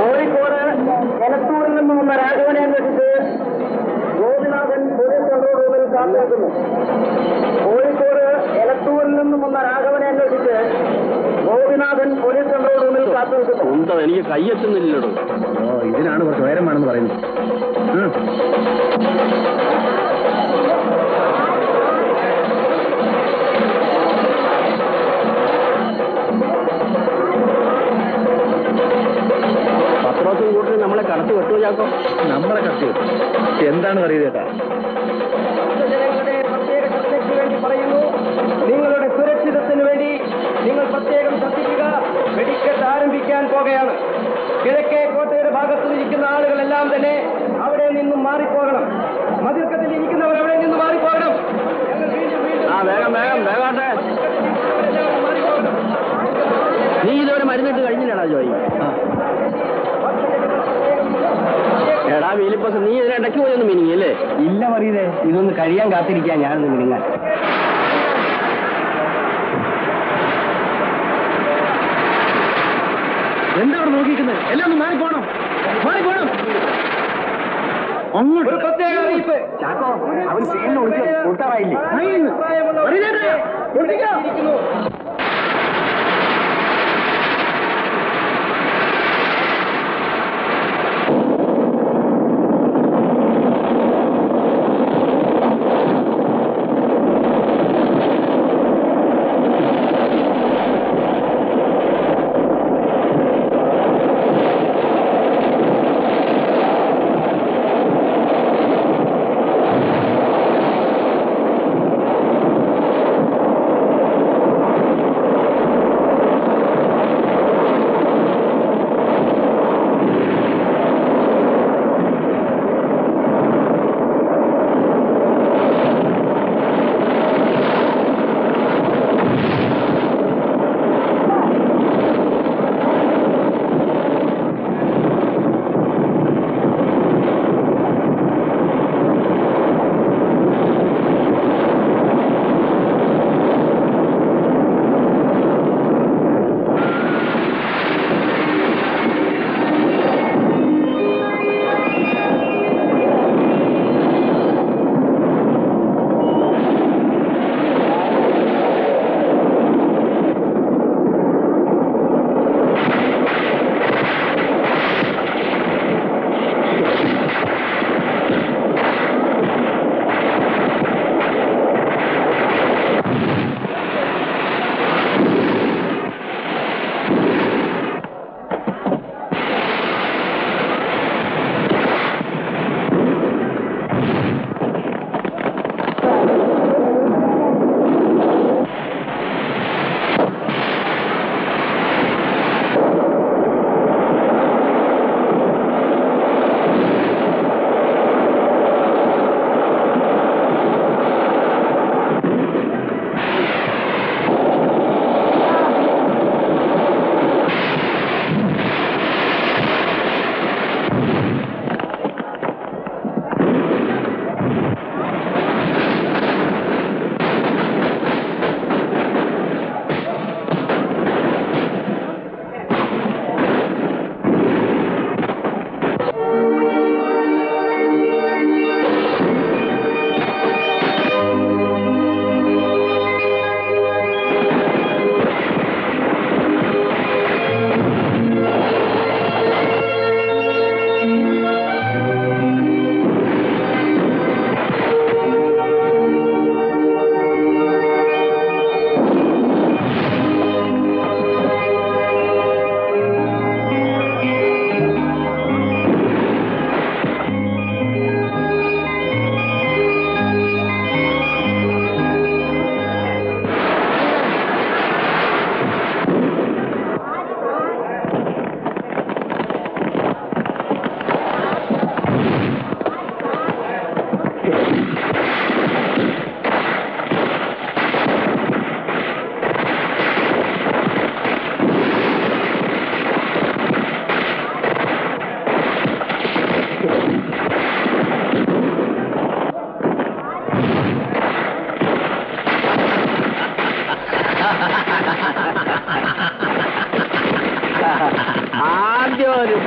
കോഴിക്കോട് എലത്തൂരിൽ നിന്നും വന്ന രാഘവനെ അന്വേഷിച്ച് ഗോപിനാഥൻ പോലീസ് കൺട്രോൾ റൂമിൽ കാത്തുനിൽക്കുന്നു. എനിക്ക് കയ്യെത്തുന്നില്ലല്ലോ. ഇതിനാണ് കുറച്ച് ഉയരം വേണമെന്ന് പറയുന്നത്. പത്രോസും കൂട്ടി നമ്മളെ കടത്തി വെട്ടുമോ ചാക്കോ? നമ്മളെ കടത്തി വെട്ടും. എന്താണ് പറയുന്നത് ചേട്ടാ? ജനങ്ങളുടെ പ്രത്യേക ശ്രദ്ധയ്ക്ക് വേണ്ടി പറയുന്നു, നിങ്ങളുടെ സുരക്ഷിതത്തിന് വേണ്ടി നിങ്ങൾ പ്രത്യേകം ശ്രദ്ധിക്കുക. വെടിക്കെട്ട് ആരംഭിക്കാൻ പോകുകയാണ്. കിഴക്കേ കോട്ടയുടെ ഭാഗത്ത് ഇരിക്കുന്ന ആളുകളെല്ലാം തന്നെ അവിടെ നിന്നും മാറിപ്പോകണം. മതിൽക്കത്തിൽ ഇരിക്കുന്നവർ അവിടെ നിന്ന് മാറിപ്പോകണം. വേഗം വേഗം വേഗാട്ടെ. നീ ഇതുവരെ മരുന്നിട്ട് കഴിഞ്ഞില്ലടാ ജോയി? എടാ വീലിപ്പസ്, നീ ഇതിനിടയ്ക്ക് പോയൊന്നും മിനിങ്ങല്ലേ? ഇല്ല പറയതേ, ഇതൊന്ന് കഴിയാൻ കാത്തിരിക്കാൻ ഞാനൊന്ന് മിനിങ്ങാൻ. എന്താ അവിടെ നോക്കിക്കുന്നത്? എല്ലാം ഒന്ന് മാറിപ്പോണം, മാറിപ്പോണം. ഒരു പ്രത്യേക അറിയിപ്പ്. ചാക്കോ, അവൻ പേരിന് കൊടുക്കാറായില്ലേ?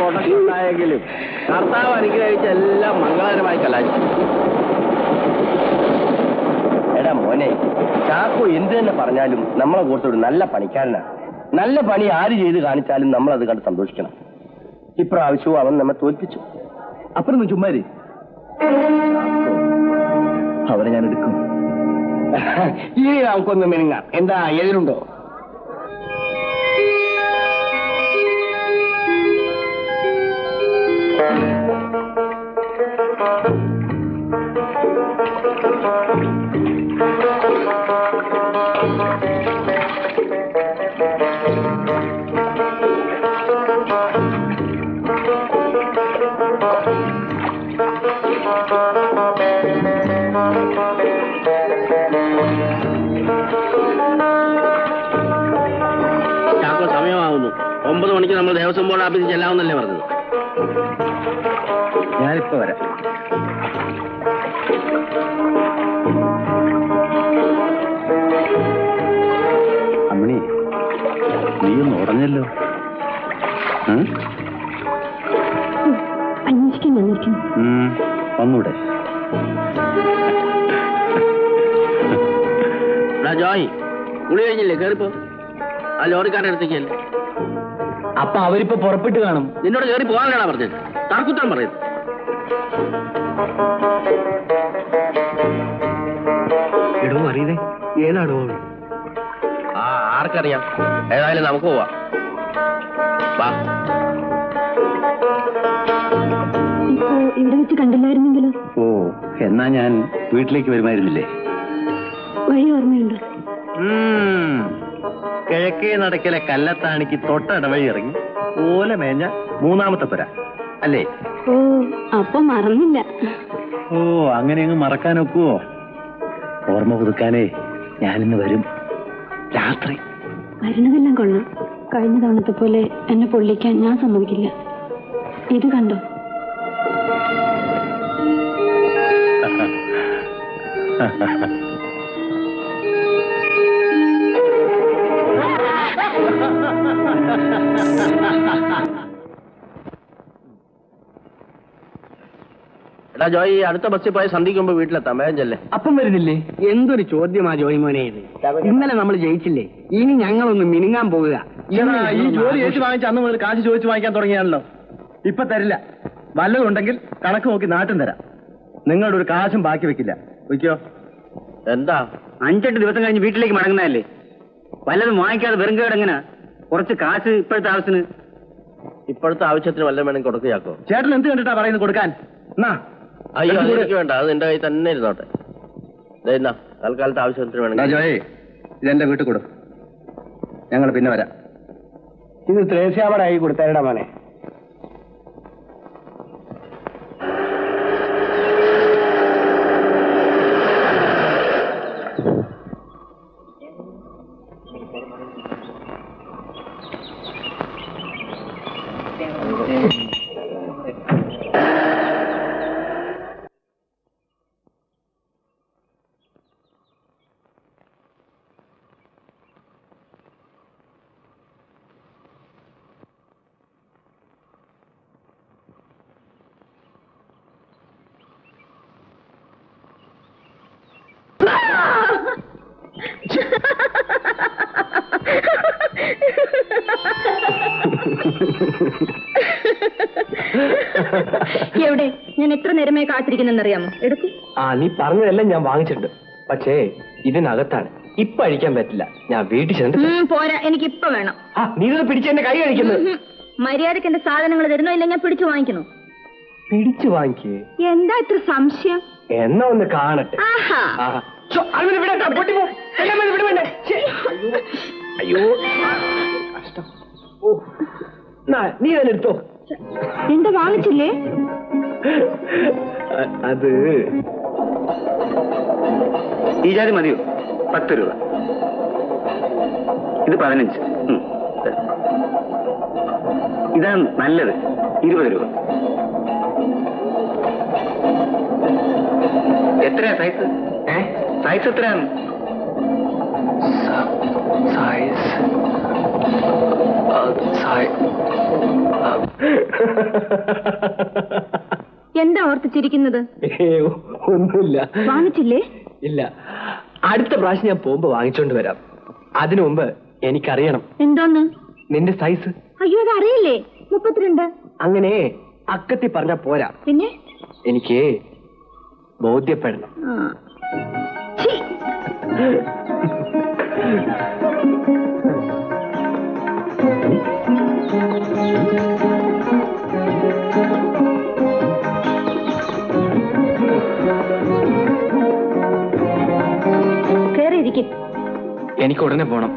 ഉണ്ടായെങ്കിലും കർത്താവ് അനുഗ്രഹിച്ച എല്ലാം മംഗളകരമായി കലാശിച്ചു. എടാ മോനെ, ചാക്കോ എന്ത് തന്നെ പറഞ്ഞാലും നമ്മളെ കൂട്ടൊരു നല്ല പണിക്കാരനാണ്. നല്ല പണി ആര് ചെയ്ത് കാണിച്ചാലും നമ്മൾ അത് കണ്ട് സന്തോഷിക്കണം. ഇപ്രാവശ്യവും അവൻ നമ്മെ തോൽപ്പിച്ചു. അപ്പുറം ചുമ്മാരി അവരെ ഞാൻ എടുക്കും. ഈ നമുക്കൊന്ന് മിനുങ്ങാം. എന്താ എതിരുണ്ടോ? ചാക്കോ, സമയമാകുന്നു. 9 മണിക്ക് നമ്മൾ ദേവസ്വം ബോർഡ് ഓഫീസിൽ ചെല്ലാമെന്നല്ലേ പറഞ്ഞത്? ഞാനിപ്പോ വരാം. അമ്മണി, നീയൊന്ന് ഉടഞ്ഞല്ലോ. വന്നൂടെ? ജോയ്, കുളി കഴിഞ്ഞില്ലേ? കേറിപ്പോ. ആ ലോറിക്കാരുടെ അടുത്തേക്കല്ലേ. അപ്പൊ അവരിപ്പോ പുറപ്പെട്ട് കാണും. നിന്നോട് കയറി പോകാനാണ് പറഞ്ഞത്. താർക്കുത്തരം പറയുന്നത്. എടോ അറിയതേ, ഏതാടോ? ആർക്കറിയാം. ഏതായാലും നമുക്ക് പോവാം. വാ. ഇപ്പോ ഇവിടെ വെച്ച് കണ്ടില്ലായിരുന്നെങ്കിലോ? ഓ, എന്നാ ഞാൻ വീട്ടിലേക്ക് വരുമായിരുന്നില്ലേ? വഴി ഓർമ്മയുണ്ടോ? കിഴക്കേ നടക്കലെ കല്ലത്താണിക്ക് തൊട്ടടവഴി ഇറങ്ങി ഓല മേഞ്ഞ 3ാമത്തെ പുര അല്ലേ? ഓ, അപ്പൊ മറന്നില്ല. ഓ, അങ്ങനെ അങ്ങ് മറക്കാനൊക്കുവോ? ഓർമ്മ പുതുക്കാനേ ഞാനിന്ന് വരും. രാത്രി വരുന്നതെല്ലാം കൊള്ളാം. കഴിഞ്ഞ തവണത്തെ പോലെ എന്നെ പൊള്ളിക്കാൻ ഞാൻ സമ്മതിക്കില്ല. ഇത് കണ്ടോ? എടാ ജോയി, അടുത്ത ബസ്സിൽ പോയി സന്ധിക്കുമ്പോ വീട്ടിലെത്താം. വേഗം ചെല്ലേ. അപ്പം വരുന്നില്ലേ? എന്തൊരു ചോദ്യമാ ജോയി മോനെ ഇത്. ഇന്നലെ നമ്മൾ ജയിച്ചില്ലേ? ഇനി ഞങ്ങളൊന്ന് മിനുങ്ങാൻ പോവുക. ഈ ജോലി ഏറ്റു വാങ്ങിച്ച അന്ന് മുതൽ കാശ് ചോദിച്ചു വാങ്ങിക്കാൻ തുടങ്ങിയാണല്ലോ. ഇപ്പൊ തരില്ല. വല്ലതും ഉണ്ടെങ്കിൽ കണക്ക് നോക്കി നാട്ടും തരാം. നിങ്ങളുടെ ഒരു കാശും ബാക്കി വെക്കില്ല. വയ്ക്കോ. എന്താ 5-8 ദിവസം കഴിഞ്ഞ് വീട്ടിലേക്ക് മടങ്ങുന്നതല്ലേ? വല്ലതും വാങ്ങിക്കാതെ വെറും കേടെങ്ങനെ? കുറച്ച് കാശ് ഇപ്പോഴത്തെ ആവശ്യത്തിന്. ഇപ്പോഴത്തെ ആവശ്യത്തിന് വല്ലതും വേണമെങ്കിൽ കൊടുക്കുകയാക്കോ. ചേട്ടൻ എന്ത് കണ്ടിട്ടാ പറയുന്നത് കൊടുക്കാൻ? എന്നാ അയ്യോ, എനിക്ക് വേണ്ട. അത് എന്റെ കയ്യിൽ തന്നെ ഇരുന്നോട്ടെ. എന്നാ തൽക്കാലത്തെ ആവശ്യത്തിന് വേണമെങ്കിൽ. ജോയേ, ഇതെന്റെ വീട്ടിൽ കൊടു. ഞങ്ങൾ പിന്നെ വരാം. ഇത് ത്രേസ്യാമടായി കൊടുത്തേടാ മോനെ. എവിടെ? ഞാൻ എത്ര നേരമായി കാത്തിരിക്കുന്നെന്നറിയാമോ? എടുക്കൂ. നീ പറഞ്ഞതെല്ലാം ഞാൻ വാങ്ങിച്ചിട്ടുണ്ട്. പക്ഷേ ഇതിനകത്താണ്. ഇപ്പൊ അഴിക്കാൻ പറ്റില്ല. ഞാൻ വീട്ടിൽ ചെന്നിട്ട്. പോരാ, എനിക്ക് ഇപ്പൊ വേണം. നീ ഇത് പിടിച്ച് എന്റെ കൈ കഴിക്കുന്നത്. മര്യാദക്ക് എന്റെ സാധനങ്ങൾ തരുന്നോ ഇല്ല ഞാൻ പിടിച്ചു വാങ്ങിക്കണോ? പിടിച്ചു വാങ്ങിക്കേ. എന്താ ഇത്ര സംശയം? എന്നാ ഒന്ന് കാണട്ടെ. അയ്യോ, കഷ്ടം. നീ തന്നെ എടുത്തോ. എന്താ വാങ്ങിച്ചില്ലേ? അത് ഈ ജാതി മതിയോ? 10 രൂപ. ഇത് 15. ഇതാണ് നല്ലത്. 20 രൂപ. എത്രയാ സൈസ്? സൈസ് എത്രയാണ്? സൈസ് എന്താ ഓർത്തിച്ചിരിക്കുന്നത്? ഒന്നുമില്ല. വാങ്ങിച്ചില്ലേ? ഇല്ല, അടുത്ത പ്രാവശ്യം ഞാൻ പോകുമ്പോ വാങ്ങിച്ചോണ്ട് വരാം. അതിനു മുമ്പ് എനിക്കറിയണം. എന്തോന്ന്? നിന്റെ സൈസ്. അയ്യോ, അത് അറിയില്ലേ? 32. അങ്ങനെ അക്കത്തി പറഞ്ഞ പോരാ, പിന്നെ എനിക്ക് ബോധ്യപ്പെടണം. കേറിയിരിക്കും. എനിക്ക് ഉടനെ പോണം.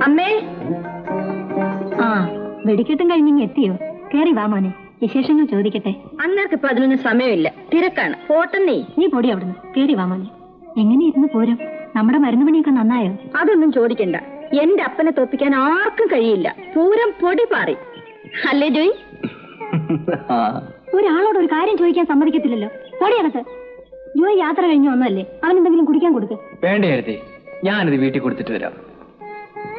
അമ്മേ. ആ, വെടിക്കെട്ടും കഴിഞ്ഞിങ്ങ് എത്തിയോ? കേറി വാ മോനെ, വിശേഷങ്ങൾ ചോദിക്കട്ടെ. അന്നേരക്കിപ്പോ അതിനൊന്നും സമയമില്ല, തിരക്കാണ്. പോട്ടെന്നേ. നീ പൊടി അവിടുന്ന്. കേറി വാ മോനെ. എങ്ങനെയിരുന്നു പോരും? നമ്മുടെ മരുന്ന് പണിയൊക്കെ നന്നായോ? അതൊന്നും ചോദിക്കണ്ട. എന്റെ അപ്പനെ തോപ്പിക്കാൻ ആർക്കും കഴിയില്ല. പൂരം പൊടി പാറി. അല്ലേ ജോയ്? ഒരാളോട് ഒരു കാര്യം ചോദിക്കാൻ സമ്മതിക്കത്തില്ലല്ലോ. പൊടിയകത്ത്. ജോയ് യാത്ര കഴിഞ്ഞു വന്നല്ലേ, അവനെന്തെങ്കിലും കുടിക്കാൻ കൊടുക്ക്. വേണ്ടേ, ഞാനിത് വീട്ടിൽ കൊടുത്തിട്ട് വരാം.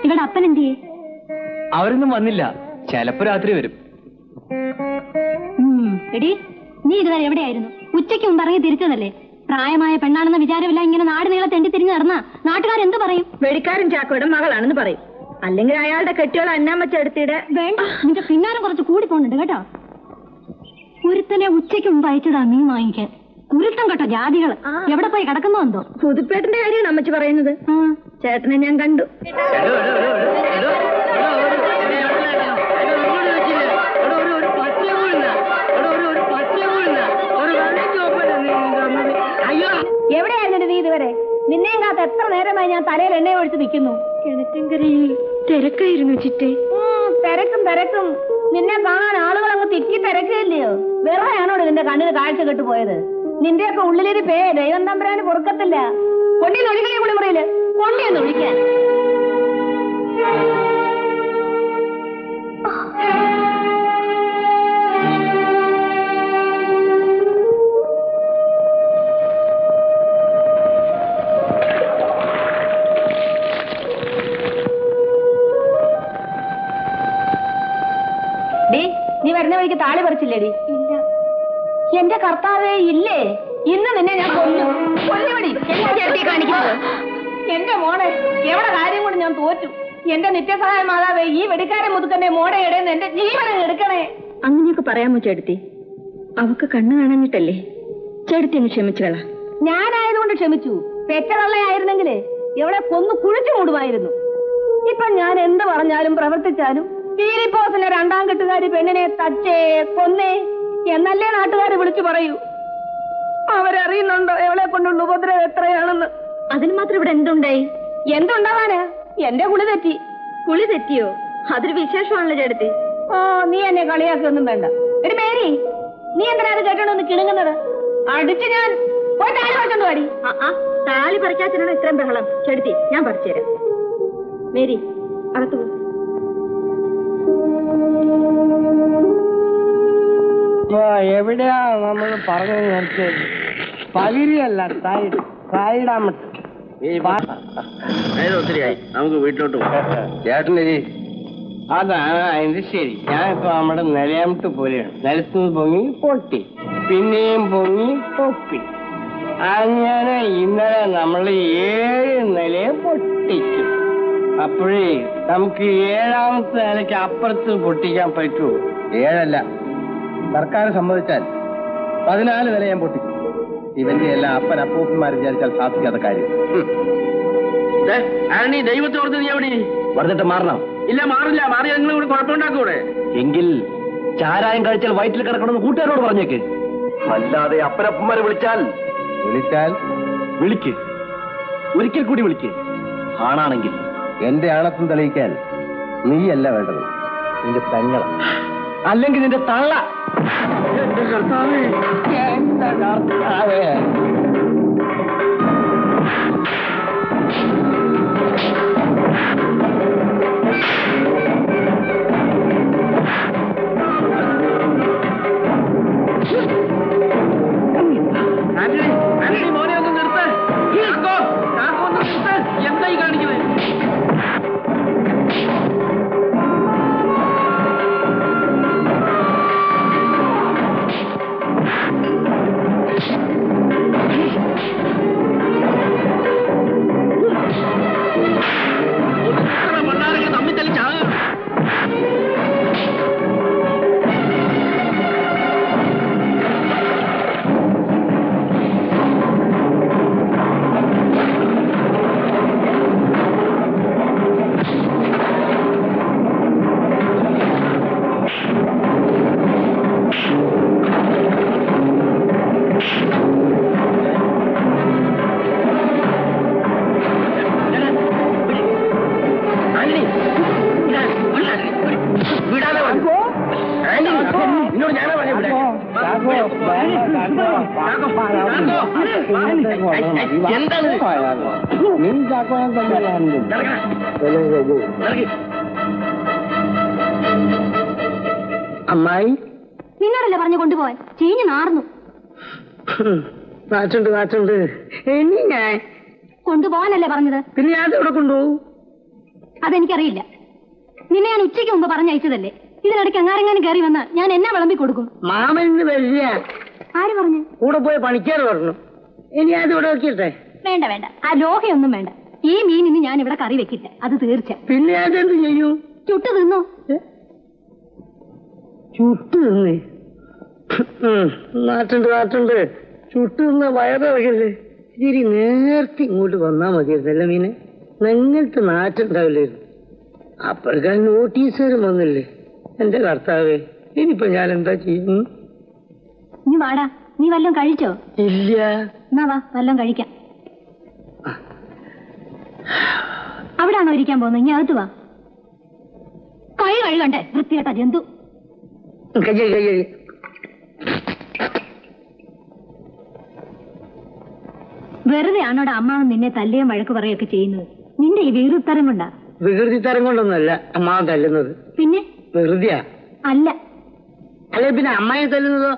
ഇവിടെ അപ്പൻ എന്തിയേ? അവരൊന്നും വന്നില്ല, ചിലപ്പോ രാത്രി വരും. എടി, നീ ഇതുവരെ എവിടെയായിരുന്നു? ഉച്ചയ്ക്ക് മുമ്പ് ഇറങ്ങി തിരിച്ചതല്ലേ? പ്രായമായ പെണ്ണാണെന്ന വിചാരമില്ല ഇങ്ങനെ നാട് നീളെ തെണ്ടി തിരിഞ്ഞു നടന്ന നാട്ടുകാരെന്ത് പറയും? വെടിക്കാരൻ ചാക്കോയുടെ മകളാണെന്ന് പറയും. അല്ലെങ്കിൽ അയാളുടെ കെട്ടിയോൾ അന്നാമ്മച്ചെടുത്തിടെ. വേണ്ട, നിന്റെ പിന്നാരം കുറച്ച് കൂടി പോകുന്നുണ്ട് കേട്ടോ. കുരുത്തനെ ഉച്ചയ്ക്ക് മുമ്പ് അയച്ചതാ മീൻ വാങ്ങിക്കാൻ. കുരുത്തം കേട്ടോ ജാതികൾ എവിടെ പോയി കിടക്കുന്നോ എന്തോ. പുതുപ്പേട്ടന്റെ കാര്യമാണ് അമ്മച്ചി പറയുന്നത്. ചേട്ടനെ ഞാൻ കണ്ടു. എവിടെയായിരുന്നു നീ ഇതുവരെ? നിന്നെയും കാത്ത് എത്ര നേരമായി ഞാൻ തലയിൽ എണ്ണ ഒഴിച്ച് നിൽക്കുന്നു. കിണറ്റിൻകരയിൽ തിരക്കായിരുന്നു ചിറ്റേ. തിരക്കും. നിന്നെ കാണാൻ ആളുകൾ അങ്ങ് തിക്കി തിരക്കില്ലയോ? വെറുതെയാണോട് നിന്റെ കണ്ണിന് കാഴ്ച കെട്ടുപോയത്? നിന്റെയൊക്കെ ഉള്ളിലൊരു പേ ദൈവം തമ്പുരാന് പൊറുക്കത്തില്ല. കൊണ്ടിന്ന് ഒഴികളെ കുളിമുറിയില് കൊണ്ടിയെന്ന് ഒഴിക്കാൻ. നീ വരുന്ന വഴിക്ക് താളി പറിച്ചില്ലേടി? ഇല്ല. എന്റെ കർത്താവേ, ഇല്ലേ? ഇന്ന് നിന്നെ ഞാൻ കൊല്ലുപടി. കാണിക്കുന്നത് എന്റെ മോളെ എവിടെ കാര്യം കൊണ്ട് ഞാൻ തോറ്റു. എന്റെ നിത്യസഹായ മാതാവേ, ഈ വെടിക്കാരൻ മുതുക്കന്റെ മോടെ ഇടയെന്ന് എന്റെ ജീവനെ എടുക്കണേ. അങ്ങനെയൊക്കെ പറയാമോ ചേട്ടത്തി? അവക്ക് കണ്ണു കാണാഞ്ഞിട്ടല്ലേ? ചേട്ടത്തി ഒന്ന് ക്ഷമിച്ചുകള. ഞാനായതുകൊണ്ട് ക്ഷമിച്ചു. പെറ്റതള്ളയായിരുന്നെങ്കിലേ എവിടെ കൊന്നു കുഴിച്ചു മൂടുമായിരുന്നു. ഇപ്പൊ ഞാൻ എന്ത് പറഞ്ഞാലും പ്രവർത്തിച്ചാലും പീലിപ്പോസിന്റെ 2ാം കെട്ടുകാരി പെണ്ണിനെ തച്ചേ കൊന്നേ എന്നല്ലേ നാട്ടുകാർ വിളിച്ചു പറയൂ. അവരറിയുന്നുണ്ടോ എവളെ കൊണ്ടുള്ള ഉപദ്രവം എത്രയാണെന്ന്? അതിന് മാത്രം ഇവിടെ എന്തുണ്ടായി? എന്തുണ്ടാവാന്? എന്റെ കുളി തെറ്റി. കുളി തെറ്റിയോ? അതൊരു വിശേഷമാണല്ലോ ചേട്ടത്തി. ഓ, നീ എന്നെ കളിയാക്കൊന്നും വേണ്ട. ഒരു മേരി, നീ എന്തിനാ അത് കേട്ടോണ്ടൊന്ന് കിണുങ്ങുന്നത്? അടിച്ച് ഞാൻ പോയി താലി പറിച്ചോണ്ട് പാടി. താലി പറിക്കാത്തതിനാണ് ഇത്രയും ബഹളം. ചേട്ടത്തി, ഞാൻ പറിച്ചുതരാം. മേരി, അകത്തു. എവിടെയാ നമ്മൾ പറഞ്ഞു നിർത്തിയത്? പകിരിയല്ല, സൈഡാമട്ട്. ഒത്തിരിയായി, നമുക്ക് വീട്ടിലോട്ട് പോകാം. ചേട്ടന് അതാണ് അതിന്റെ ശരി. ഞാനിപ്പോ നമ്മുടെ നിലയാമട്ട് പോലെയാണ്. നിലത്തുനിന്ന് പൊങ്ങി പൊട്ടി, പിന്നെയും പൊങ്ങി പൊട്ടി. അങ്ങനെ ഇന്നലെ നമ്മൾ 7 നിലയെ പൊട്ടിച്ചു. അപ്പോഴേ നമുക്ക് 7ാമത്തെ നിലയ്ക്ക് അപ്പുറത്ത് പൊട്ടിക്കാൻ പറ്റുമോ? 7 സർക്കാർ സമ്മതിച്ചാൽ 14 നില ഞാൻ പൊട്ടിക്കും. ഇവന്റെ എല്ലാ അപ്പൻ അപ്പൂപ്പന്മാർ വിചാരിച്ചാൽ സാധിക്കാത്ത കാര്യം. നീ ദൈവത്തെ ഓർത്ത് നീ എവിടെ പറഞ്ഞിട്ട് മാറണം? ഇല്ല, മാറില്ല. മാറി നിങ്ങൾ ഇവിടെ കുഴപ്പമുണ്ടാക്കൂടെ? എങ്കിൽ ചാരായം കഴിച്ചാൽ വയറ്റിൽ കിടക്കണമെന്ന് കൂട്ടുകാരോട് പറഞ്ഞേക്ക്. അല്ലാതെ അപ്പനപ്പന്മാരെ വിളിച്ചാൽ വിളിക്ക്, ഒരിക്കൽ കൂടി വിളിക്ക്. ആണാണെങ്കിൽ എന്റെ ആണത്വം തെളിയിക്കാൻ നീയല്ല വേണ്ടത്, നിന്റെ പെങ്ങള, അല്ലെങ്കിൽ നിന്റെ തള്ള. എന്റെ കർത്താവേ, എന്റെ കർത്താവേ. മോനെ ഒന്ന് നിർത്ത്. എന്തായി കാണിക്കുന്നത്? അമ്മായി നിന്നോടല്ലേ പറഞ്ഞു കൊണ്ടുപോവാൻ ചീഞ്ഞു നാർന്നു നാച്ചുണ്ട് ഇനി ഞാൻ കൊണ്ടുപോകാനല്ലേ പറഞ്ഞത്. പിന്നെ ഞാൻ ഇവിടെ കൊണ്ടുപോകും. അതെനിക്കറിയില്ല. നിന്നെ ഞാൻ ഉച്ചയ്ക്ക് മുമ്പ് പറഞ്ഞയച്ചതല്ലേ. ഇതിനിടയ്ക്ക് അങ്ങാരെങ്ങാനും കയറി വന്നാൽ ഞാൻ എന്നാ വിളമ്പി കൊടുക്കും? മാമന് വരില്ല. ആര് പറഞ്ഞു? കൂടെ പോയി പണിക്കാർ പറഞ്ഞു. ഇനി അത് ഇവിടെ വെക്കട്ടെ? വേണ്ട വേണ്ട, ആ ലോഹയൊന്നും വേണ്ട. ഈ മീനിന് ഞാൻ ഇവിടെ കറി വെക്കില്ല, അത് തീർച്ച. പിന്നെ ഞാൻ എന്ത് ചെയ്യും? ചുട്ടു തിന്നോ? ചുട്ടു തിന്നേ? നാട്ടുണ്ട് ചുട്ടു തിന്ന വയറിറങ്ങല്ലേ. ഇത്തിരി നേരത്തെ ഇങ്ങോട്ട് വന്നാ മതിയായിരുന്നല്ല മീനെ. നിങ്ങൾക്ക് നാട്ടുണ്ടാവില്ലായിരുന്നു. അപ്പോഴേക്കാൻ നോട്ടീസുകാരും വന്നില്ലേ. എന്റെ കർത്താവേ, ഇനിയിപ്പോ ഞാൻ എന്താ ചെയ്യും? നീ വാടാ, നീ വല്ലതും കഴിച്ചോ? ഇല്ല. എന്നാ വാ, വല്ലതും കഴിക്കാം. അവിടാണോ ഇരിക്കാൻ പോകുന്നത്? ഇനി അകത്ത് വാ. കൈ കഴുകണ്ടേ വൃത്തികെട്ട ജന്തു. കയ്യ വെറുതെ ആണോടെ അമ്മാവൻ നിന്നെ തല്ലുകയും വഴക്ക് പറയുകയൊക്കെ ചെയ്യുന്നത്? നിന്റെ ഈ വികൃതരം കൊണ്ടാ. വികൃതി തരം കൊണ്ടൊന്നുമല്ല അമ്മാവൻ തല്ലുന്നത്. പിന്നെ വെറുതെയാ? അല്ല. അല്ലെ പിന്നെ അമ്മായി തല്ലുന്നതോ?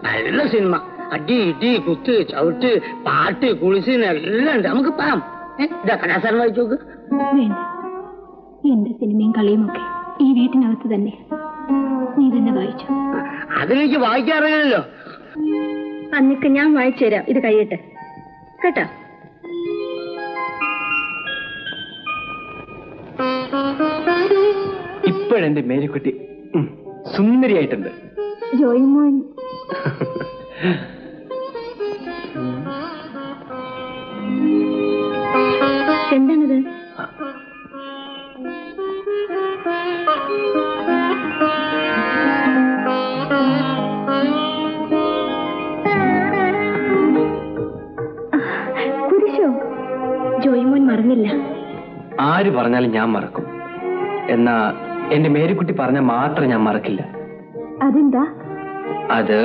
നല്ല സിനിമ. അടി ഇടി കുത്ത് ചവിട്ട് പാട്ട് കുളിസിന് എല്ലാം ഉണ്ട്. നമുക്ക് പാം. ഇതാ കലാസാരം വായിച്ചു നോക്ക്. വേണ്ട, എന്റെ സിനിമയും കളിയും ഒക്കെ ഈ വീട്ടിനകത്ത് തന്നെ. നീ തന്നെ വായിച്ചു. അതിലേക്ക് വായിക്കാറില്ലല്ലോ. അന്നിക്ക് ഞാൻ വായിച്ചു തരാം. ഇത് കഴിയട്ടെ കേട്ടോ. ഇപ്പോഴെന്റെ മേരിക്കുട്ടി സുന്ദരിയായിട്ടുണ്ട്. ജോയിമോൻ എന്താണിത്? കുരിശോ? ജോയിമോൻ മറന്നില്ല. ആര് പറഞ്ഞാലും ഞാൻ മറക്കും. എന്നാ എന്റെ മേരിക്കുട്ടി പറഞ്ഞാൽ മാത്രം ഞാൻ മറക്കില്ല. അതെന്താ? അത്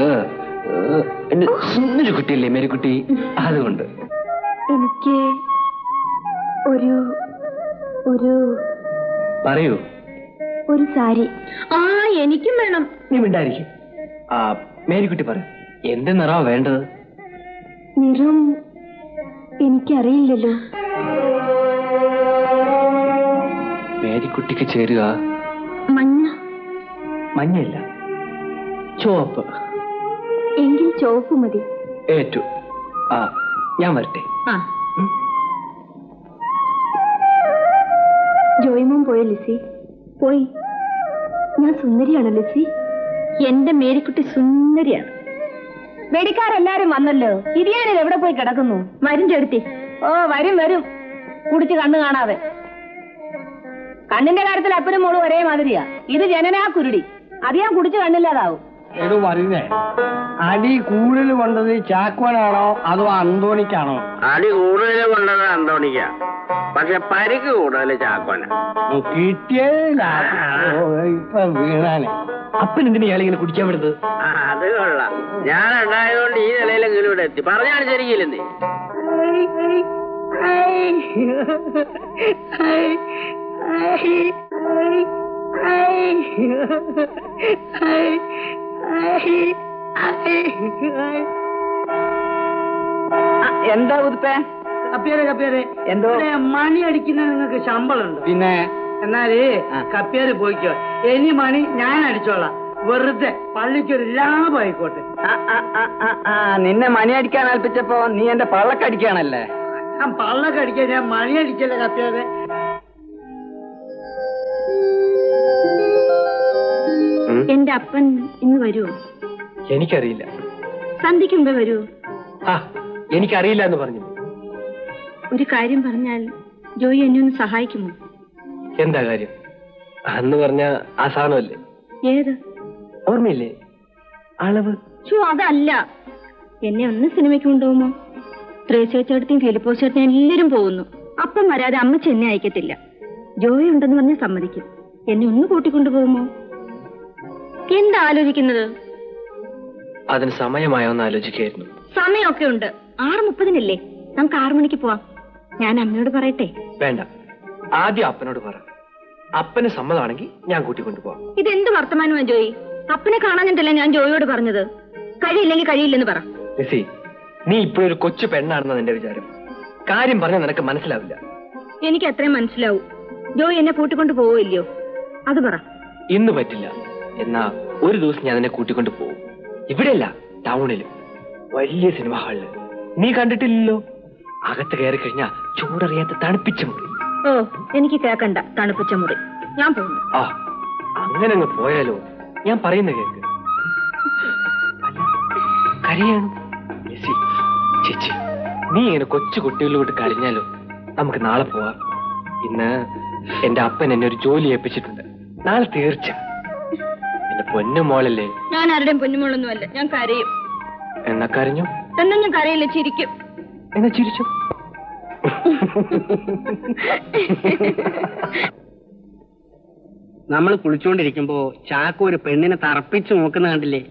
എന്റെ സുന്ദരി കുട്ടിയല്ലേ മേരിക്കുട്ടി, അതുകൊണ്ട്. എനിക്ക് ഒരു ഒരു പറയൂ. ഒരു സാരി. എനിക്കും വേണം. നീ മിണ്ടായിരിക്കും. ആ മേരിക്കുട്ടി പറ, എന്ത് നിറമാ വേണ്ടത്? നിറം എനിക്കറിയില്ലല്ലോ. മേരിക്കുട്ടിക്ക് ചേരുക മഞ്ഞ. മഞ്ഞയില്ല, ചുവപ്പ്. എങ്കിൽ ചുവപ്പ് മതി. ഏറ്റു. ആ ഞാൻ വരട്ടെ. ജോയിമോൻ പോയോ ലിസി? പോയി. ഞാൻ സുന്ദരിയാണോ ലിസി? എന്റെ മേരിക്കുട്ടി സുന്ദരിയാണ്. വെടിക്കാരെല്ലാരും വന്നല്ലോ. ഇരിയാനിൽ എവിടെ പോയി കിടക്കുന്നു? വരും ചെടുത്തി. ഓ വരും വരും, കുടിച്ച് കണ്ണു കാണാതെ. കണ്ണിന്റെ കാര്യത്തിൽ അപ്പനും മോളും ഒരേ മാതിരിയാ. ഇത് ജനനാ കുരുടി. അത് ഞാൻ കുടിച്ച് കണ്ണില്ലാതാവും. എടോ പറയുന്നേ, അടി കൂടുതൽ കൊണ്ടത് ചാക്കോനാണോ അതോ അന്തോണിക്കാണോ? അടി കൂടുതൽ കൊണ്ടത് അന്തോണിക്ക, പക്ഷെ പരിക്ക് കൂടുതൽ ചാക്കോന. കിട്ടിയതില്ല ഇപ്പൊ വീണാനെ. അപ്പൻ എന്തിനാ ഇയാളിങ്ങനെ കുടിക്കാൻ വിടുന്നത്? അത് കൊള്ളാം. ഞാൻ ഉണ്ടായതുകൊണ്ട് ഈ നിലയിലെങ്കിലും ഇവിടെ എത്തി. പറഞ്ഞാണ് ശരിക്കില്ലെന്നേ. എന്താ ഉടുപ്പേ? കപ്പിയാരെ എന്തോ മണി അടിക്കുന്ന നിങ്ങൾക്ക് ശമ്പളം ഉണ്ട്. പിന്നെ എന്നാല് കപ്പിയാര് പോയിക്കോ. ഇനി മണി ഞാൻ അടിച്ചോളാം. വെറുതെ പള്ളിക്കൊരു ലാഭമായിക്കോട്ടെ. നിന്നെ മണി അടിക്കാൻ ഏൽപ്പിച്ചപ്പോ നീ എന്റെ പള്ളക്കടിക്കാണല്ലേ? ഞാൻ പള്ളക്കടിക്കാൻ, ഞാൻ മണി അടിക്കല്ലേ കപ്പിയാരെ. എന്റെ അപ്പൻ ഇന്ന് വരുമോ? എനിക്കറിയില്ല. സന്ധ്യക്ക് മുമ്പേ വരുമോ? എനിക്കറിയില്ല എന്ന് പറഞ്ഞു. ഒരു കാര്യം പറഞ്ഞാൽ ജോയി എന്നെ ഒന്ന് സഹായിക്കുമോ? എന്താ കാര്യം? അന്ന് പറഞ്ഞ ആ സാധനമല്ലേ? ഏത്? ഓർമ്മയില്ലേ? അളവ്. അതല്ല. എന്നെ ഒന്ന് സിനിമയ്ക്ക് കൊണ്ടുപോകുമോ? ത്രേസ്യച്ചേട്ടത്തെയും ഫിലിപ്പോസ് ചേട്ടനും എല്ലാരും പോകുന്നു. അപ്പം വരാതെ അമ്മച്ചി എന്നെ അയക്കത്തില്ല. ജോയി ഉണ്ടെന്ന് പറഞ്ഞ് സമ്മതിക്കും. എന്നെ ഒന്ന് കൂട്ടിക്കൊണ്ടുപോകുമോ? എന്താ ആലോചിക്കുന്നത്? അതിന് സമയമായോന്ന് ആലോചിക്കായിരുന്നു. സമയമൊക്കെ ഉണ്ട്. 6:30 നമുക്ക് 6 മണിക്ക് പോവാം. ഞാൻ അമ്മയോട് പറയട്ടെ? വേണ്ട, ആദ്യം അപ്പനോട് പറ. അപ്പന് സമ്മതമാണെങ്കിൽ ഞാൻ കൂട്ടിക്കൊണ്ടുപോവാം. ഇതെന്ത് വർത്തമാനമാ ജോയി? അപ്പനെ കാണാനിട്ടല്ലേ ഞാൻ ജോയിയോട് പറഞ്ഞത്. കഴിയില്ലെങ്കിൽ കഴിയില്ലെന്ന് പറ. ലിസി, നീ ഇപ്പോഴൊരു കൊച്ചു പെണ്ണാണെന്ന് നിന്റെ വിചാരം. കാര്യം പറഞ്ഞാൽ നിനക്ക് മനസ്സിലാവില്ല. എനിക്ക് അത്രയും മനസ്സിലാവും. ജോയി എന്നെ കൂട്ടിക്കൊണ്ട് പോവില്ലയോ? അത് പറ. ഇന്ന് പറ്റില്ല. എന്നാ ഒരു ദിവസം ഞാൻ നിന്നെ കൂട്ടിക്കൊണ്ട് പോകും. ഇവിടെയല്ല, ടൗണില് വലിയ സിനിമ ഹാളില്. നീ കണ്ടിട്ടില്ലല്ലോ. അകത്ത് കയറി കഴിഞ്ഞാ ചൂടറിയാത്ത തണുപ്പിച്ച മുറി. ഓ, എനിക്ക് കേക്കണ്ട തണുപ്പിച്ച മുറി. ഞാൻ പോകുന്നു. ആ, അങ്ങനെ അങ്ങ് പോയാലോ? ഞാൻ പറയുന്ന കേക്ക്. കരയാണ് ലിസി. ചേച്ചി, നീ ഇങ്ങനെ കൊച്ചു കുട്ടികളിലോട്ട് കരഞ്ഞാലോ? നമുക്ക് നാളെ പോവാം. ഇന്ന് എന്റെ അപ്പൻ എന്നെ ഒരു ജോലി ഏൽപ്പിച്ചിട്ടുണ്ട്. നാളെ തീർച്ച. എന്റെ പൊന്നുമോളല്ലേ? ഞാൻ ആരുടെയും പൊന്നുമോളൊന്നും അല്ല. ഞാൻ കരയും. എന്നാ കരഞ്ഞു? എന്നാ ഞാൻ കരയില്ല, ചിരിക്കും. എന്നാ ചിരിച്ചു? നമ്മൾ കുളിച്ചുകൊണ്ടിരിക്കുമ്പോ ചാക്കോ ഒരു പെണ്ണിനെ തറപ്പിച്ചു നോക്കുന്ന കണ്ടില്ലേ?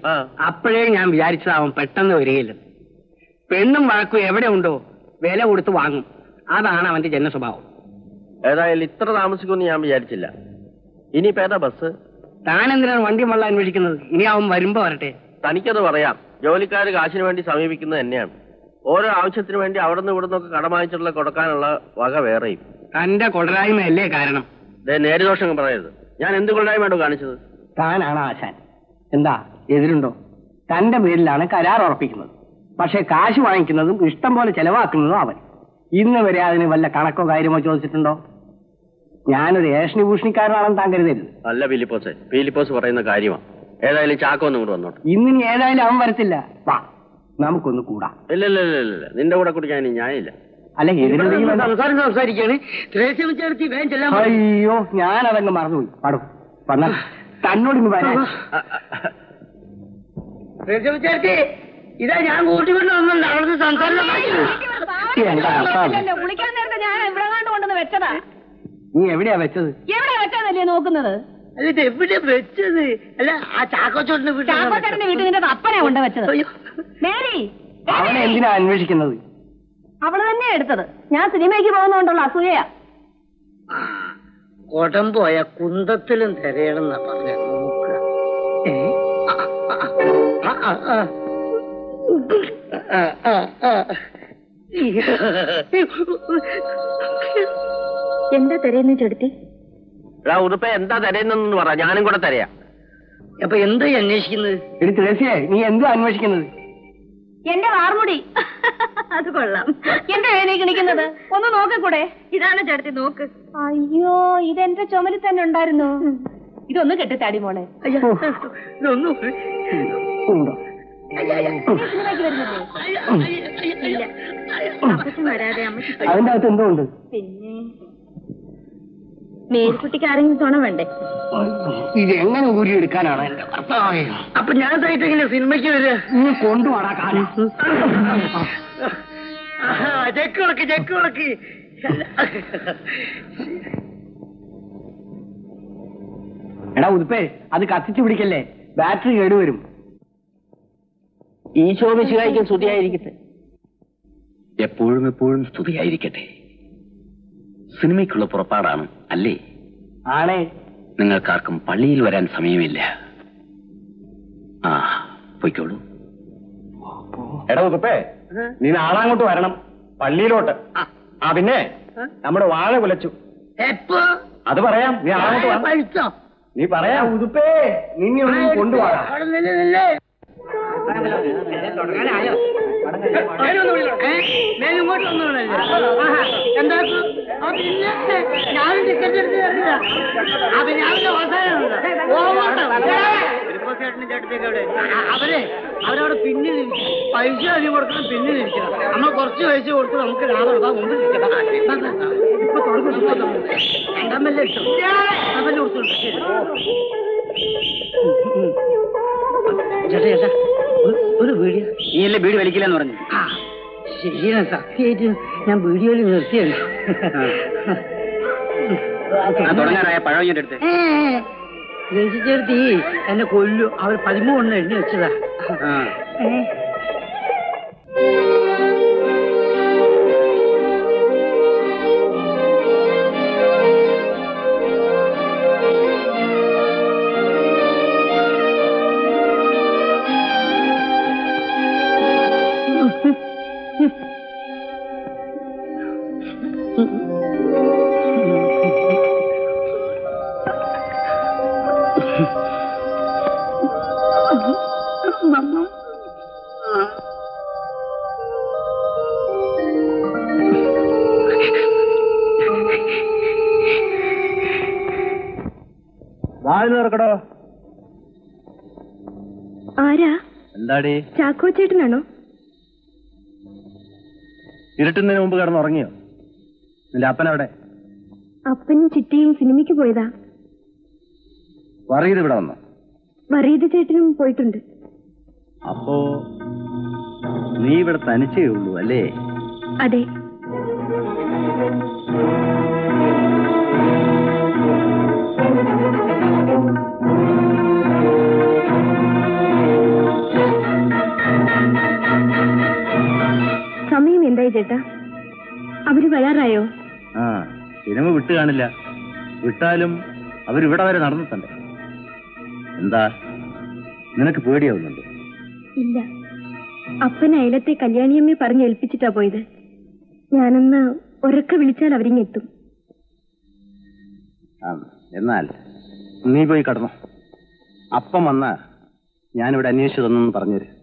അപ്പോഴേ ഞാൻ വിചാരിച്ചത് അവൻ പെട്ടെന്ന് വരികയില്ല. പെണ്ണും വാക്കും എവിടെ ഉണ്ടോ വില കൊടുത്ത് വാങ്ങും. അതാണ് അവന്റെ ജന സ്വഭാവം. ഏതായാലും ഇത്ര താമസിക്കുമെന്ന് ഞാൻ വിചാരിച്ചില്ല. ഇനിയിപ്പോ ഏതാ ബസ്? താൻ എന്തിനാണ് വണ്ടി വള്ള അന്വേഷിക്കുന്നത്? ഇനി അവൻ വരുമ്പോ വരട്ടെ. തനിക്കത് പറയാം. ജോലിക്കാർ കാശിന് വേണ്ടി സമീപിക്കുന്നത് തന്നെയാണ്. ഓരോ ആവശ്യത്തിന് വേണ്ടി അവിടെ നിന്ന് ഇവിടെ നിന്നൊക്കെ കടം വാങ്ങിച്ചിട്ടുള്ള കൊടുക്കാനുള്ള വക വേറെയും. തന്റെ കൊടരായ്മയല്ലേ കാരണം? നേരിദോഷം പറയരുത്. ഞാൻ എന്ത് കൊള്ളായ്മയാണോ കാണിച്ചത്? താനാണ് ആശാൻ. എന്താ എതിരുണ്ടോ? തന്റെ പേരിലാണ് കരാർ ഉറപ്പിക്കുന്നത്. പക്ഷെ കാശ് വാങ്ങിക്കുന്നതും ഇഷ്ടം പോലെ ചെലവാക്കുന്നതും അവൻ. ഇന്ന് വരെ അതിന് വല്ല കണക്കോ കാര്യമോ ചോദിച്ചിട്ടുണ്ടോ? ഞാനൊരു ഏഷണി ഭൂഷണിക്കാരനാണെന്ന് താൻ കരുതരുത്. അല്ല ഫിലിപ്പോസ്, ഫിലിപ്പോസ് പറയുന്ന കാര്യമാണ്. ഏതായാലും ചാക്കോ ഒന്നും കൂടെ വന്നോട്ടെ. ഇന്നിനി ഏതായാലും അവൻ വരത്തില്ല. വാ, നമുക്കൊന്ന് കൂടാം. ഇല്ല, നിന്റെ കൂടെ കുടിക്കാൻ ഞാനില്ല. അല്ല, സംസാരിക്കാണ്. അയ്യോ, ഞാനതങ്ങ് മറന്നുപോയി. പാടും വന്ന തന്നോട് ഇന്ന് വരാൻ. ഇതാ ഞാൻ കൂട്ടിക്കൊണ്ട് വന്നുണ്ട്. അവിടുന്ന് സംസാരം കുളിക്കാൻ നേരത്തെ ഞാൻ ഇവിടെ കൊണ്ടുവന്ന് വെച്ചതാ. നീ എവിടെയാ വെച്ചത്? എവിടെ വെച്ചതല്ലേ നോക്കുന്നത്? അല്ല, ഇത് എവിടെ വെച്ചത്? അല്ല, ആ ചാക്കോച്ചോട്ടിന്റെ ചാക്കോച്ചേട്ടന്റെ വീട്ടിൽ നിന്റെ അപ്പനെ കൊണ്ട് വെച്ചത്. മേരി, അവനെ എന്തിനാ അന്വേഷിക്കുന്നത്? അവള് തന്നെ എടുത്തത്. ഞാൻ സിനിമയ്ക്ക് പോകുന്നോണ്ടുള്ള അസൂയയാ. കൊടംപോയ കുന്തത്തിലും തിരയണമെന്നാ പറഞ്ഞ. എന്താ തരയുന്ന ചെടുത്തി? ഉടുപ്പ എന്താ തരയുന്നെന്ന് പറ, ഞാനും കൂടെ തരയാം. അപ്പൊ എന്താ അന്വേഷിക്കുന്നത്? എടി തുളസിയെ, നീ എന്താ അന്വേഷിക്കുന്നത്? എന്റെ വാർമുടി. അത് കൊള്ളാം. എന്റെ വേദന കിണിക്കുന്നത് ഒന്ന് നോക്കൂടെ? ഇതാണ് ചേട്ടത്തി, നോക്ക്. അയ്യോ, ഇതെന്റെ ചുമലിൽ തന്നെ ഉണ്ടായിരുന്നു. ഇതൊന്ന് കെട്ടിത്താടി മോളെ. ഇതൊന്നും വരാതെ അമ്മ. അതിന്റെ അകത്ത് എന്തോ ഉണ്ട്. പിന്നെ മേരിക്കുട്ടിക്ക് ആരെങ്കിലും തുണ വേണ്ടേ? ഇത് എങ്ങനെ ഊരി എടുക്കാനാണ് എന്റെ ഭർത്താവേ? അപ്പൊ ഞാൻ സൈറ്റിങ്ങനെ സിനിമയ്ക്ക് വരിക. നീ കൊണ്ടുപോടാ കാലം. ചെക്കുളക്ക്. എടാ ഉതുപ്പേ, അത് കത്തിച്ചു പിടിക്കല്ലേ, ബാറ്ററി കേടുവരും. ഈശോ മിശിഹായ്ക്കും സ്തുതിയായിരിക്കട്ടെ. എപ്പോഴും സ്തുതിയായിരിക്കട്ടെ. സിനിമയ്ക്കുള്ള പുറപ്പാടാണ് അല്ലേ? ആണേ. നിങ്ങൾക്കാർക്കും പള്ളിയിൽ വരാൻ സമയമില്ല. ആ, പൊയ്ക്കോളൂ. എടാ ഉതുപ്പേ, നീ നാളെ അങ്ങോട്ട് വരണം, പള്ളിയിലോട്ട്. ആ പിന്നെ നമ്മുടെ വാഴ കുലച്ചു. എപ്പോ? അത് പറയാം. നീ അങ്ങോട്ട് വാ. നീ പറയാ ഉതുപ്പേ, നിന്നെ ഒന്ന് കൊണ്ടുപോകാം. ഞാനും ടിക്കറ്റ് എടുത്ത് അവരവിടെ പിന്നിൽ പൈസ അധികം കൊടുക്കണം, പിന്നിൽ ഇരിക്കണം. നമ്മൾ കുറച്ച് പൈസ കൊടുത്ത് നമുക്ക് ലാഭം എടുക്കാം, മുമ്പിൽ ഇരിക്കണം. ഇപ്പൊ തുടങ്ങും. രണ്ടാം വല്ല ഇഷ്ടം കൊടുത്തോളൂ. ചേട്ടാ, ഒരു വീഡിയോ. നീ അല്ലേ വീഡിയോ വലിക്കില്ലെന്ന് പറഞ്ഞു? ശരിയാണ്, സത്യമായിട്ട് ഞാൻ വീഡിയോയിൽ നിർത്തിയാണ്. തുടങ്ങാനായ പഴവഞ്ഞിന്റെ അടുത്ത് രജിച്ചെടുത്തി എന്നെ കൊല്ലു. അവർ 13 എണ്ണി വെച്ചതാ. തുറക്കടോ. ആരാ? എന്താടി? ചാക്കോ ചേട്ടനാണോ? ഇരുട്ടുന്നതിന് മുമ്പ് കിടന്നുറങ്ങിയോ? നിന്റെ അപ്പനവിടെ? അപ്പനും ചിറ്റയും സിനിമയ്ക്ക് പോയതാ. വറീത് ഇവിടെ വന്നോ? വറീത് ചേട്ടനും പോയിട്ടുണ്ട്. അപ്പോ നീ ഇവിടെ തനിച്ചേ ഉള്ളൂ അല്ലേ? അതെ. സമയം എന്തായി ചേട്ടാ? അവര് വരാറായോ? ആ, സിനിമ വിട്ടു കാണില്ല. വിട്ടാലും അവരിവിടെ വരെ നടന്നിട്ടുണ്ട്. എന്താ, നിനക്ക് പേടിയാവുന്നുണ്ട്? ഇല്ല, അപ്പൻ അയലത്തെ കല്യാണിയമ്മയെ പറഞ്ഞ് ഏൽപ്പിച്ചിട്ടാ പോയത്. ഞാനൊന്ന് ഒരൊക്കെ വിളിച്ചാൽ അവരിങ്ങെത്തും. എന്നാൽ നീ പോയി കടന്നോ. അപ്പം വന്ന ഞാനിവിടെ അന്വേഷിച്ചു തന്നെന്ന് പറഞ്ഞുതരും.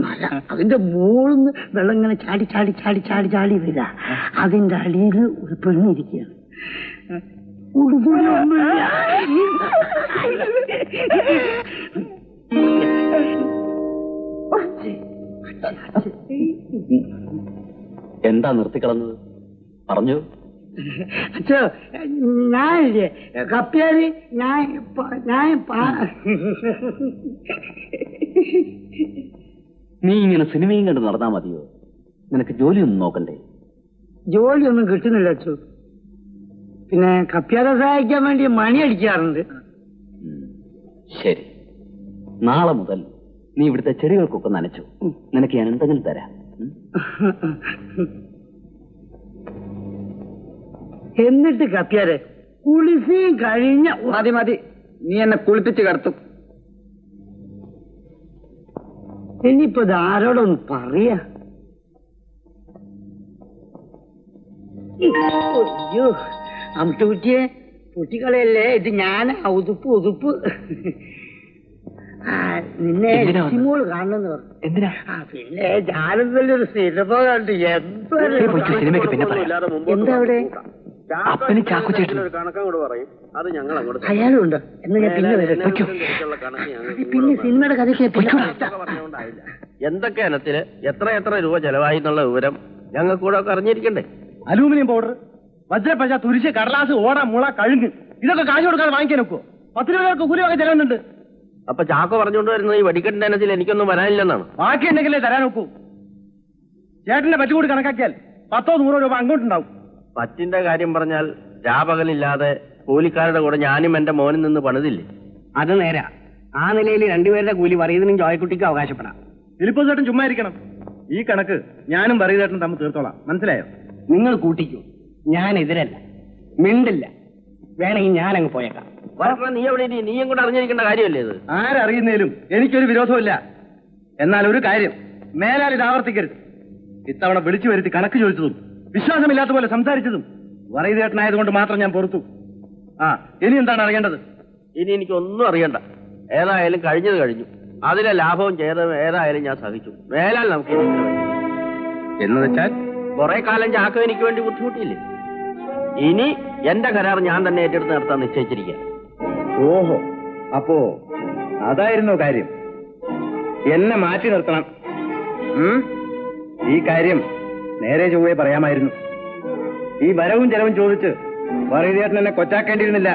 മല, അതിന്റെ മുകളിന്ന് വെള്ളം ഇങ്ങനെ ചാടി ചാടി ചാടി ചാടി ചാടി വരിക. അതിന്റെ അടിയിൽ ഒരു പെണ്ണിരിക്കുകയാണ്. എന്താ നിർത്തിക്കളഞ്ഞത്? പറഞ്ഞു. അച്ഛോ, ഞാനില്ലേ കപ്പ്യാര്, നീ ഇങ്ങനെ സിനിമയും കണ്ട് നടന്നാ മതിയോ? നിനക്ക് ജോലിയൊന്നും നോക്കണ്ടേ? ജോലിയൊന്നും കിട്ടുന്നില്ല അച്ഛോ. പിന്നെ കപ്പ്യാരെ സഹായിക്കാൻ വേണ്ടി മണി അടിക്കാറുണ്ട്. ശരി, നാളെ മുതൽ നീ ഇവിടുത്തെ ചെടികൾക്കൊക്കെ നനച്ചു. നിനക്ക് ഞാൻ എന്തെങ്കിലും തരാം. എന്നിട്ട് കപ്പ്യാരെ കുളിച്ചും കഴിഞ്ഞ മതി മതി, നീ എന്നെ കുളിപ്പിച്ച് കടത്തും. ഇനിയിപ്പോ ഇത് ആരോടൊന്ന് പറയാ? അയ്യോ, അമ്മൂട്ടിയെ കുട്ടികളെയല്ലേ ഇത്. ഞാൻ ഉതുപ്പ് നിന്നെ മോള് കാണണമെന്ന് പറഞ്ഞു. എന്തിനാ? പിന്നെ ഞാനെന്നല്ലേ ഒരു സിനിമ കണ്ടു. എന്താ അവിടെ? അപ്പന് ചാക്കോ ചേട്ടൻ അയാളും ഉണ്ടോ? എന്നാ ഞാൻ പിന്നെ വരാം. പിന്നെ സിനിമയുടെ കഥയ്ക്ക് എന്തൊക്കെ ഇനത്തിന് എത്ര രൂപ ചെലവായി എന്നുള്ള വിവരം ഞങ്ങൾക്ക് കൂടെ ഒക്കെ അറിഞ്ഞിരിക്കണ്ടേ? അലൂമിനിയം പൗഡർ, വജ്രപ്പശ, തുരിശ്, കടലാസ്, ഓട, മുള, കഴുങ്ങ്, ഇതൊക്കെ കാശ് കൊടുക്കാതെ വാങ്ങിക്കാൻ നോക്കുവോ? 10 രൂപയൊക്കെ കൂലി ഒക്കെ ചെലവുന്നുണ്ട്. അപ്പൊ ചാക്കോ പറഞ്ഞുകൊണ്ട് വരുന്നത് ഈ വെടിക്കെട്ടിന്റെ ഇനത്തിൽ എനിക്കൊന്നും വരാനില്ലെന്നാണ്. ബാക്കി ഉണ്ടെങ്കിലേ തരാൻ നോക്കൂ. ചേട്ടന്റെ പറ്റുകൂടി കണക്കാക്കിയാൽ 10-100 രൂപ അങ്ങോട്ടുണ്ടാവും. പറ്റിന്റെ കാര്യം പറഞ്ഞാൽ രാപകലില്ലാതെ കൂലിക്കാരുടെ കൂടെ ഞാനും എന്റെ മോനിൽ നിന്ന് പണിതില്ലേ? അത് നേരാ. ആ നിലയിൽ രണ്ടുപേരുടെ കൂലി വറീതിനും ജോയക്കുട്ടിക്കും അവകാശപ്പെടാം. ഫിലിപ്പോസ് ചേട്ടൻ ചുമ്മാ ഇരിക്കണം. ഈ കണക്ക് ഞാനും പറയതേട്ടനും തമ്മിൽ തീർത്തോളാം. മനസ്സിലായോ? നിങ്ങൾ കൂട്ടിക്കൂ, ഞാൻ എതിരല്ല, മിണ്ടില്ല. വേണമെങ്കിൽ ഞാനങ്ങ് പോയേക്കാം. നീ എവിടെ നീയും കൂടെ അറിഞ്ഞിരിക്കേണ്ട കാര്യമല്ലേ ഇത്? ആരറിയുന്നതിലും എനിക്കൊരു വിരോധമില്ല. എന്നാൽ ഒരു കാര്യം, മേലാൽ ഇത് ആവർത്തിക്കരുത്. ഇത്തവണ വിളിച്ചു വരുത്തി കണക്ക് ചോദിച്ചതും വിശ്വാസമില്ലാത്ത പോലെ സംസാരിച്ചതും വറീതേട്ടനായതുകൊണ്ട് മാത്രം ഞാൻ പൊറുത്തു. ഇനി എന്താണ് അറിയേണ്ടത്? ഇനി എനിക്കൊന്നും അറിയണ്ട. ഏതായാലും കഴിഞ്ഞത് കഴിഞ്ഞു. അതിലെ ലാഭവും ചെയ്തതും ഏതായാലും ഞാൻ സഹിച്ചു. മേലാൽ നമുക്ക് എന്ന് വെച്ചാൽ കുറെ കാലം ചാക്ക എനിക്ക് വേണ്ടി ബുദ്ധിമുട്ടിയില്ലേ? ഇനി എന്റെ കരാർ ഞാൻ തന്നെ ഏറ്റെടുത്ത് നടത്താൻ നിശ്ചയിച്ചിരിക്കുക. ഓഹോ, അപ്പോ അതായിരുന്നോ കാര്യം? എന്നെ മാറ്റി നിർത്തണം. ഈ കാര്യം നേരെ ചൊവ്വേ പറയാമായിരുന്നു. ഈ വരവും ചെലവും ചോദിച്ച് വറീതേട്ടൻ എന്നെ കൊച്ചാക്കേണ്ടിയിരുന്നില്ല.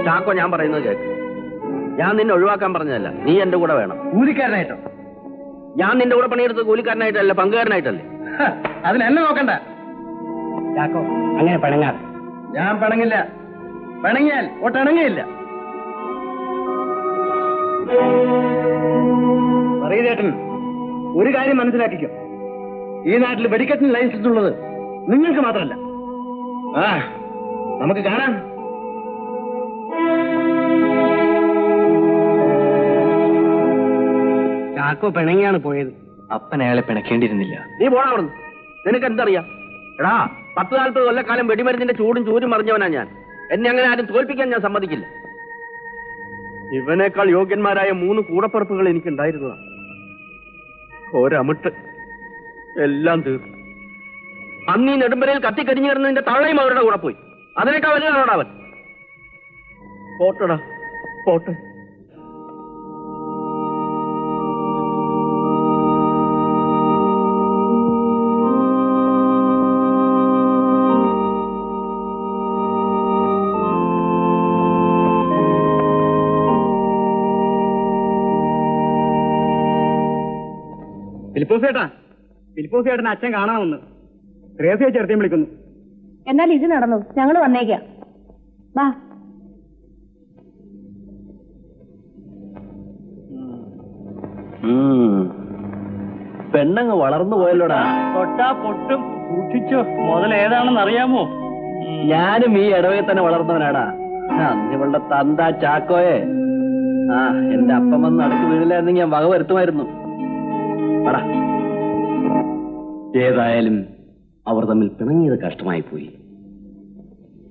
ചാക്കോ, ഞാൻ പറയുന്നത് കേൾക്ക്. ഞാൻ നിന്നെ ഒഴിവാക്കാൻ പറഞ്ഞതല്ല, നീ എന്റെ കൂടെ വേണം. കൂലിക്കാരനായിട്ടോ? ഞാൻ നിന്റെ കൂടെ പണിയെടുത്ത് കൂലിക്കാരനായിട്ടല്ല, പങ്കുകാരനായിട്ടല്ലേ. അതിനെന്നെ നോക്കണ്ട ചാക്കോ, അങ്ങനെ പിണങ്ങാതെ. ഞാൻ പിണങ്ങില്ല. പിണങ്ങിയാൽ ഒട്ടിണങ്ങിയില്ല. വറീതേട്ടൻ ഒരു കാര്യം മനസ്സിലാക്കിക്കോ. ഈ നാട്ടിൽ വെടിക്കെട്ടിന് ലൈസൻസ് ഉള്ളത് നിങ്ങൾക്ക് മാത്രമല്ല. നമുക്ക് കാണാം. ചാക്കോ പിണങ്ങിയാണ് പോയത്. അപ്പൻ അയാളെ പിണക്കേണ്ടിയിരുന്നില്ല. നീ പോടാ അവിടുന്ന്. നിനക്ക് എന്തറിയാം? എടാ, 10-40 കൊല്ലക്കാലം വെടിമരുന്നിന്റെ ചൂടും ചൂരും മറിഞ്ഞവനാ ഞാൻ. എന്നെ അങ്ങനെ ആരും തോൽപ്പിക്കാൻ ഞാൻ സമ്മതിക്കില്ല. ഇവനേക്കാൾ യോഗ്യന്മാരായ 3 കൂടപ്പുറപ്പുകൾ എനിക്കുണ്ടായിരുന്നതാണ്. ഒരമിട്ട് എല്ലാം തീർന്നു. അന്ന് ഈ നെടുമ്പരയിൽ കത്തിക്കരിഞ്ഞു കിടന്നതിന്റെ തള്ളയും അവരുടെ കൂടെ പോയി. അതിനേക്കാൾ വലുതാണോടാ അവൻ. പോട്ടടാ, പോട്ടെ. ഫിലിപ്പോസേട്ടൻ അച്ഛൻ കാണാമെന്ന് ത്രേസ്യയെ ചേർത്തേം വിളിക്കുന്നു. എന്നാൽ ഇത് നടന്നു, ഞങ്ങൾ വന്നേക്കാം. വാ. പെണ്ണങ്ങ് വളർന്നു പോയല്ലോടാ. തൊട്ടാ പൊട്ടും. സൂക്ഷിച്ചോ, മുതൽ ഏതാണെന്ന് അറിയാമോ? ഞാനും ഈ ഇടവയിൽ തന്നെ വളർന്നവനാടാ. ഇവളുടെ തന്ത ചാക്കോയെ. എന്റെ അപ്പം വന്ന് അടുത്ത് വീഴില്ലായിരുന്നെങ്കിൽ ഞാൻ വക വരുത്തുമായിരുന്നു. ഏതായാലും അവർ തമ്മിൽ പിണങ്ങിയത് കഷ്ടമായി പോയി.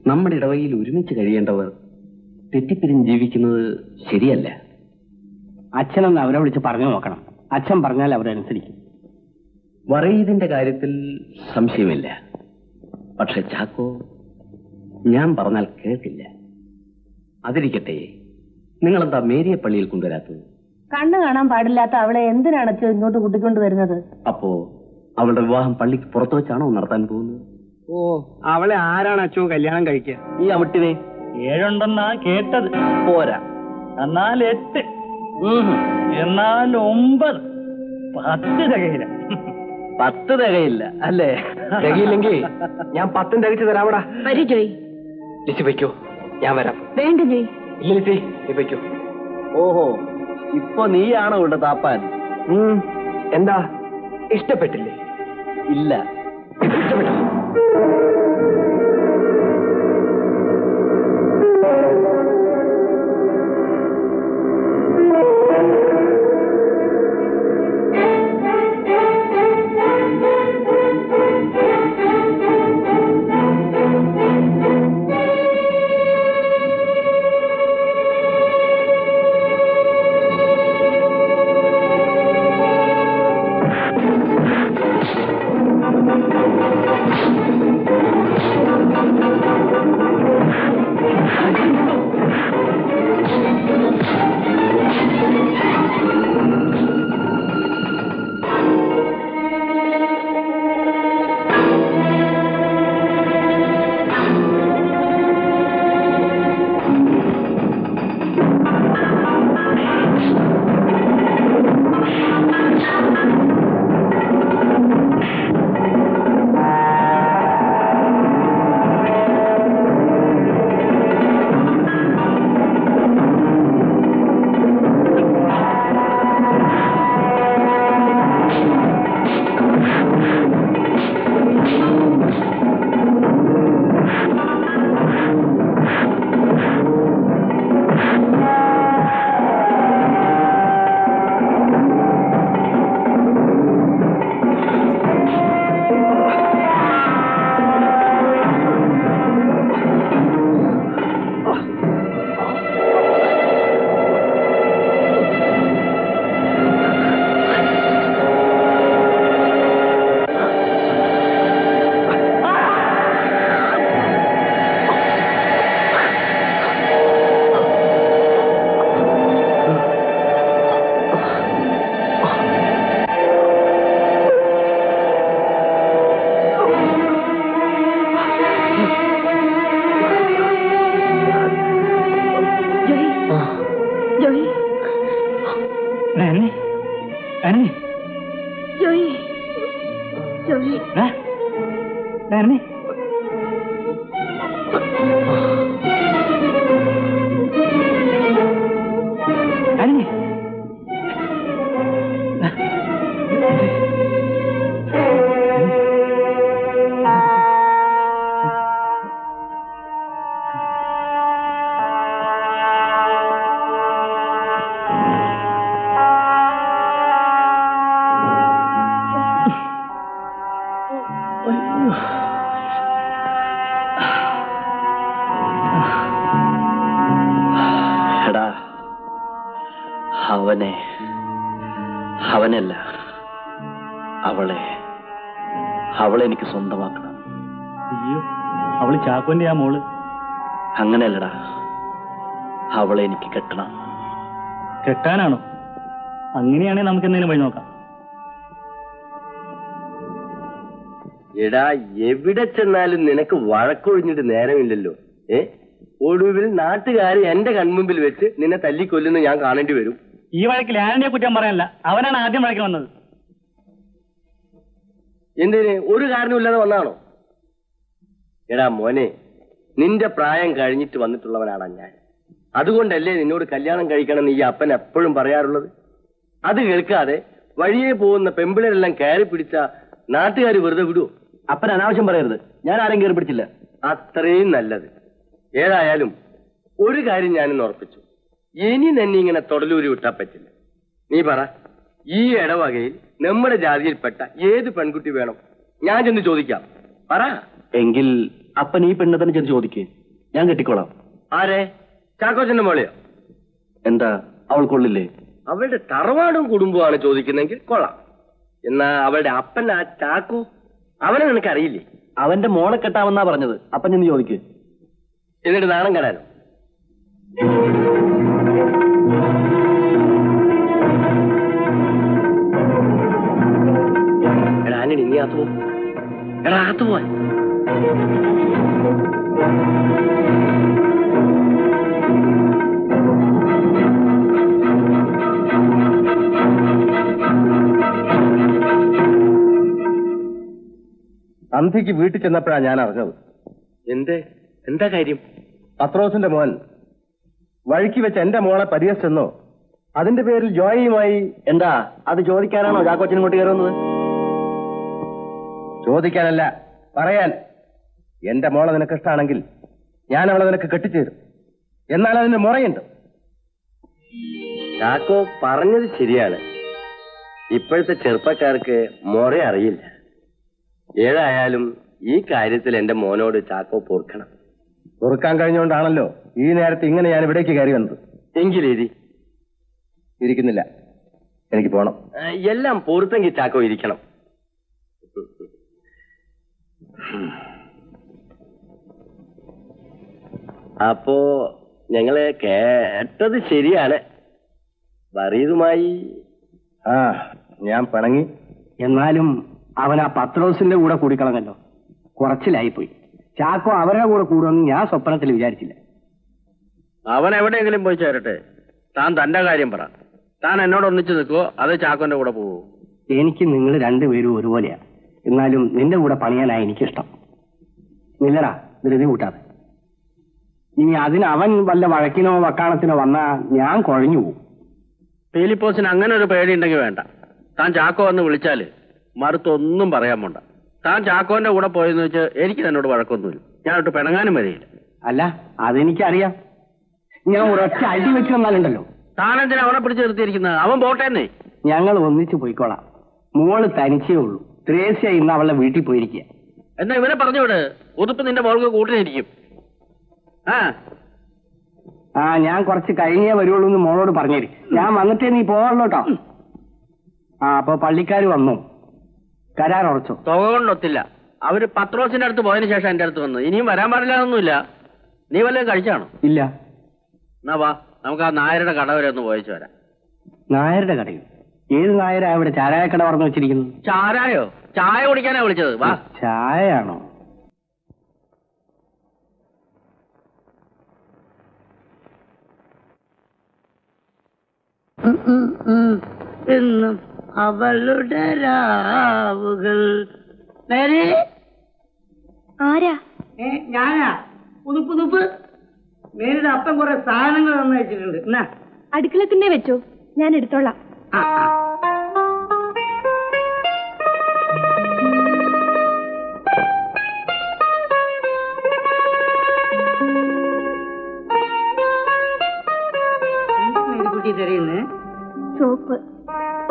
നമ്മുടെ ഇടവയിൽ ഒരുമിച്ച് കഴിയേണ്ടവർ തെറ്റിപ്പിരിഞ്ഞ് ജീവിക്കുന്നത് ശരിയല്ല. അച്ഛനൊന്ന് അവരെ വിളിച്ച് പറഞ്ഞു നോക്കണം. അച്ഛൻ പറഞ്ഞാൽ അവരനുസരിക്കും. വറീദിന്റെ കാര്യത്തിൽ സംശയമില്ല. പക്ഷെ ചാക്കോ ഞാൻ പറഞ്ഞാൽ കേൾക്കില്ല. അതിരിക്കട്ടെ, നിങ്ങളെന്താ മേരിയെ പള്ളിയിൽ കൊണ്ടുവരാത്തത്? കണ്ണു കാണാൻ പാടില്ലാത്ത അവളെ എന്തിനാണ് അച്ഛൻ ഇങ്ങോട്ട് കൂട്ടിക്കൊണ്ട് വരുന്നത്? അപ്പോ അവളുടെ വിവാഹം പള്ളിക്ക് പുറത്തു വെച്ചാണോ നടത്താൻ പോകുന്നത്? ഓ, അവളെ ആരാണ് അച്ഛൻ കല്യാണം കഴിക്കുക? ഈ അവിട്ടിനെ 7 ഉണ്ടെന്നാ കേട്ടത്. പോരാ, എന്നാൽ 8, എന്നാൽ 9, 10 തികയില്ല. 10 തികയില്ല അല്ലേ? തികയില്ലെങ്കിൽ ഞാൻ 10 തികച്ചു തരാമടാ. വരൂ ജോയ്. ലിസി വയ്ക്കോ, ഞാൻ വരാം. വേണ്ട ജോയ്. ഇല്ല ലിസി, നീ വയ്ക്കോ. ഓഹോ, ഇപ്പൊ നീയാണോ ഇവിടെ താപ്പാൻ? എന്താ, ഇഷ്ടപ്പെട്ടില്ലേ? ഇല്ല. ഇഷ്ടപ്പെട്ടു. കാരണം അവനല്ല അവളെ എനിക്ക് സ്വന്തമാക്കണം. അയ്യോ, അവള് ചാക്കോന്റെ ആ മോള്. അങ്ങനെയല്ലടാ, അവളെ എനിക്ക് കെട്ടണം. കെട്ടാനാണോ? അങ്ങനെയാണെങ്കിൽ നമുക്ക് എന്തെങ്കിലും വഴി നോക്കാം. എടാ, എവിടെ ചെന്നാലും നിനക്ക് വഴക്കൊഴിഞ്ഞിട്ട് നേരമില്ലല്ലോ. ഒടുവിൽ നാട്ടുകാർ എന്റെ കൺമുമ്പിൽ വെച്ച് നിന്നെ തല്ലിക്കൊല്ലുന്ന ഞാൻ കാണേണ്ടി വരും. ഈ വഴക്കിൽ ആനയെ കുറ്റം പറയാനല്ല, അവനാണ് ആദ്യം വഴക്കിൽ വന്നത്. എന്തിന്? ഒരു കാരണമില്ലാതെ വന്നാണോ? എടാ മോനെ, നിന്റെ പ്രായം കഴിഞ്ഞിട്ട് വന്നിട്ടുള്ളവനാണ് ഞാൻ. അതുകൊണ്ടല്ലേ നിന്നോട് കല്യാണം കഴിക്കണമെന്ന് ഈ അപ്പൻ എപ്പോഴും പറയാറുള്ളത്. അത് കേൾക്കാതെ വഴിയെ പോകുന്ന പെമ്പിളരെല്ലാം കയറി പിടിച്ച നാട്ടുകാർ വെറുതെ വിടുവോ? അപ്പൻ അനാവശ്യം പറയരുത്. ഞാൻ ആരും കയറി പിടിച്ചില്ല. അത്രയും നല്ലത്. ഏതായാലും ഒരു കാര്യം ഞാനിന്ന് ഉറപ്പിച്ചു, ഇനി തന്നെ ഇങ്ങനെ തൊടലൂരി വിട്ടാൻ പറ്റില്ല. നീ പറ, ഈ ഇടവകയിൽ നമ്മുടെ ജാതിയിൽപ്പെട്ട ഏത് പെൺകുട്ടി വേണം? ഞാൻ ചെന്ന് ചോദിക്കാം. പറ. എങ്കിൽ അപ്പൻ ഈ പെണ്ണെ തന്നെ ചെന്ന് ചോദിക്കേ, ഞാൻ കെട്ടിക്കോളാം. ആരെ? ചാക്കോച്ചന്റെ മോളെയോ? എന്താ, അവൾ കൊള്ളില്ലേ? അവളുടെ തറവാടും കുടുംബമാണ് ചോദിക്കുന്നെങ്കിൽ കൊള്ളാം. എന്നാ അവളുടെ അപ്പൻ ആ ചാക്കോ, അവനെ നിനക്കറിയില്ലേ? അവന്റെ മോളെ കെട്ടാമെന്നാ പറഞ്ഞത്. അപ്പൻ ചെന്ന് ചോദിക്കേ. എന്നിട്ട് നാണം കെടാനോ? എടാ ആന്റണി, നീ അകത്ത് പോ. എടാ അകത്ത് പോവാൻ. അന്തിക്ക് വീട്ടിൽ ചെന്നപ്പോഴാണ് ഞാൻ അറിഞ്ഞത്. എന്താ കാര്യം? പത്രോസിന്റെ മോൻ വഴിക്ക് വെച്ച് എന്റെ മോളെ പരിഹസിച്ചെന്നോ, അതിന്റെ പേരിൽ ജോയിയുമായി. എന്താ, അത് ചോദിക്കാനാണോ ചാക്കോച്ചൻ ഇങ്ങോട്ട് കയറുന്നത്? ചോദിക്കാനല്ല, പറയാൻ. എന്റെ മോളെ നിനക്ക് ഇഷ്ടമാണെങ്കിൽ ഞാൻ അവളെ നിനക്ക് കെട്ടിച്ചേരും. എന്നാൽ അതിന് മുറയുണ്ട്. ചാക്കോ പറഞ്ഞത് ശരിയാണ്. ഇപ്പോഴത്തെ ചെറുപ്പക്കാർക്ക് മുറ അറിയില്ല. ഏതായാലും ഈ കാര്യത്തിൽ എന്റെ മോനോട് ചാക്കോ പൊറുക്കണം. പൊറുക്കാൻ കഴിഞ്ഞുകൊണ്ടാണല്ലോ ഈ നേരത്തെ ഇങ്ങനെ ഞാൻ ഇവിടേക്ക് കയറി വന്നത്. എങ്കിലേരി ഇരിക്കുന്നില്ല, എനിക്ക് പോണം. എല്ലാം പൊറുത്തെങ്കിൽ ചാക്കോ ഇരിക്കണം. അപ്പോ ഞങ്ങള് കേട്ടത് ശരിയാണ്. വറീതുമായി ഞാൻ പിണങ്ങി. എന്നാലും അവൻ ആ പത്രോസിന്റെ കൂടെ കൂടിക്കളഞ്ഞല്ലോ, കുറച്ചിലായിപ്പോയി. ചാക്കോ അവരുടെ കൂടെ കൂടുമെന്ന് ഞാൻ സ്വപ്നത്തിൽ വിചാരിച്ചില്ല. അവൻ എവിടെയെങ്കിലും പോയി ചേരട്ടെ. താൻ തന്റെ കാര്യം പറ. താൻ എന്നോട് ഒന്നിച്ചു നിൽക്കുവോ അത് ചാക്കോന്റെ കൂടെ പോവോ? എനിക്ക് നിങ്ങൾ രണ്ടുപേരും ഒരുപോലെയാ. എന്നാലും നിന്റെ കൂടെ പണിയാനായി എനിക്കിഷ്ടം. നില്ലടാ, ധൃതി കൂട്ടാതെ. ഇനി അതിന് അവൻ വല്ല വഴക്കിനോ വക്കാണത്തിനോ വന്നാ ഞാൻ കുഴഞ്ഞു പോകും. ഫിലിപ്പോസിന് അങ്ങനെ ഒരു പേടിയുണ്ടെങ്കിൽ വേണ്ട. താൻ ചാക്കോ എന്ന് വിളിച്ചാല് മറുത്തൊന്നും പറയാൻ പോണ്ട. താൻ ചാക്കോന്റെ കൂടെ പോയെന്ന് വെച്ച് എനിക്ക് തന്നോട് വഴക്കൊന്നുമില്ല. ഞാൻ ഒട്ട് പിണങ്ങാനും വരികയില്ല. അല്ല, അതെനിക്കറിയാം. ഞാൻ ഒരൊറ്റ അടി വെച്ച് വന്നാലുണ്ടല്ലോ. താനെന്തിനാ അവനെ പിടിച്ച് നിർത്തിയിരിക്കുന്നത്? അവൻ പോട്ടേന്നേ. ഞങ്ങൾ ഒന്നിച്ചു പോയിക്കോളാം. മോള് തനിച്ചേ ഉള്ളൂ. ത്രേസ്യ ഇന്ന് അവളുടെ വീട്ടിൽ പോയിരിക്കുക. എന്നാ ഇവനെ പറഞ്ഞുവിട്. ഉതുപ്പ് നിന്റെ മോൾക്ക് കൂട്ടിനിരിക്കും. ഞാൻ കുറച്ച് കഴിഞ്ഞേ വരുള്ളൂ എന്ന് മോളോട് പറഞ്ഞേര്. ഞാൻ വന്നിട്ടേ നീ പോവുള്ളൂ കേട്ടോ. അപ്പൊ പള്ളിക്കാർ വന്നു, കരാർ ഉറച്ചോ? തുക കൊണ്ടൊത്തില്ല. അവര് പത്രോസിന്റെ അടുത്ത് പോയതിനു ശേഷം എന്റെ അടുത്ത് വന്നു. ഇനിയും വരാൻ പാടില്ലാതൊന്നുമില്ല. നീ വല്ലതും കഴിച്ചാണോ? ഇല്ല. എന്നാ വാ, നമുക്ക് ആ നായരുടെ കട വരെ ഒന്ന് പോയിച്ചു വരാം. നായരുടെ കടയോ? ഏത് നായരാ ഇവിടെ ചാരായക്കട പറഞ്ഞു വെച്ചിരിക്കുന്നത്? ചാരായോ? ചായ കുടിക്കാനാ വിളിച്ചത്. വാ. ചായയാണോ? എന്നും അവളുടെ രാവുകൾ. മേരി, ആരാ? ഞാനാ. പുതുപ്പ് മേരുടെ അപ്പം കുറെ സാധനങ്ങൾ തന്നയച്ചിട്ടുണ്ട്. എന്നാ അടുക്കള തന്നെ വെച്ചോ, ഞാൻ എടുത്തോളാം. മേരിക്കുട്ടി തരുന്നേ സോപ്പ്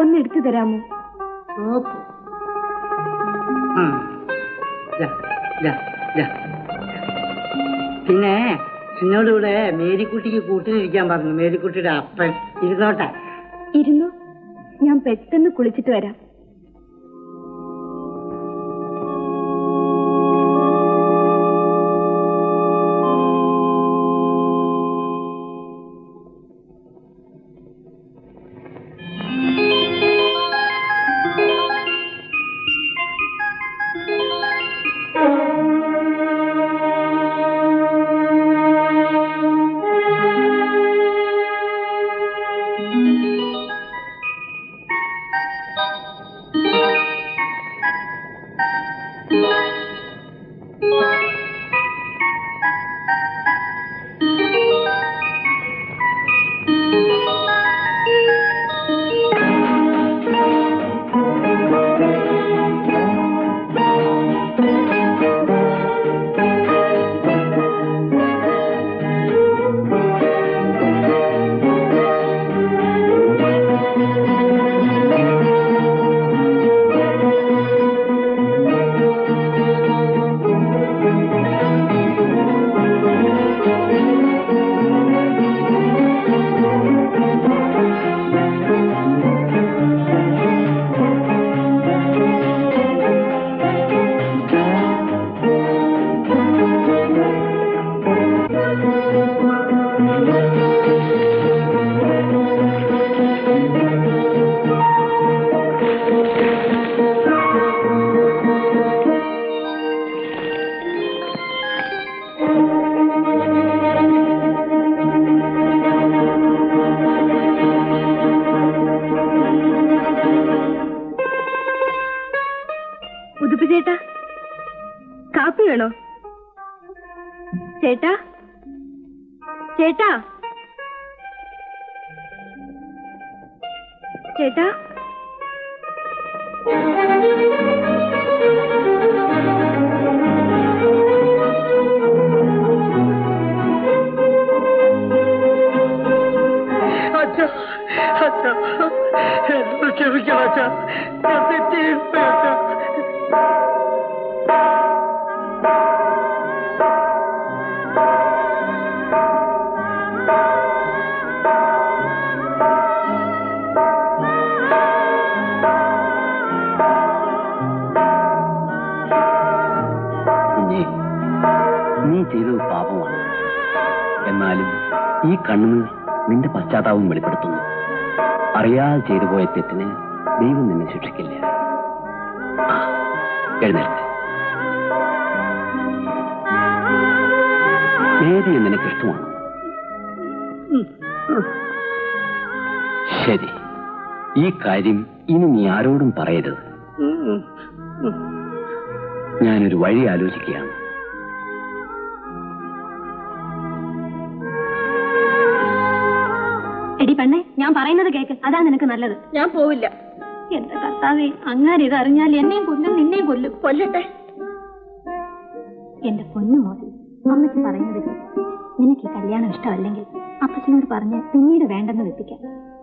ഒന്ന് എടുത്തു തരാമോ? സോപ്പ് പിന്നെ എന്നോടിവിടെ മേരിക്കുട്ടിക്ക് കൂട്ടിനിരിക്കാൻ പറഞ്ഞു. മേരിക്കുട്ടിയുടെ അപ്പൻ ഇരുന്നോട്ടെ. ഇരുന്നു, ഞാൻ പെട്ടെന്ന് കുളിച്ചിട്ട് വരാം. ചേട്ടാ, കാപ്പി വേണോ? ചേട്ടാ, ചേട്ടാ, ചേട്ടാ, ക്ഷമിക്കണം അച്ഛാ, ഞാൻ തെറ്റ് ചെയ്തു അച്ഛാ. നീ ചെയ്തത് പാപമാണ്. എന്നാലും ഈ കണ്ണുനീർ നിന്റെ പശ്ചാത്താപം വെളിപ്പെടുത്തുന്നു. അറിയാതെ ചെയ്തു പോയ തെറ്റിന് ദൈവം നിന്നെ ശിക്ഷിക്കില്ല. എഴുന്നേൽക്ക്. നേരിയ നിനക്ക് ഇഷ്ടമാണ്. ശരി, ഈ കാര്യം ഇനി നീ ആരോടും പറയരുത്. ഞാനൊരു വഴി ആലോചിക്കുകയാണ്. എടി പെണ്ണെ, ഞാൻ പറയുന്നത് കേക്ക്, അതാ നിനക്ക് നല്ലത്. ഞാൻ പോവില്ല. എന്റെ കർത്താവേ, അങ്ങനെ ഇത് അറിഞ്ഞാൽ എന്നെയും കൊല്ലും, നിന്നെയും കൊല്ലും. കൊല്ലട്ടെ. എന്റെ പൊന്നു മോദി, അമ്മയ്ക്ക് പറയുന്നത് കേക്ക്. നിനക്ക് ഈ കല്യാണം ഇഷ്ടമല്ലെങ്കിൽ അപ്പച്ചനോട് പറഞ്ഞ് പിന്നീട് വേണ്ടെന്ന് വെപ്പിക്കാം.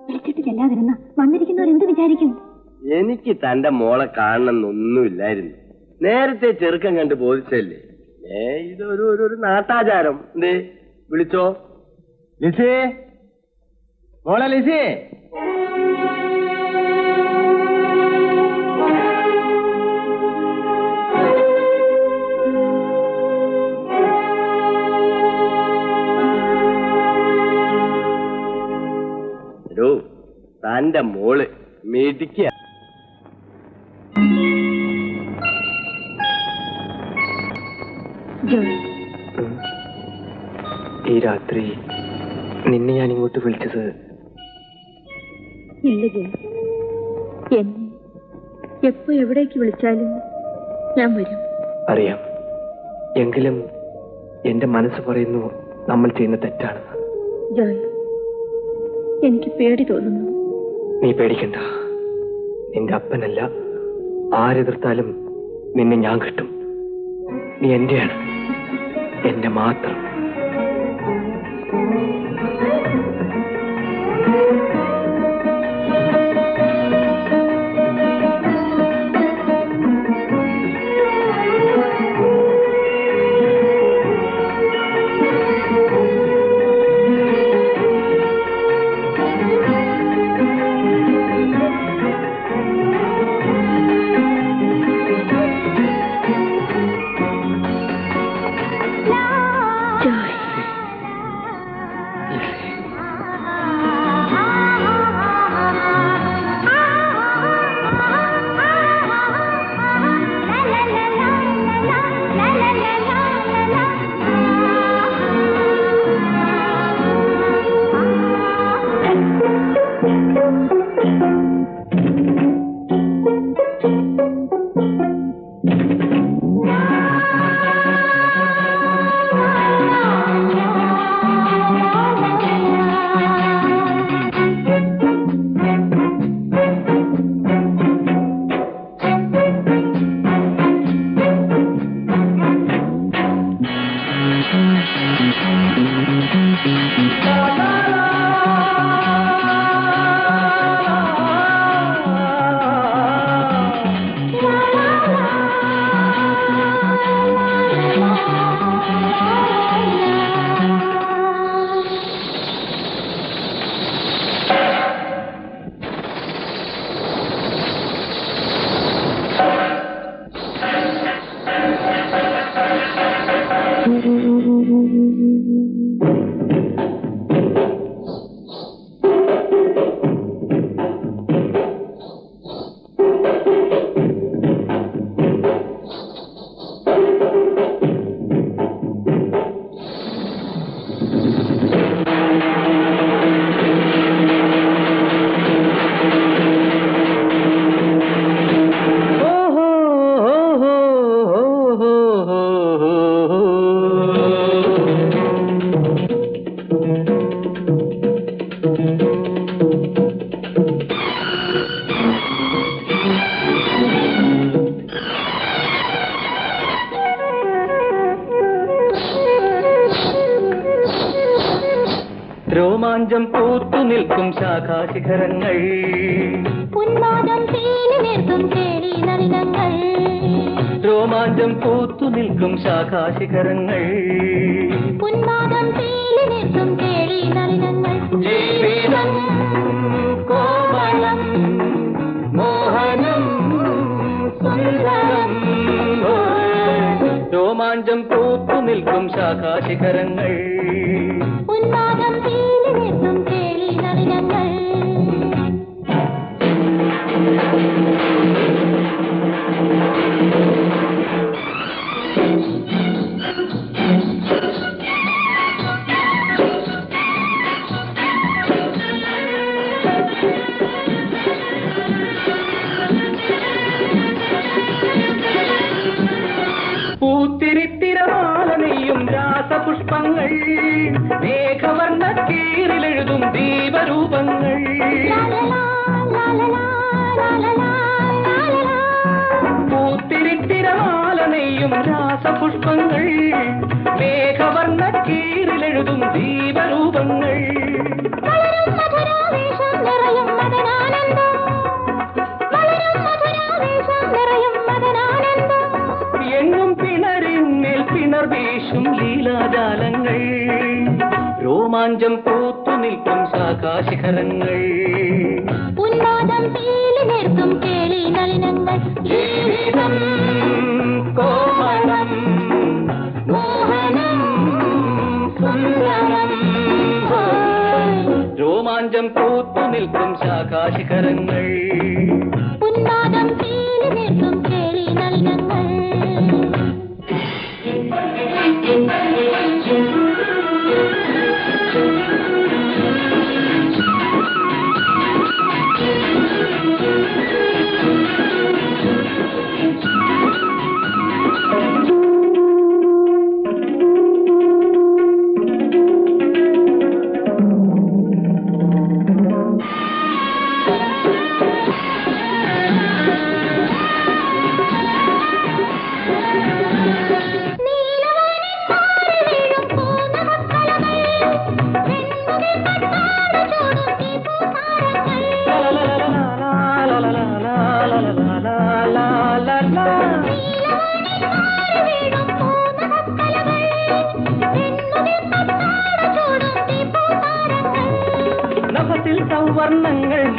വിളിച്ചിട്ട് ചെല്ലാതിരുന്ന വന്നിരിക്കുന്നവരെന്ത് വിചാരിക്കും? എനിക്ക് തന്റെ മോളെ കാണണമെന്നൊന്നുമില്ലായിരുന്നു. നേരത്തെ ചെറുക്കം കണ്ട് ബോധിച്ചല്ലേ. ഇതൊരു നാട്ടാചാരം. എന്തേ വിളിച്ചോ? ലിസി, മോളെ ലിസി. തന്റെ മോള് മേടിക്കുക. ഈ രാത്രി നിന്നെ ഞാൻ ഇങ്ങോട്ട് വിളിച്ചത് ഇല്ല ജോയ്, എന്നെ എപ്പോ എവിടേക്ക് വിളിച്ചാലും ഞാൻ വരും. അറിയാം. എങ്കിലും എന്റെ മനസ്സ് പറയുന്നു നമ്മൾ ചെയ്യുന്ന തെറ്റാണെന്ന്. ജോയ്, എനിക്ക് പേടി തോന്നുന്നു. നീ പേടിക്കണ്ട. നിന്റെ അപ്പനല്ല, ആരെതിർത്താലും നിന്നെ ഞാൻ കിട്ടും. നീ എന്റെയാണ്, എന്റെ മാത്രം. രോമാഞ്ചം പൂത്തു നിൽക്കും ശാഖാശിഖരങ്ങൾ, ഉന്മാദം തീലി നിർത്തും കേളി നളിനങ്ങൾ. രോമാഞ്ചം പൂത്തു നിൽക്കും ശാഖാശിഖരങ്ങൾ, ഉന്മാദം തീലി നിർത്തും കേളി നളിനങ്ങൾ. ജീവിതം കോമളം മോഹനം സുന്ദരം. രോമാഞ്ചം പൂത്തു നിൽക്കും ശാഖാശിഖരങ്ങൾ, ഉന്മാദം തീലി നിർത്തും കേളി നളിനങ്ങൾ. പൂത്തിരിത്തിരമാല നെയ്യും രാസപുഷ്പങ്ങൾ, മേഘവർണ്ണ കീറിലെഴുതും ദീപരൂപങ്ങൾ. പൂത്തിരിത്തിരമാല നെയ്യും രാസപുഷ്പങ്ങൾ, മേഘവർണ്ണ കീറിലെഴുതും ദീപരൂപങ്ങൾ. എങ്ങും പിണരിന്മേൽ പിണർ വീശും ലീലാജാലങ്ങൾ, രോമാഞ്ചം പൂത്തു നിൽക്കും ശാഖാശിഖരങ്ങൾ, ഉന്മാദം തീലി നിർത്തും കേളി നളിനങ്ങൾ. ജീവിതം കോമളം മോഹനം സുന്ദരം. രോമാഞ്ചം പൂത്തു നിൽക്കും ശാഖാശിഖരങ്ങൾ, ഉന്മാദം തീലി നിർത്തും കേളി നളിനങ്ങൾ.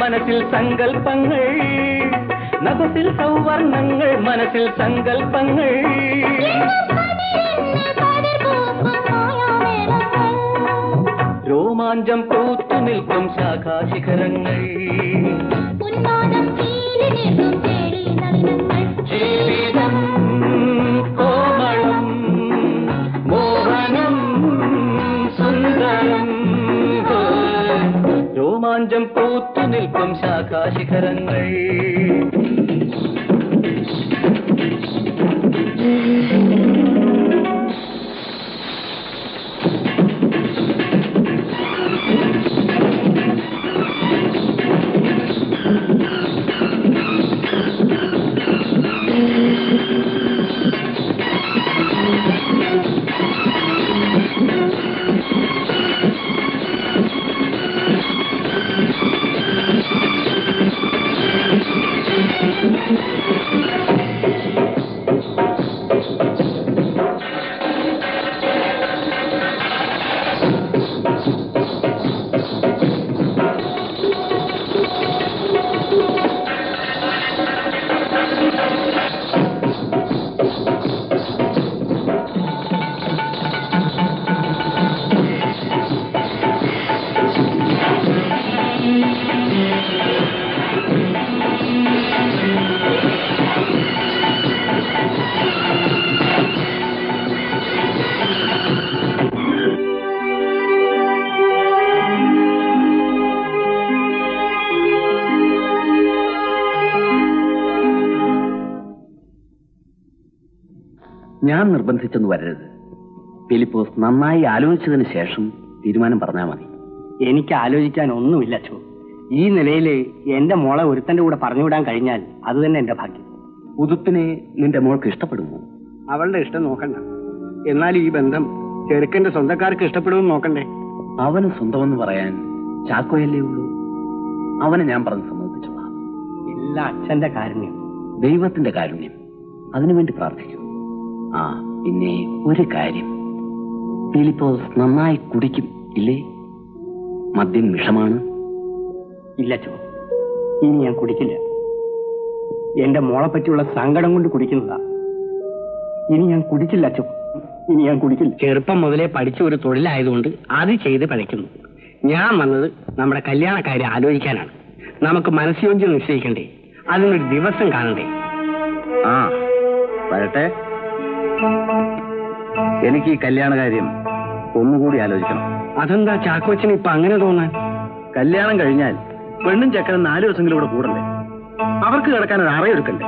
മനസ്സിൽ സങ്കൽപ്പങ്ങൾ, നഭസിൽ സൗവർണങ്ങൾ, മനസ്സിൽ സങ്കൽപ്പങ്ങൾ. രോമാഞ്ചം പൂത്തു നിൽക്കും ശാഖാശിഖരങ്ങൾ, ജീവിതം കോമളം മോഹനം സുന്ദരം. രോമാഞ്ചം പൂത്തു നിൽക്കും ശാഖാശിഖരങ്ങൾ. ഞാൻ നിർബന്ധിച്ചെന്ന് വരരുത്. ഫിലിപ്പോസ് നന്നായി ആലോചിച്ചതിന് ശേഷം തീരുമാനം പറഞ്ഞാൽ മതി. എനിക്ക് ആലോചിക്കാൻ ഒന്നുമില്ല അച്ഛോ. ഈ നിലയിൽ എന്റെ മോളെ ഒരുത്തന്റെ കൂടെ പറഞ്ഞുവിടാൻ കഴിഞ്ഞാൽ അത് തന്നെ എന്റെ ഭാഗ്യം. ഉതുപ്പിനെ നിന്റെ മോൾക്ക് ഇഷ്ടപ്പെടുമോ? അവളുടെ ഇഷ്ടം നോക്കണ്ട. എന്നാൽ ഈ ബന്ധം ചെറുക്കന്റെ സ്വന്തക്കാർക്ക് ഇഷ്ടപ്പെടുമെന്ന് നോക്കണ്ടേ? അവന് സ്വന്തമെന്ന് പറയാൻ ചാക്കോയല്ലേ ഉള്ളൂ. അവനെ ഞാൻ പറഞ്ഞ് സമ്മതിപ്പിച്ചോളാം. എല്ലാ അച്ഛന്റെ കാരുണ്യം, ദൈവത്തിന്റെ കാരുണ്യം, അതിനുവേണ്ടി പ്രാർത്ഥിക്കൂ. ആ പിന്നെ ഒരു കാര്യം, ഫിലിപ്പോസ് നന്നായി കുടിക്കും ഇല്ലേ? മദ്യം വിഷമാണ്. ഇല്ല അച്ഛോ, ഇനി ഞാൻ കുടിക്കില്ല. എന്റെ മോളെ പറ്റിയുള്ള സങ്കടം കൊണ്ട് കുടിക്കുന്നതാ. ഇനി ഞാൻ കുടിക്കില്ല അച്ഛോ, ഇനി ഞാൻ കുടിക്കില്ല. ചെറുപ്പം മുതലേ പഠിച്ച ഒരു തൊഴിലായതുകൊണ്ട് അത് ചെയ്ത് പഠിക്കുന്നു. ഞാൻ വന്നത് നമ്മുടെ കല്യാണക്കാരെ ആലോചിക്കാനാണ്. നമുക്ക് മനസ്സുയോജ്യം നിശ്ചയിക്കണ്ടേ? അതിനൊരു ദിവസം കാണണ്ടേ? ആ വരട്ടെ. എനിക്ക് ഈ കല്യാണ കാര്യം ഒന്നുകൂടി ആലോചിക്കണം. അതെന്താ ചാക്കോച്ചന് ഇപ്പൊ അങ്ങനെ തോന്നാൻ? കല്യാണം കഴിഞ്ഞാൽ പെണ്ണും ചെക്കനും 4 ദിവസമെങ്കിലും ഇവിടെ കൂടണ്ടേ? അവർക്ക് കിടക്കാൻ ഒരു അറയൊരുക്കണ്ടേ?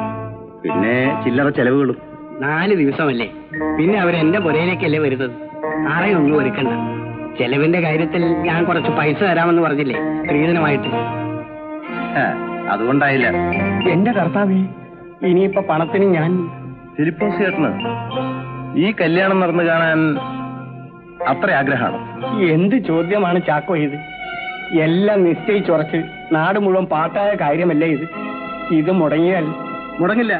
പിന്നെ ചില്ലറ ചെലവുകളും. 4 ദിവസമല്ലേ, പിന്നെ അവരെന്റെ പുരയിലേക്കല്ലേ വരുന്നത്. ആരെയൊന്നും ഒരുക്കണ്ട. ചെലവിന്റെ കാര്യത്തിൽ ഞാൻ കുറച്ച് പൈസ തരാമെന്ന് പറഞ്ഞില്ലേ സ്ത്രീധനമായിട്ട്? അതുകൊണ്ടായില്ല. എന്റെ കർത്താവേ, ഇനിയിപ്പൊ പണത്തിന് ഞാൻ... ഫിലിപ്പോസ് ചേട്ടന് ഈ കല്യാണം നടന്നു കാണാൻ അത്ര ആഗ്രഹമാണ്? എന്ത് ചോദ്യമാണ് ചാക്കോ ഇത്? എല്ലാം നിശ്ചയിച്ചുറച്ച് നാട് മുഴുവൻ പാട്ടായ കാര്യമല്ലേ ഇത്? ഇത് മുടങ്ങിയാൽ... മുടങ്ങില്ല.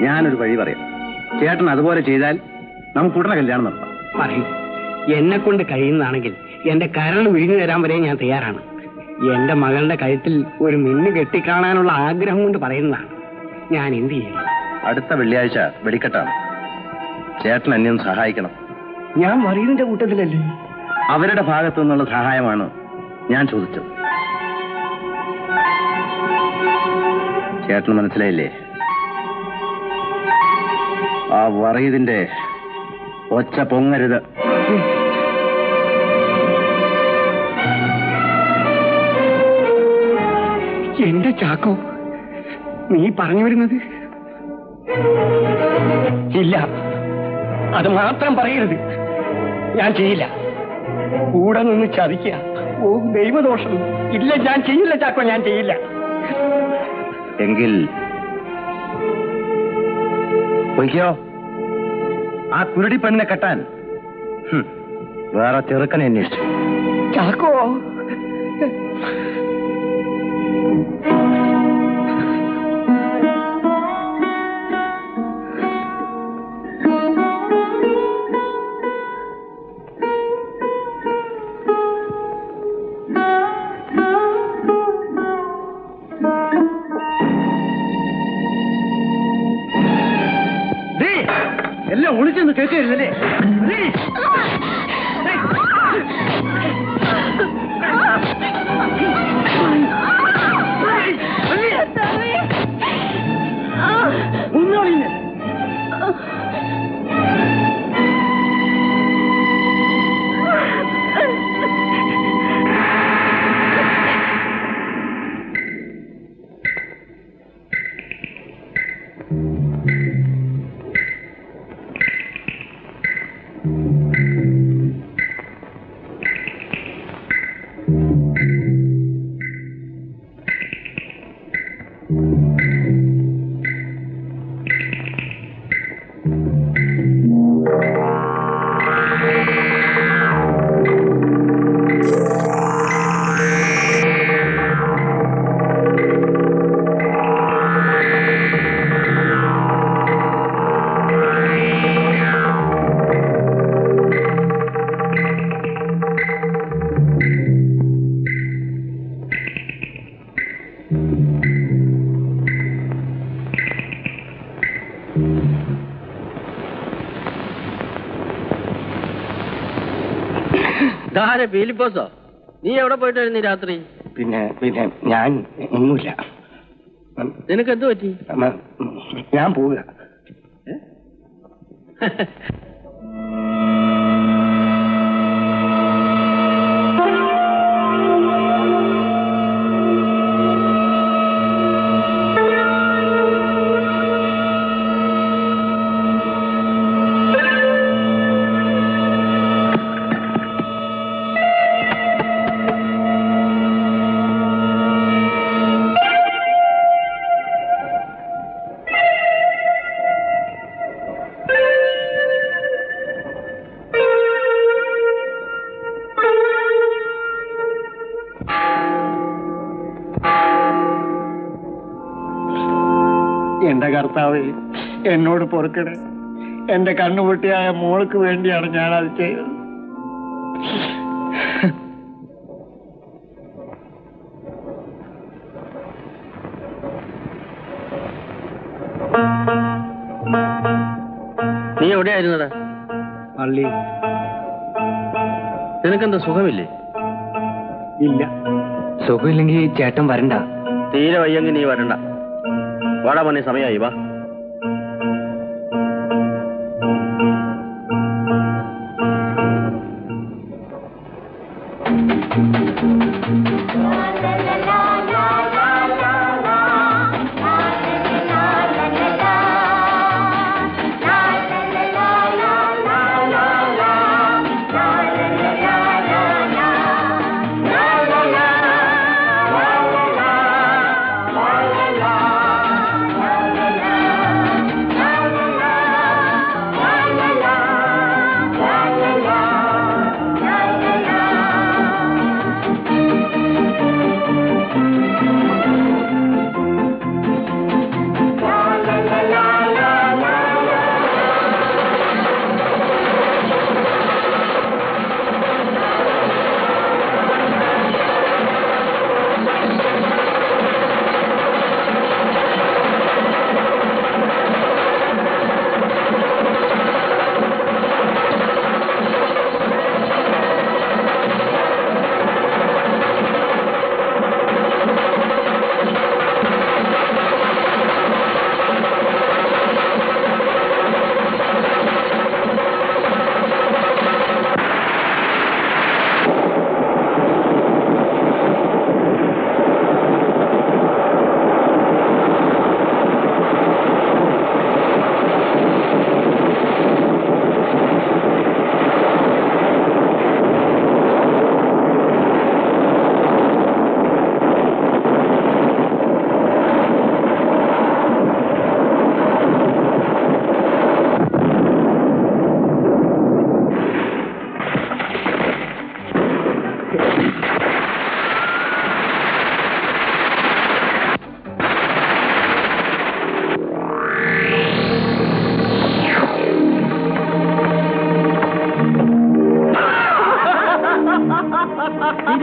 ഞാനൊരു വഴി പറയാം. ചേട്ടൻ അതുപോലെ ചെയ്താൽ നമുക്ക് ഉടനെ കല്യാണം നടത്താം. പറയൂ. എന്നെ കൊണ്ട് കഴിയുന്നതാണെങ്കിൽ എന്റെ കരൾ വിഴിഞ്ഞു തരാൻ വരെ ഞാൻ തയ്യാറാണ്. എന്റെ മകളുടെ കഴുത്തിൽ ഒരു മിന്നു കെട്ടിക്കാണാനുള്ള ആഗ്രഹം കൊണ്ട് പറയുന്നതാണ്. ഞാൻ എന്ത് ചെയ്യും? അടുത്ത വെള്ളിയാഴ്ച വെടിക്കെട്ടാണ്. ചേട്ടൻ എന്നെ ഒന്ന് സഹായിക്കണം. ഞാൻ മറിയതിന്റെ കൂട്ടത്തിലല്ലേ? അവരുടെ ഭാഗത്തു നിന്നുള്ള സഹായമാണ് ഞാൻ ചോദിച്ചത്. ചേട്ടന് മനസ്സിലായില്ലേ? ആ വറീതിന്റെ ഒച്ച പൊങ്ങരുത്. എന്റെ ചാക്കോ, നീ പറഞ്ഞു വരുന്നത്? ഇല്ല, അത് മാത്രം പറയരുത്. ഞാൻ ചെയ്യില്ല. കൂടെ നിന്ന് ചതിക്കുക. ഓ ദൈവദോഷം. ഇല്ല, ഞാൻ ചെയ്യില്ല ചാക്കോ, ഞാൻ ചെയ്യില്ല. എങ്കിൽ പൊയ്ക്കോ. ആ കുരുടി പെണ്ണിനെ കെട്ടാൻ വേറെ ചെറുക്കനെ അന്വേഷിച്ചു. ചാക്കോ, ഒളിച്ചെന്ന് കേൾക്കരുതല്ലേ? ഫിലിപ്പോസോ, നീ എവിടെ പോയിട്ടായിരുന്നു രാത്രി? പിന്നെ ഞാൻ ഒന്നുമില്ല. നിനക്ക് എന്ത് പറ്റി? ഞാൻ പോവുക. എന്റെ കർത്താവേ, എന്നോട് പൊറുക്കണേ. എന്റെ കണ്ണുപൊട്ടിയായ മോൾക്ക് വേണ്ടിയാണ് ഞാനത് ചെയ്തത്. നീ എവിടെയായിരുന്നടാ? പള്ളി. നിനക്കെന്താ സുഖമില്ലേ? ഇല്ല. സുഖമില്ലെങ്കിൽ ചേട്ടൻ വരണ്ട. തീരെ വയ്യെങ്കിൽ നീ വരണ്ട. വാടാ പണി, സമയമായി. വാ.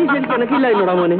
ശരിക്കും എനക്കില്ലായിരുന്നോടാ മോനെ?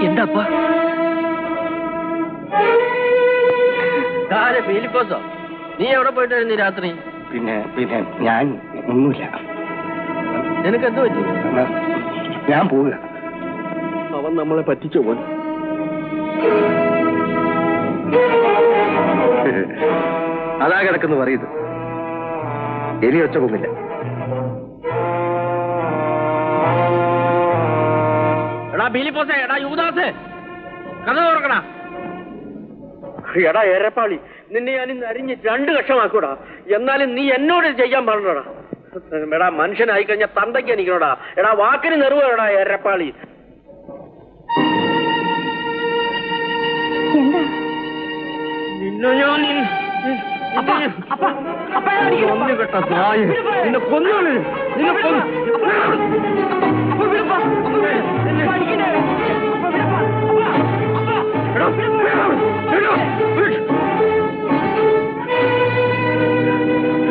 എന്താപ്പാ ഫിലിപ്പോസോ, നീ എവിടെ പോയിട്ടായിരുന്നു രാത്രി? പിന്നെ ഞാൻ ഒന്നുമില്ല. നിനക്ക് എന്ത് പറ്റി? ഞാൻ പോവുക. അവൻ നമ്മളെ പറ്റിച്ചോ പോലെ. അതാ കിടക്കുന്നു പറയുന്നത്. ഇനി ഒച്ച പൊങ്ങില്ല. എടാ ഫിലിപ്പോസേ, എടാ യൂദാസേ, കഥ തുറക്കടാ. എടാ എരപ്പാളി, നിന്നെ ഞാൻ ഇന്ന് അരിഞ്ഞ് 2 കഷമാക്കൂടാ. എന്നാലും നീ എന്നോട് ചെയ്യാൻ പറഞ്ഞോടാ. എടാ മനുഷ്യനായി കഴിഞ്ഞാൽ തന്തയ്ക്ക് എനിക്കണോടാ. എടാ വാക്കിന് നെറുവേടാ എരപ്പാളി. എന്താ നിന്നെ ഞാൻ നിന്നെ കൊന്നു.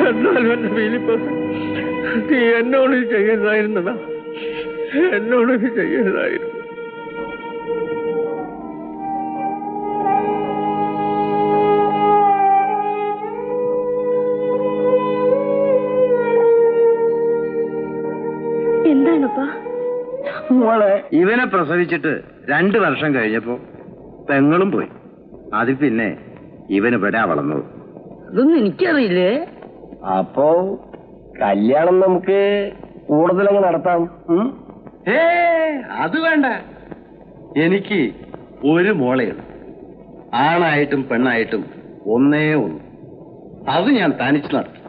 എന്നാലും എന്റെ ഫിലിപ്പോസ്, നീ എന്നോട് ചെയ്യുന്നതായിരുന്നടാ. എന്നോട് ചെയ്യുന്നതായിരുന്നു. എന്താണപ്പാ? മോളെ, ഇവനെ പ്രസവിച്ചിട്ട് 2 വർഷം കഴിഞ്ഞപ്പോ പെങ്ങളും പോയി. അതിൽ പിന്നെ ഇവന് പെടാ വളർന്നത്. അതൊന്നും എനിക്കറിയില്ലേ. അപ്പോ കല്യാണം നമുക്ക് കൂടുതലങ്ങ് നടത്താം. അത് വേണ്ട. എനിക്ക് ഒരു മോളെയുള്ളൂ. ആണായിട്ടും പെണ്ണായിട്ടും ഒന്നേ ഉള്ളൂ. അത് ഞാൻ തനിച്ച് നടത്തും.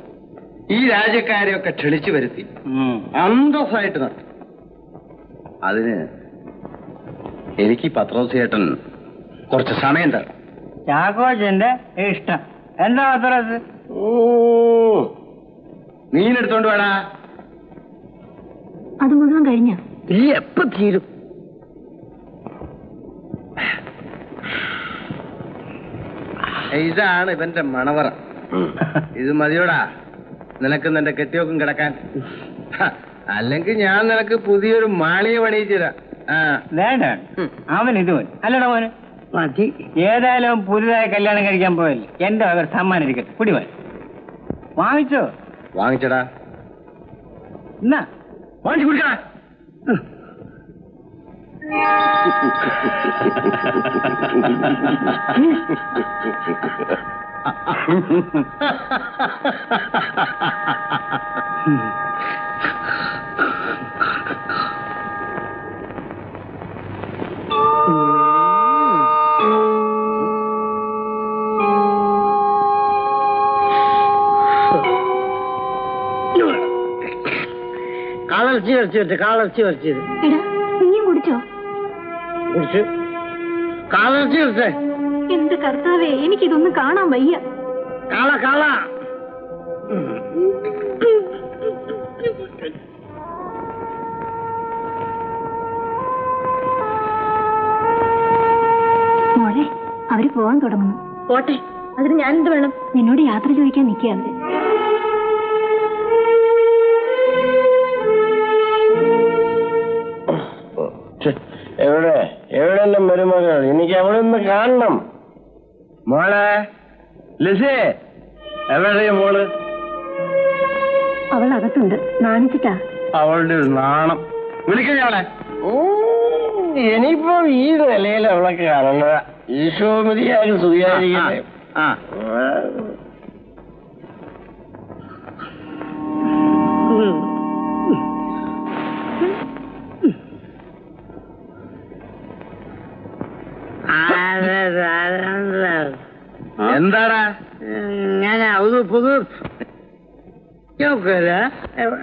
ഈ രാജ്യക്കാരെയൊക്കെ ക്ഷണിച്ചു വരുത്തി അന്തസ്സായിട്ട് നടത്തും. അതിന് എനിക്ക് പത്രോസ് ചേട്ടൻ കുറച്ച് സമയം തരണം. ചാക്കോച്ചന്റെ ഇഷ്ടം. എന്താ പത്രോസ്? മീനെടുത്തോണ്ട് വേടാ. അത് മുഴുവൻ കഴിഞ്ഞ ഇല്ല, എപ്പ തീരും? ഇതാണ് ഇവന്റെ മണവറ. ഇത് മതിയോടാ നിനക്ക് നിന്റെ കെട്ടിയോക്കും കിടക്കാൻ. അല്ലെങ്കിൽ ഞാൻ നിനക്ക് പുതിയൊരു മാളിക പണിയിച്ചു തരാം. വേണ്ട, അവൻ ഇത് മതി. അല്ലടാ മോന് മതി. ഏതായാലും പുതുതായി കല്യാണം കഴിക്കാൻ പോയല്ലേ, എന്റെ വക സമ്മാനം ഇരിക്കട്ടെ. കുടി പോയി വാങ്ങിച്ചോ? വാങ്ങിച്ചടാ. എന്നാ വാങ്ങിച്ചു കുടിക്കടാ. കാളർച്ചി വരച്ചത് എടാ, നീയും കുടിച്ചോ? കുടിച്ച് കാളർച്ചി വരച്ചേ. എന്ത് കർത്താവേ, എനിക്കിതൊന്നും കാണാൻ വയ്യ. കാള മോളെ, അവര് പോവാൻ തുടങ്ങുന്നു. പോട്ടെ, അതിന് ഞാനെന്ത് വേണം? നിന്നോട് യാത്ര ചോദിക്കാൻ നിൽക്കുക അവര്. എവിടെ മരുമകൾ? എനിക്ക് അവിടെ നിന്ന് കാണണം. മോളെ ലിസേ, എവിടെയും മോള്? അവൾ അകത്തുണ്ട്, നാണിച്ചിട്ടാ. അവളുടെ ഒരു നാണം. വിളിക്കണേ. ഇനിയിപ്പോ ഈ നിലയിൽ അവളൊക്കെ കാണുന്നത്. ഈശോമതിയാരും സുഖിയായിരിക്കട്ടെ. എന്താടാ? ഞാൻ അത് പുതു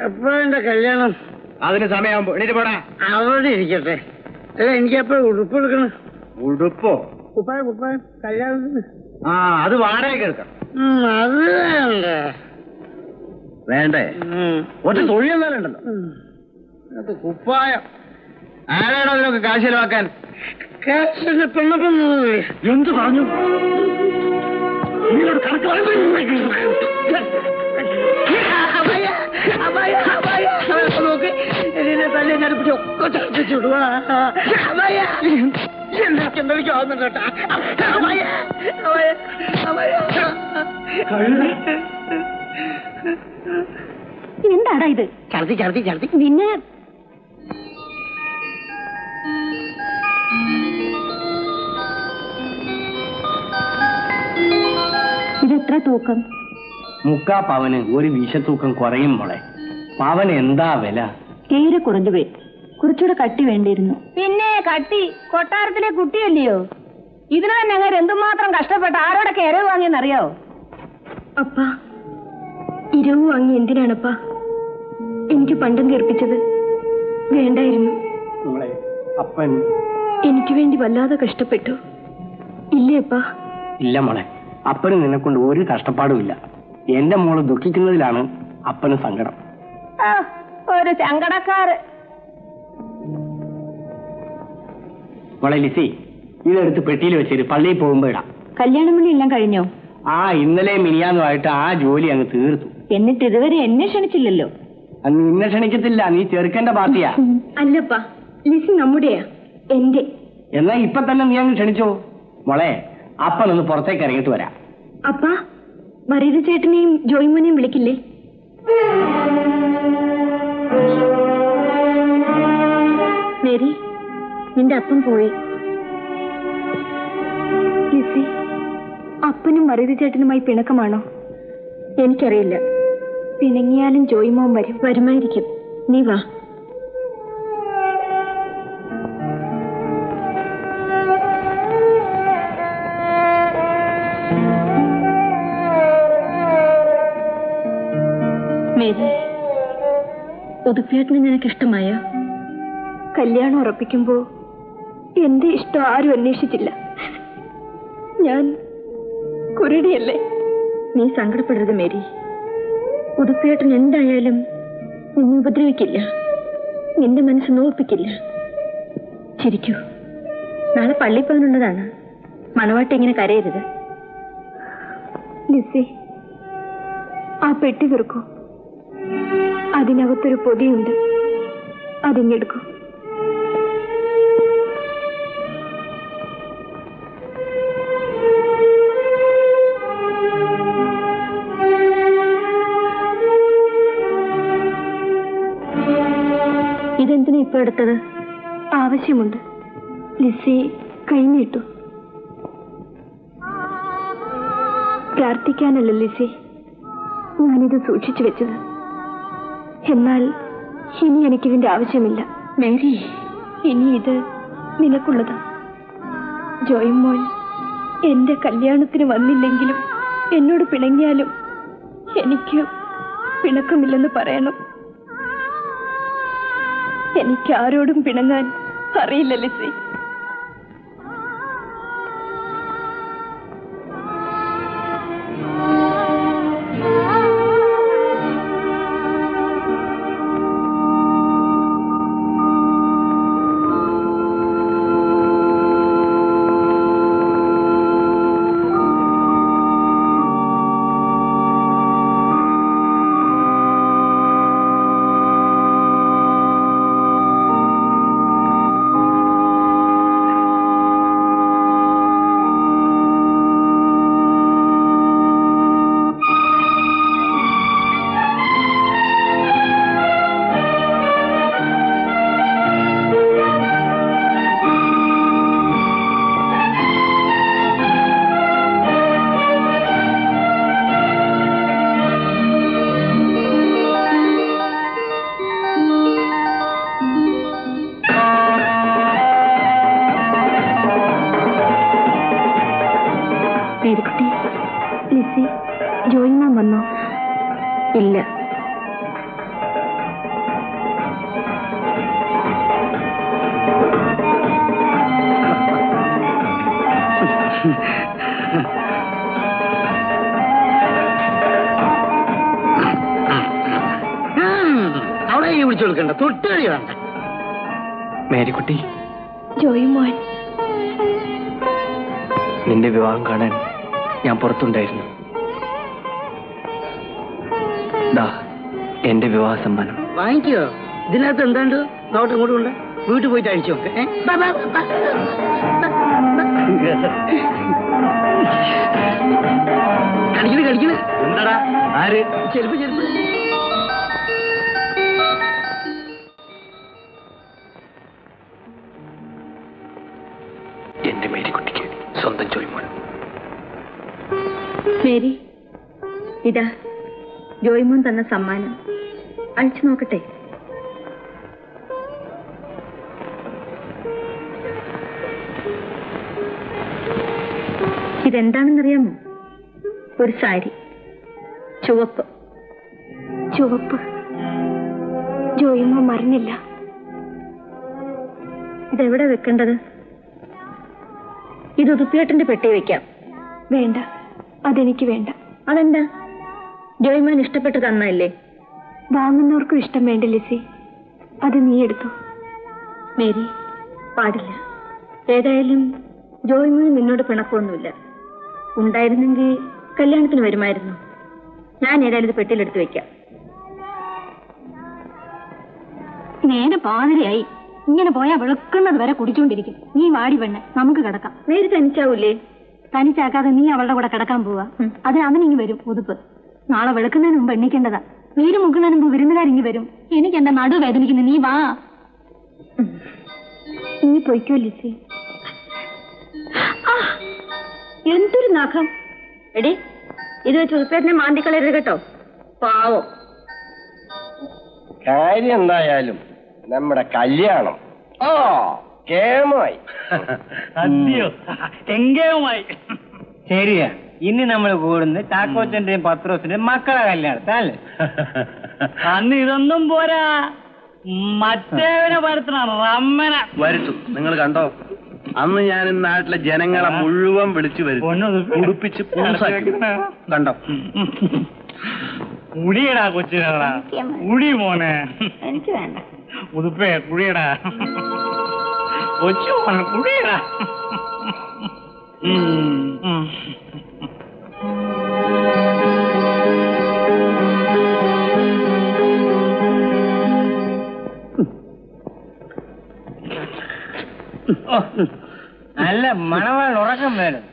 എപ്പോഴെന്റെ കല്യാണം? അതിന് സമയമാകുമ്പോ എണീറ്റ് പോടാ. അവിടെ ഇരിക്കട്ടെ. അല്ല എനിക്കെപ്പോഴും ഉടുപ്പ് എടുക്കണം. ഉടുപ്പോ? കുപ്പായം കല്യാണത്തിന്. ആ, അത് വാടകയ്ക്ക് എടുക്കാം. അത് വേണ്ട. വേണ്ടേ? ഒറ്റ തൊഴിൽ എന്നാലും ഉണ്ടല്ലോ. അത് കുപ്പായം. ആരാണോ അതിനൊക്കെ കാശ് ചെലവാക്കാൻ? കാശിന്റെ പെണ്ണപ്പം എന്ത് പറഞ്ഞു? കണക്ക് നോക്ക് എന്നെ തല്ലേ ഞടുപ്പിച്ച് ഒക്കെ ചർച്ചിടുവാ. എന്തൊക്കെ ആവുന്നുണ്ട് കേട്ടാ. എന്താടാ ഇത്? ഛർദി നിന്നെ ഇതെത്ര തൂക്കം? 3/4 പവന് ഒരു വീശത്തൂക്കം കുറയും മോളെ. പവന് എന്താ വില? തീരെ കുറഞ്ഞു പോയി. കുറച്ചുകൂടെ കട്ടി വേണ്ടിയിരുന്നു. പിന്നെ കട്ടി കൊട്ടാരത്തിലെ കുട്ടിയല്ലയോ? ഇതിന് തന്നെ അങ്ങനെ എന്തുമാത്രം കഷ്ടപ്പെട്ട് ആരോടൊക്കെ എരവ് വാങ്ങിയെന്നറിയാവോ? അപ്പ ഇരവ് വാങ്ങി എന്തിനാണപ്പാ? എനിക്ക് പണ്ടം തീർപ്പിച്ചത് വേണ്ടായിരുന്നു. മോളെ, അപ്പൻ എനിക്ക് വേണ്ടി വല്ലാതെ കഷ്ടപ്പെട്ടു. ഇല്ലേ അപ്പാ? ഇല്ല മോളെ, അപ്പന് നിന്നെക്കൊണ്ട് ഒരു കഷ്ടപ്പാടുമില്ല. എന്റെ മോള് ദുഃഖിക്കുന്നതിലാണ് അപ്പന് സങ്കടം. ഒരു സങ്കടക്കാര്. മോളെ ലിസി, ഇതെടുത്ത് പെട്ടിയിൽ വെച്ചേര്, പള്ളിയിൽ പോകുമ്പോ ഇടാം. കല്യാണം വിളി എല്ലാം കഴിഞ്ഞോ? ഇന്നലെ മിനിയാന്നുമായിട്ട് ആ ജോലി അങ്ങ് തീർത്തു. എന്നിട്ട് ഇതുവരെ എന്നെ ക്ഷണിച്ചില്ലല്ലോ. നിന്നെ ക്ഷണിക്കത്തില്ല, നീ ചെറുക്കന്റെ പാർട്ടിയാ. അല്ലപ്പാ, ലിസി നമ്മുടെയാ, എന്റെ. എന്നാ ഇപ്പൊ തന്നെ നീ അങ്ങ് ക്ഷണിച്ചോ. മോളെ, അപ്പനൊന്ന് പുറത്തേക്ക് ഇറങ്ങിയിട്ട് വരാം. അപ്പാ, വരീത ചേട്ടനെയും ജോയിമോനെയും വിളിക്കില്ലേ? മേരി, നിന്റെ അപ്പം പോയി. ലിസി, അപ്പനും വരീത ചേട്ടനുമായി പിണക്കമാണോ? എനിക്കറിയില്ല. പിണങ്ങിയാലും ജോയിമോൻ വരുമായിരിക്കും. നീ വാ. മേരി, ഉതുപ്പിയേട്ടന് നിനക്ക് ഇഷ്ടമായ? കല്യാണം ഉറപ്പിക്കുമ്പോ എന്റെ ഇഷ്ടം ആരും അന്വേഷിച്ചില്ല. ഞാൻ കുരുടിയല്ലേ? നീ സങ്കടപ്പെടരുത് മേരി. ഉതുപ്പിയേട്ടൻ എന്തായാലും നിന്നെ ഉപദ്രവിക്കില്ല, നിന്റെ മനസ്സ് നോപ്പിക്കില്ല. ചിരിക്കൂ. നാളെ പള്ളി പോകാനുള്ളതാണ്. മണവാട്ടി ഇങ്ങനെ കരയരുത്. ലിസി, ആ പെട്ടി തീർക്കൂ. അതിനകത്തൊരു പൊതിയുണ്ട്, അതിങ്ങെടുക്കൂ. ഇതെന്തിനാ ഇപ്പൊ എടുത്തത്? ആവശ്യമുണ്ട്. ലിസി കൈനീട്ടു. പ്രാർത്ഥിക്കാനല്ല ലിസി ഞാനിത് സൂക്ഷിച്ചു വെച്ചത്. എന്നാൽ ഇനി എനിക്കിതിന്റെ ആവശ്യമില്ല. മേരി, ഇനി ഇത് നിനക്കുള്ളത്. ജോയിമോൻ എന്റെ കല്യാണത്തിന് വന്നില്ലെങ്കിലും എന്നോട് പിണങ്ങിയാലും എനിക്ക് പിണക്കമില്ലെന്ന് പറയണം. എനിക്ക് ആരോടും പിണങ്ങാൻ അറിയില്ല ലിസി. അവളെ വിളിച്ചു കൊടുക്കണ്ട, തൊട്ടുകളി വേണ്ട. മേരിക്കുട്ടി, ജോയിമോൻ, നിന്റെ വിവാഹം കാണാൻ ഞാൻ പുറത്തുണ്ടായിരുന്നു. ദാ എന്റെ വിവാഹ സമ്മാനം. വാങ്ങിക്കോ. ഇതിനകത്ത് എന്താണ്ട് നോട്ട് ഇങ്ങോട്ട് കൊണ്ട് വീട്ടിൽ പോയിട്ട് അഴിച്ചു നോക്കെ. കളിക്കണ് എന്താടാ ആര്? ചെരുപ്പ് ചെരുപ്പ്. എന്റെ മേരിക്കുട്ടിക്ക് സ്വന്തം ജോയിമോൻ. മേരി, ഇതാ ജോയിമോൻ തന്ന സമ്മാനം. അഴിച്ചു നോക്കട്ടെ. ഇതെന്താണെന്നറിയാമോ? ഒരു സാരി, ചുവപ്പ്. ചുവപ്പ്? ജോയിമോൻ മറന്നില്ല. ഇതെവിടെ വെക്കേണ്ടത്? ഇത് ഉതുപ്പിയേട്ടന്റെ പെട്ടി വെക്കാം. വേണ്ട, അതെനിക്ക് വേണ്ട. അതെന്താ? ജോയിമോൻ ഇഷ്ടപ്പെട്ട് തന്നല്ലേ? വാങ്ങുന്നവർക്കും ഇഷ്ടം വേണ്ട ലിസി, അത് നീ എടുത്തു. മേരി, പാടില്ല. ഏതായാലും ജോയിമോന് നിന്നോട് പിണക്കൊന്നുമില്ല. ഉണ്ടായിരുന്നെങ്കിൽ കല്യാണത്തിന് വരുമായിരുന്നു. ഞാൻ ഏതായാലും ഇത് പെട്ടിയിലെടുത്ത് വെക്കാം. നേരെ പാതിരയായി. ഇങ്ങനെ പോയാ വെളുക്കുന്നത് വരെ കുടിച്ചുകൊണ്ടിരിക്കും. നീ വാടി പെണ്ണെ, നമുക്ക് കിടക്കാം. നേരെ തനിച്ചാവൂലേ? തനിച്ചാക്കാതെ നീ അവളുടെ കൂടെ കിടക്കാൻ പോവാ. അതിന് അവനിങ്ങി വരും ഉതുപ്പ്. നാളെ വെളുക്കുന്നതിന് മുമ്പ് എണ്ണിക്കേണ്ടതാ. നീര് മുക്കുന്നതിന് മുമ്പ് വിരുന്നുകാരിങ്ങി വരും. എനിക്ക് എന്റെ നടു വേദനിക്കുന്നു. നീ വാ. നീ പൊയ്ക്കോ ലിസി. എന്തൊരു നഖം എടി! ഇത് വെച്ച് ഉതുപ്പേട്ടനെ മാന്തിക്കളയരുത് കേട്ടോ, പാവം. കാര്യം എന്തായാലും നമ്മുടെ കല്യാണം കേമായി. അതെയോ? എങ്കേവുമായി. ശരിയാ. ഇനി നമ്മൾ കൂടുന്ന ചാക്കോച്ചന്റെയും പത്രോസിന്റെയും മക്കളെ കല്യാണത്തല്ലേ? അന്ന് ഇതൊന്നും പോരാ, മറ്റേവനെ വരുത്തണം. റമ്മനെ വരുത്തും. നിങ്ങൾ കണ്ടോ, അന്ന് ഞാൻ നാട്ടിലെ ജനങ്ങളെ മുഴുവൻ വിളിച്ചു വരും, ഉടുപ്പിച്ച് കണ്ടോ? കുടിയടാ കൊച്ചിനടാ, കുടി മോനെ. എനിക്ക് വേണ്ട. ഉടുപ്പേ കുടിയടാ, കൊച്ചു മോനെ കുടിയടാ. നല്ല മണവാൾ ഉറക്കം വേണം.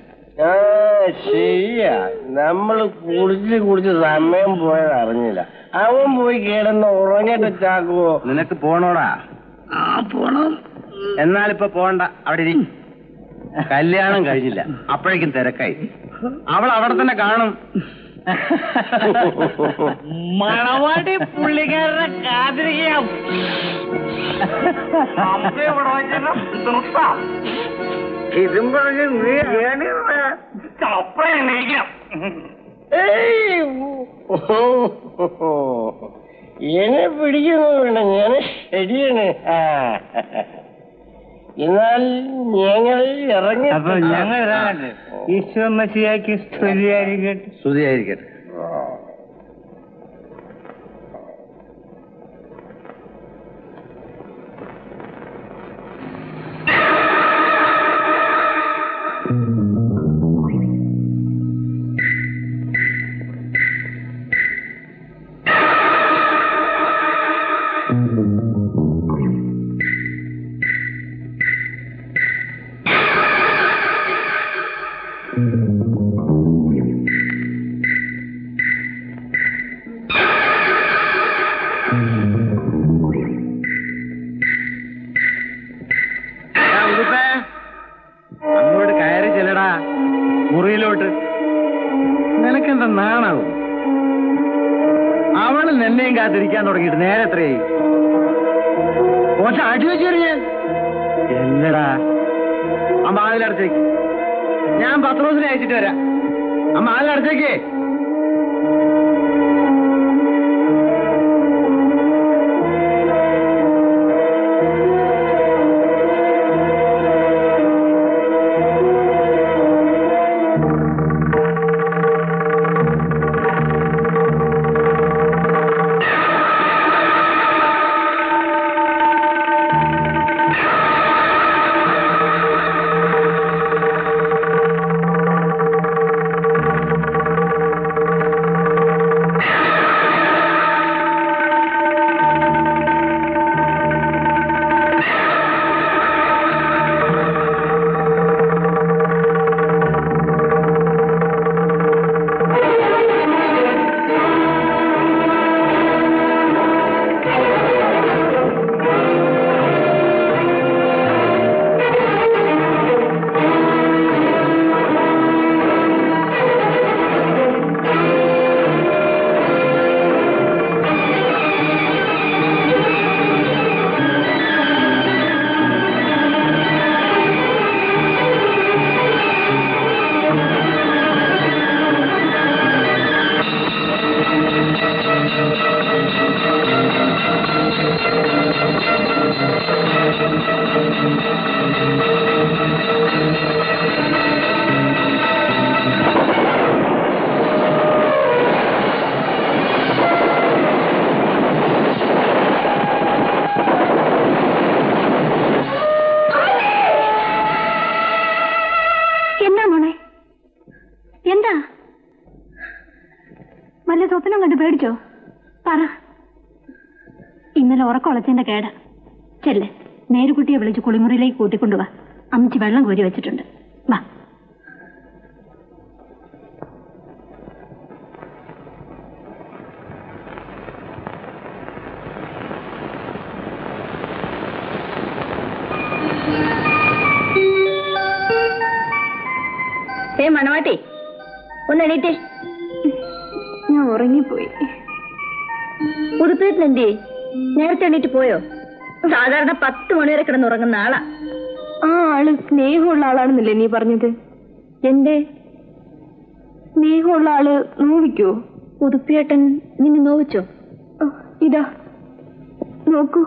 ശരിയാ, നമ്മള് കുടിച്ച് സമയം പോയത് അറിഞ്ഞില്ല. അവൻ പോയി കിടന്ന് ഉറങ്ങിട്ട് ചാക്കുവോ? നിനക്ക് പോണോടാ? പോണം. എന്നാലിപ്പോ പോണ്ട, അവിടെ ഇരി. കല്യാണം കഴിഞ്ഞില്ല, അപ്പോഴേക്കും തിരക്കായി. അവൾ അവിടെ തന്നെ കാണും. മണവാടി പുള്ളിക്കാരനെ കാതിരിക്കാം. ഇതും പറഞ്ഞ് നീ എന്നെ പിടിക്കുന്നു വേണം, ഞാൻ ശരിയാണ്. എന്നാൽ ഞങ്ങൾ ഇറങ്ങി. അപ്പൊ ഞങ്ങൾ ഈശോ മസിയാക്കി സ്തുതിയായിരിക്കട്ടെ. സ്തുതിയായിരിക്കട്ടെ. അങ്ങോട്ട് കയറി ചെല്ലടാ മുറിയിലോട്ട്. നിനക്കെന്താ നാണാവും? അവള് നിന്നെയും കാത്തിരിക്കാൻ തുടങ്ങിയിട്ട് നേരെ എത്രയായി? കുറച്ച് അടി വെച്ചു ഞാൻ. എന്നടാ അമ്മ അതിലടച്ചേക്ക്. ഞാൻ പത്രോസിനെ അയച്ചിട്ട് വരാം. അമ്മ അതിലടച്ചേക്കേ. പേടിച്ചോ? പറ. ഇന്നലെ ഉറക്കൊളച്ചതിന്റെ കേട. ചെല്ല്, നേരുകുട്ടിയെ വിളിച്ച് കുളിമുറിയിലേക്ക് കൂട്ടിക്കൊണ്ടുവാ. അമ്മച്ചി വെള്ളം കോരി വെച്ചിട്ടുണ്ട്. വാ. മണവാട്ടി, ഒന്ന് എണീറ്റേ. ഞാൻ ഉറങ്ങിപ്പോയി. ഉടുപ്പേറ്റിലെന്തേ? നേരത്തെ എണീറ്റ് പോയോ? സാധാരണ 10 മണി വരെ കിടന്നുറങ്ങുന്ന ആളാ. ആ ആള് സ്നേഹമുള്ള ആളാണെന്നല്ലേ നീ പറഞ്ഞത്? എന്റെ സ്നേഹമുള്ള ആള് നോവിക്കോ? ഉടുപ്പിയേട്ടൻ നിന്നെ നോവിച്ചോ? ഇതാ നോക്കൂ.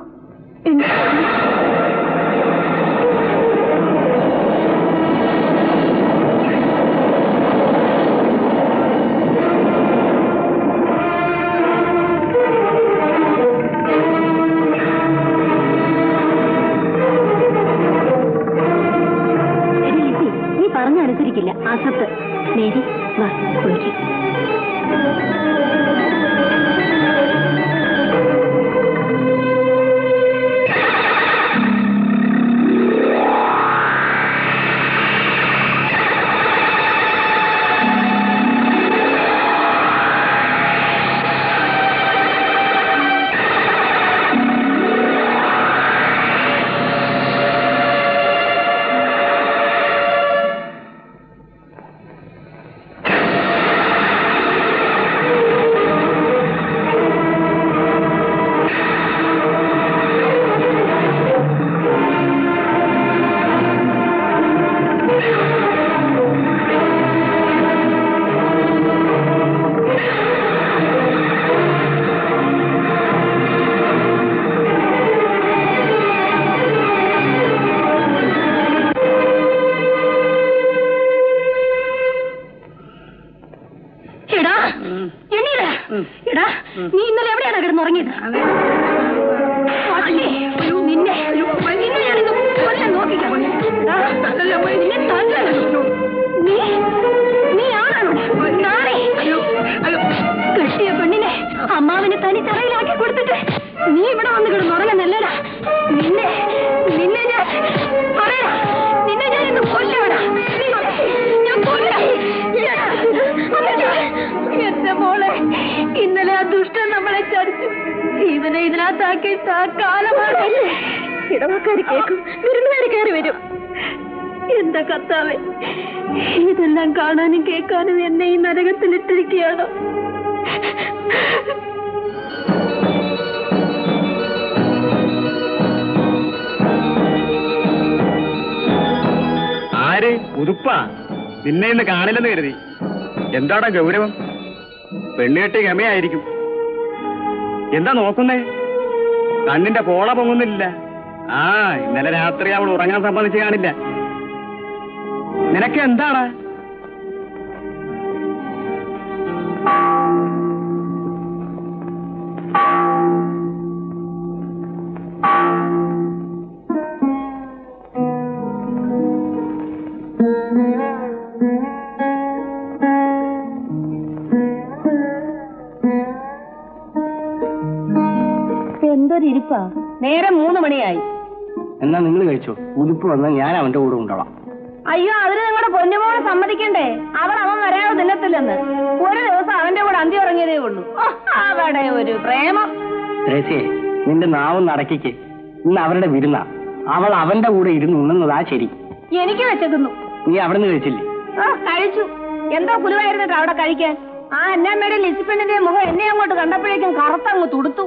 പറഞ്ഞനുസരിക്കില്ല. അസത്ത്. നേരി വാ, കുളിക്ക്. നീ ഇന്നലെ എവിടെയാണ് കിടന്നുറങ്ങിയത്? നിന്നെ ഞാനിത് കൊല്ലാൻ നോക്കിക്കാം. നീ ആണാണോ കെട്ടിയ പെണ്ണിനെ അമ്മാവിനെ തനി തറയിലാക്കി കൊടുത്തിട്ട് നീ ഇവിടെ വന്ന് കിടന്നുറങ്ങുന്നല്ലടാ. നിന്നെ ഞാൻ പറയാ, നിന്നെ ഞാൻ ഇന്ന് കൊല്ലവടാ. ഞാൻ കൊല്ലാം. എന്റെ മോളെ, ഇന്നലെ ആ ദുഷ്ടൻ നമ്മളെ ചതിച്ചു. ഇവനെ ഇതിനകത്താക്കി കാലമാണ്. ഇടവക്കാര് കേൾക്കും, വിരുന്നുകാര് കയറി വരും. എന്താ കർത്താവേ, ഇതെല്ലാം കാണാനും കേൾക്കാനും എന്നെ ഈ നരകത്തിലിട്ടിരിക്കുകയാണോ? ആര്? ഉതുപ്പാ? നിന്നെ ഇന്ന് കാണില്ലെന്ന് കരുതി. എന്താടാ ഗൗരവം? പെണ്ണുകെട്ടി ഗമയായിരിക്കും. എന്താ നോക്കുന്നേ? കണ്ണിന്റെ പോള പൊങ്ങുന്നില്ല. ആ, ഇന്നലെ രാത്രി അവൾ ഉറങ്ങാൻ സമ്മതിച്ച് കാണില്ല. നിനക്ക് എന്താടാ? എന്തൊരിപ്പാ, നേരെ 3 മണിയായി. എന്നാ നിങ്ങൾ കഴിച്ചോ. ഉതുപ്പ് വന്നാൽ ഞാൻ അവന്റെ കൂടെ ഉണ്ടാവാം. അയ്യോ, അതിന് നിങ്ങളുടെ പൊന്നുമോളെ സമ്മതിക്കണ്ടേ? അവൻ വരാതെ തിന്നത്തില്ലെന്ന്. ഒരു ദിവസം അവന്റെ കൂടെ അന്തി ഉറങ്ങിയതേ ഉള്ളൂ. അവിടെ ഒരു പ്രേമം. ത്രേസ്യേ, നിന്റെ നാവും നടക്കിക്ക്. ഇന്ന് അവരുടെ വിരുന്ന. അവൾ അവന്റെ കൂടെ ഇരുന്ന് ഉണ്ണുന്നതാ ശരി. എനിക്ക് വെച്ചേക്കുന്നു. നീ അവിടെ നിന്ന് കഴിച്ചില്ലേ? കഴിച്ചു. എന്തോ കുലുവായിരുന്നിട്ട് അവിടെ കഴിക്കാൻ. ആ അന്നാമ്മയുടെ ലിസിപ്പെണ്ണിന്റെ മുഖം എന്നെ അങ്ങോട്ട് കണ്ടപ്പോഴേക്കും കറുത്തങ്ങ് തുടുത്തു.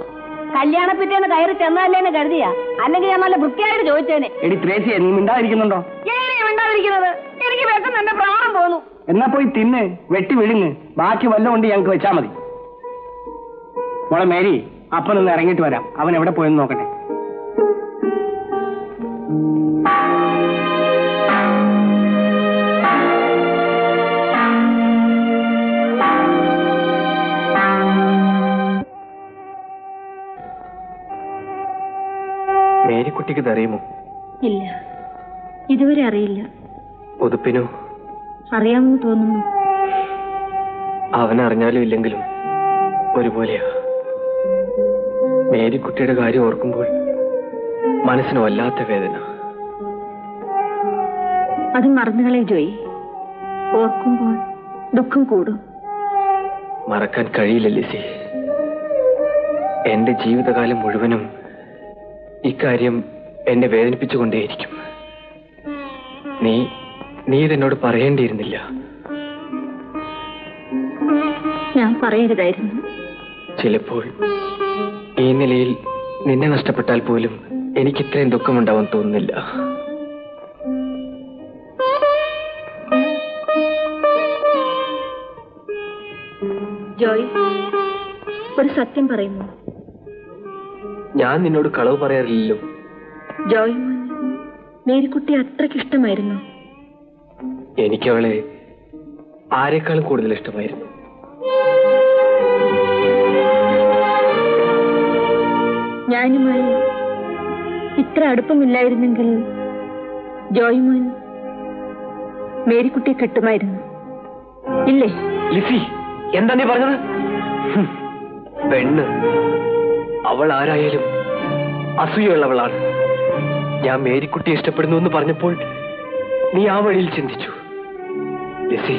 കല്യാണപ്പിറ്റേന്ന് കയറി ചെന്നല്ലേന്ന് കരുതിയാ, അല്ലെങ്കിൽ ഞാൻ നല്ല വൃത്തിയായിട്ട് ചോദിച്ചേനെ. എടി ത്രേസ്യേ, നീ മിണ്ടാതിരിക്കുന്നുണ്ടോ? എങ്ങനെയാ മിണ്ടാതിരിക്കുന്നത്? എനിക്ക് വെക്കുന്ന എന്റെ പ്രാണം പോന്നു. എന്നാ പോയി തിന്ന്, വെട്ടി വിഴുങ്ങ്. ബാക്കി വല്ലതും കൊണ്ട് ഞങ്ങൾക്ക് വെച്ചാ മതി. മോളെ മേരി, അപ്പനൊന്ന് ഇറങ്ങിയിട്ട് വരാം. അവൻ എവിടെ പോയെന്ന് നോക്കട്ടെ. മേരിക്കുട്ടിക്ക് ഇതറിയുമോ? ഇല്ല, ഇതുവരെ അറിയില്ല. ഉതുപ്പിനോ? അറിയാമെന്ന് തോന്നുന്നു. അവനറിഞ്ഞാലും ഇല്ലെങ്കിലും ഒരുപോലെയാ. മേരിക്കുട്ടിയുടെ കാര്യം ഓർക്കുമ്പോൾ മനസ്സിന് വല്ലാത്ത വേദന. അത് മറന്നുകളെ ജോയി. ഓർക്കുമ്പോൾ ദുഃഖം കൂടും. മറക്കാൻ കഴിയില്ല ലിസി. എന്റെ ജീവിതകാലം മുഴുവനും ഇക്കാര്യം എന്നെ വേദനിപ്പിച്ചുകൊണ്ടേയിരിക്കും. നീ ഇതെന്നോട് പറയേണ്ടിയിരുന്നില്ല. ഞാൻ പറയരുതായിരുന്നു. ചിലപ്പോൾ ഈ നിലയിൽ നിന്നെ നഷ്ടപ്പെട്ടാൽ പോലും എനിക്ക് ഇത്രയും ദുഃഖമുണ്ടാവാൻ തോന്നുന്നില്ല. ജോയ്, ഒരു സത്യം പറയുന്നു. ഞാൻ നിന്നോട് കളവ് പറയാറില്ലല്ലോ. ജോയ്, മേരിക്കുട്ടി അത്രയ്ക്ക് ഇഷ്ടമായിരുന്നു. എനിക്കവളെ ആരെക്കാളും കൂടുതൽ ഇഷ്ടമായിരുന്നു. ഞാനുമായി ഇത്ര അടുപ്പമില്ലായിരുന്നെങ്കിൽ ജോയ്മോൻ മേരിക്കുട്ടിയെ കെട്ടുമായിരുന്നു, ഇല്ലേ? ലിസി, എന്താ നീ പറഞ്ഞത്? പെണ്ണ് അവൾ ആരായാലും അസൂയുള്ളവളാണ്. ഞാൻ മേരിക്കുട്ടിയെ ഇഷ്ടപ്പെടുന്നു എന്ന് പറഞ്ഞപ്പോൾ നീ ആ വഴിയിൽ ചിന്തിച്ചു. ലിസി,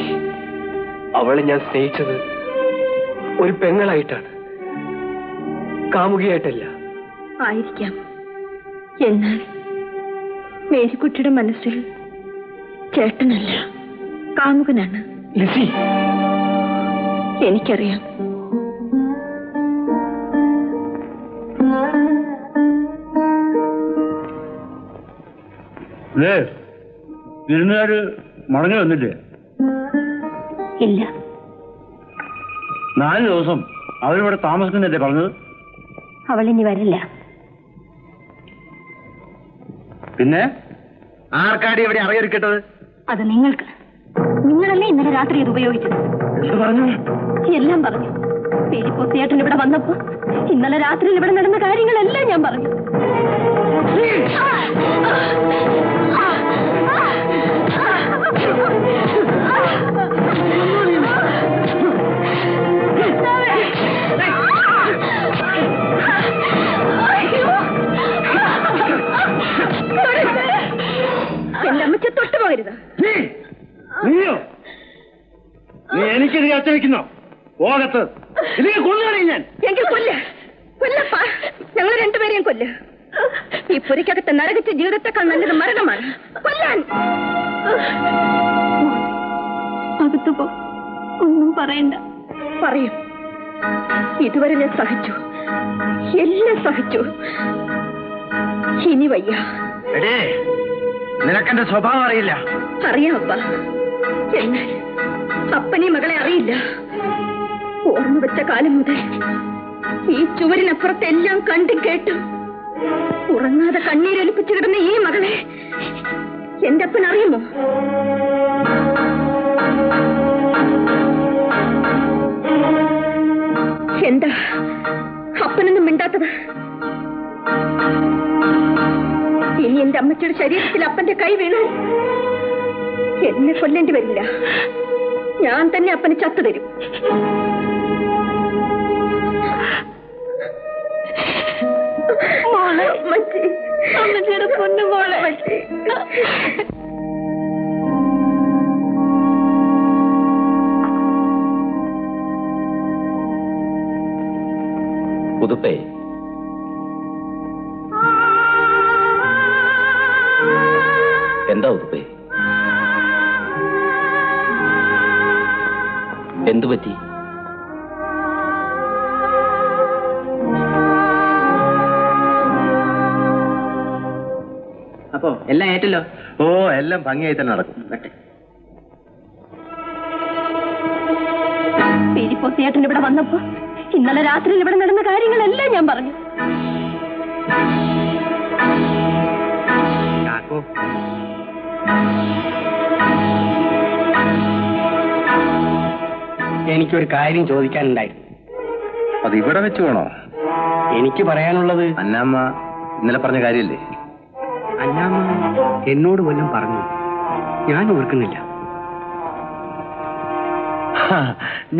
അവളെ ഞാൻ സ്നേഹിച്ചത് ഒരു പെങ്ങളായിട്ടാണ്, കാമുകിയായിട്ടല്ല. ആയിരിക്കാം. എന്നാൽ മേരിക്കുട്ടിയുടെ മനസ്സിൽ ചേട്ടനല്ല, കാമുകനാണ്. ലിസി, എനിക്കറിയാം. വിരുന്നുകാര് മടങ്ങി വന്നില്ലേ? ഇല്ല. 4 ദിവസം അവരിവിടെ താമസിക്കുന്നല്ലേ പറഞ്ഞത്? അവളിനി വരില്ല. പിന്നെ ആർക്കാടി ഇവിടെ അറിയൊരുക്കിട്ടത്? അത് നിങ്ങൾക്ക്. നിങ്ങളല്ലേ ഇന്നലെ രാത്രി ഇത് ഉപയോഗിച്ചത്? പറഞ്ഞു, എല്ലാം പറഞ്ഞു. ഫിലിപ്പോസ് ചേട്ടൻ ഇവിടെ വന്നപ്പോ ഇന്നലെ രാത്രിയിൽ ഇവിടെ നടന്ന കാര്യങ്ങളെല്ലാം ഞാൻ പറഞ്ഞു. എന്റെ അമ്മച്ച തൊട്ടുപോകരുത്. നീയോ? നീ എനിക്കെതിരെ അച്ചവെക്കുന്നോ? പോകത്ത് കൊല്ലുകയാണ് ഞാൻ. എങ്കിൽ കൊല്ലപ്പാ, ഞങ്ങൾ രണ്ടുപേരെയും കൊല്ല. ഈ പുരയ്ക്കകത്ത് നരകിച്ച ജീവിതത്തെക്കാൾ നല്ലത് മരണമാണ്. കൊല്ലാൻ. അകത്തു പോ, ഒന്നും പറയണ്ട. പറയും. ഇതുവരെ ഞാൻ സഹിച്ചു, എല്ലാം സഹിച്ചു. ഇനി വയ്യ. നിനക്കെന്റെ സ്വഭാവം അറിയില്ല. അറിയാം അപ്പ, എന്നാൽ അപ്പനീ മകളെ അറിയില്ല. ഓർമ്മ വെച്ച കാലം മുതൽ ഈ ചുവരിനപ്പുറത്ത് എല്ലാം കണ്ടും കേട്ടും ഉറങ്ങാതെ കണ്ണീരൊലിപ്പിച്ചു കിടന്ന ഈ മകളെ എന്റെ അപ്പൻ അറിയുമോ? എന്താ അപ്പനൊന്നും മിണ്ടാത്തത്? ഇനി എന്റെ അമ്മച്ചിയുടെ ശരീരത്തിൽ അപ്പന്റെ കൈ വീണാൽ എന്നെ കൊല്ലേണ്ടി വരില്ല. ഞാൻ തന്നെ അപ്പന് ചത്തു തരും. മോളെ, അമ്മച്ചിയുടെ പൊന്നു മോളെ. പുതുപ്പേ, എന്താ ഉതുപ്പേ? എന്തു പറ്റി? അപ്പോ എല്ലാം ഏറ്റല്ലോ? ഓ, എല്ലാം ഭംഗിയായി തന്നെ നടക്കും. ഫിലിപ്പോസ് ചേട്ടൻ ഇവിടെ വന്നപ്പോ ഇന്നലെ രാത്രിയിൽ ഇവിടെ നടന്ന കാര്യങ്ങളെല്ലാം ഞാൻ പറഞ്ഞു. എനിക്കൊരു കാര്യം ചോദിക്കാനുണ്ടായിരുന്നു. അത് ഇവിടെ വെച്ച് വേണോ? എനിക്ക് പറയാനുള്ളത്, അന്നാമ്മ ഇന്നലെ പറഞ്ഞ കാര്യമില്ലേ? അന്നാമ്മ എന്നോട് വല്ലതും പറഞ്ഞു? ഞാൻ ഓർക്കുന്നില്ല.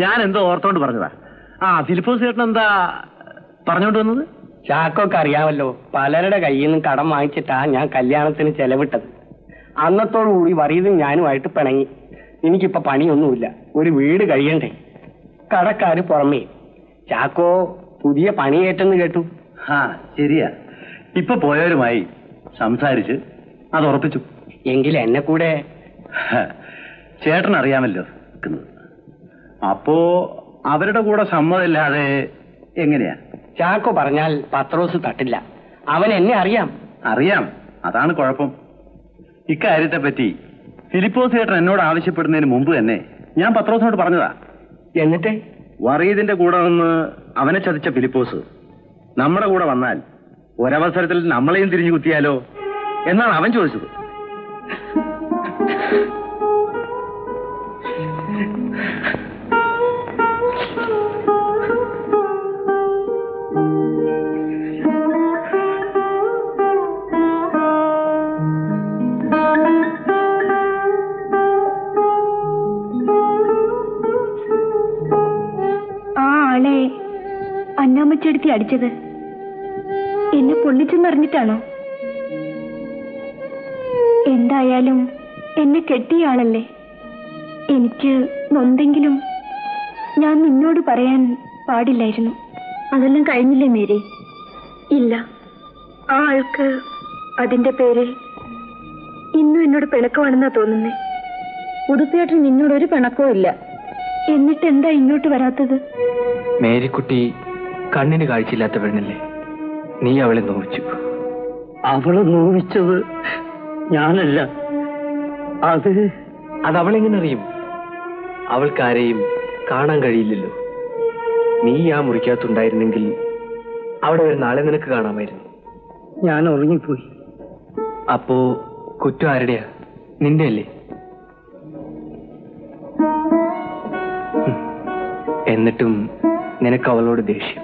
ഞാൻ എന്തോ ഓർത്തോണ്ട് പറഞ്ഞതാ. ഫിലിപ്പോസ് ചേട്ടൻ എന്താ പറഞ്ഞോണ്ട് വന്നത്? ചാക്കൊക്കെ അറിയാമല്ലോ, പലരുടെ കയ്യിൽ നിന്നും കടം വാങ്ങിച്ചിട്ടാ ഞാൻ കല്യാണത്തിന് ചെലവിട്ടത്. അന്നത്തോടുകൂടി വറീതും ഞാനുമായിട്ട് പിണങ്ങി. എനിക്കിപ്പോ പണിയൊന്നുമില്ല, ഒരു വീട് കഴിയണ്ടേ. കടക്കാര് പുറമേ. ചാക്കോ പുതിയ പണിയേറ്റെന്ന് കേട്ടു. ശരിയാ. ഇപ്പൊ പോയവരുമായി സംസാരിച്ച് അത് ഉറപ്പിച്ചു. എങ്കിൽ എന്നെ കൂടെ. ചേട്ടൻ അറിയാമല്ലോ, അപ്പോ അവരുടെ കൂടെ സമ്മതമില്ലാതെ എങ്ങനെയാ? ചാക്കോ പറഞ്ഞാൽ പത്രോസ് തട്ടില്ല. അവൻ എന്നെ അറിയാം. അറിയാം, അതാണ് കുഴപ്പം. ഇക്കാര്യത്തെ പറ്റി ഫിലിപ്പോസ് ചേട്ടൻ എന്നോട് ആവശ്യപ്പെടുന്നതിന് മുമ്പ് തന്നെ ഞാൻ പത്രോസിനോട് പറഞ്ഞതാ. എന്നിട്ട് വറീദിന്റെ കൂടെ നിന്ന് അവനെ ചതിച്ച ഫിലിപ്പോസ് നമ്മുടെ കൂടെ വന്നാൽ ഒരവസരത്തിൽ നമ്മളെയും തിരിഞ്ഞു കുത്തിയാലോ എന്നാണ് അവൻ ചോദിച്ചത്. അന്നാമ്മച്ചെടുത്തി അടിച്ചത് എന്നെ പൊള്ളിച്ചെന്നറിഞ്ഞിട്ടാണോ? എന്തായാലും എന്നെ കെട്ടിയ ആളല്ലേ. എനിക്ക് നൊന്തെങ്കിലും ഞാൻ നിന്നോട് പറയാൻ പാടില്ലായിരുന്നു. അതെല്ലാം കഴിഞ്ഞില്ലേ മേരി? ഇല്ല, ആ ആൾക്ക് അതിന്റെ പേരിൽ ഇന്നും എന്നോട് പിണക്കമാണെന്നാ തോന്നുന്നേ. ഉടുപ്പിയേട്ടൻ നിന്നോടൊരു പിണക്കവും ഇല്ല. എന്നിട്ട് എന്താ ഇങ്ങോട്ട് വരാത്തത്? മേരിക്കുട്ടി കണ്ണിന് കാഴ്ചയില്ലാത്ത പെണ്ണല്ലേ, നീ അവളെ നോവിച്ചു. അവളെ നോവിച്ചത് ഞാനല്ല. അതവളെങ്ങനെ അറിയും? അവൾക്കാരെയും കാണാൻ കഴിയില്ലല്ലോ. നീ ആ മുറിക്കകത്തുണ്ടായിരുന്നെങ്കിൽ അവിടെ ഒരു നാളെ നിനക്ക് കാണാമായിരുന്നു. ഞാൻ ഉറങ്ങിപ്പോയി. അപ്പോ കുറ്റം ആരുടെയാ? നിന്റെ അല്ലേ? എന്നിട്ടും നിനക്ക് അവളോട് ദേഷ്യം.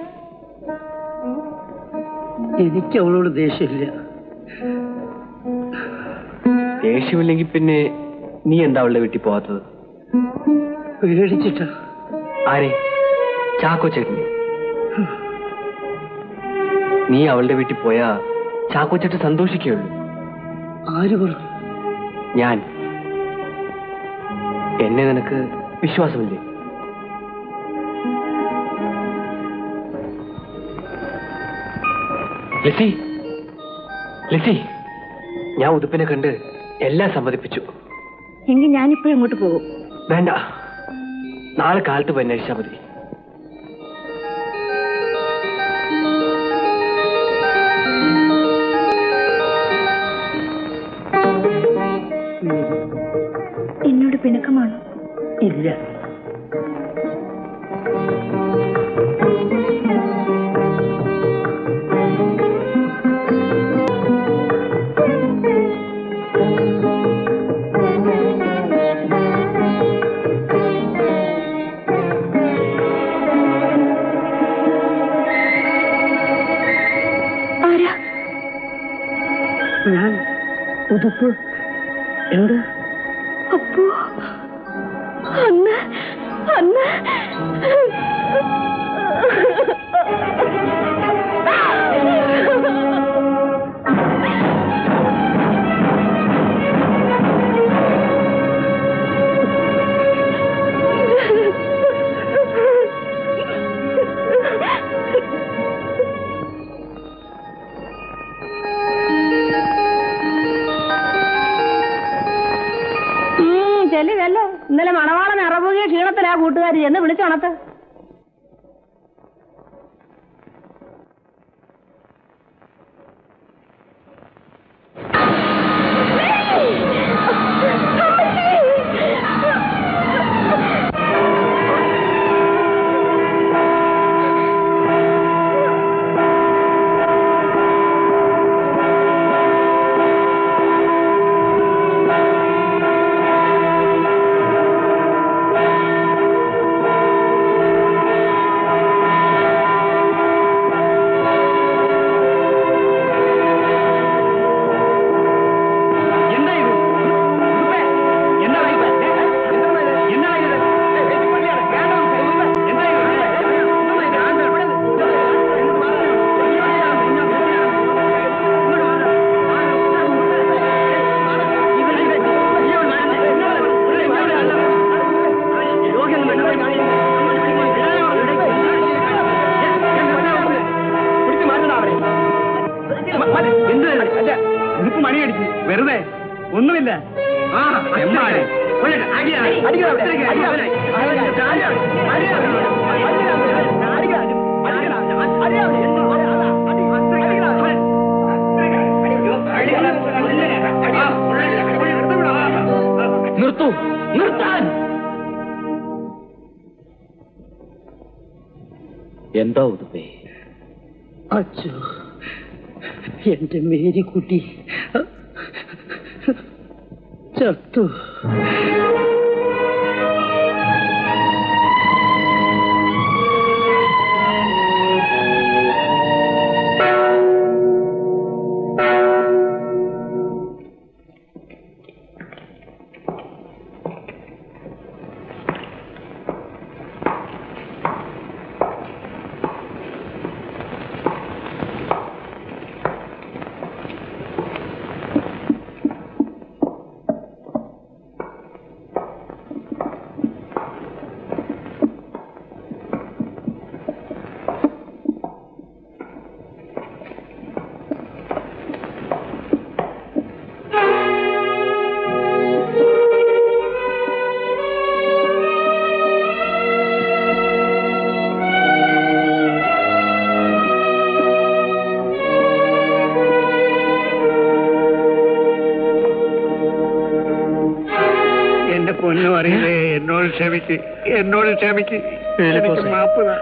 എനിക്ക് അവളോട് ദേഷ്യമില്ല. ദേഷ്യമില്ലെങ്കിൽ പിന്നെ നീ എന്താ അവളുടെ വീട്ടിൽ പോവാത്തത്? പേടിച്ചിട്ടാ. ആരെ? ചാക്കോ ചേട്ടനെ? നീ അവളുടെ വീട്ടിൽ പോയാ ചാക്കോ ചേട്ടൻ സന്തോഷിക്കുകയുള്ളൂ. ആര് പറഞ്ഞു? ഞാൻ. എന്നെ നിനക്ക് വിശ്വാസമില്ലേ? ലിസി, ലിസി, ഞാൻ ഉതുപ്പിനെ കണ്ട് എല്ലാം സമ്മതിപ്പിച്ചു. എങ്കിൽ ഞാനിപ്പോഴും അങ്ങോട്ട് പോകും. വേണ്ട, നാളെ കാലത്ത് പോയി അന്വേഷിച്ചാൽ മതി. എന്നോട് പിണക്കമാണോ? ഇല്ല. ഞാൻ ഉതുപ്പ്. എന്താ? അപ്പോ അന്ന് അന്ന് ചെല്ലിതല്ലേ ഇന്നലെ മണവാളൻ അറബുകിയ ക്ഷീണത്തിലാ കൂട്ടുകാരി എന്ന് വിളിച്ചുണത്ത്. വെറുതെ ഒന്നുമില്ല. ആ എമ്മാരെ നിർത്തൂ, നിർത്താൻ. എന്താ ഉതുപ്പേ? അച്ഛോ, എന്റെ മേരിക്കുട്ടി ചത്തു. പൊന്നു അറിയില്ലേ, എന്നോട് ക്ഷമിക്ക്, എന്നോട് ക്ഷമിക്ക്, എനിക്ക് മാപ്പ് താ.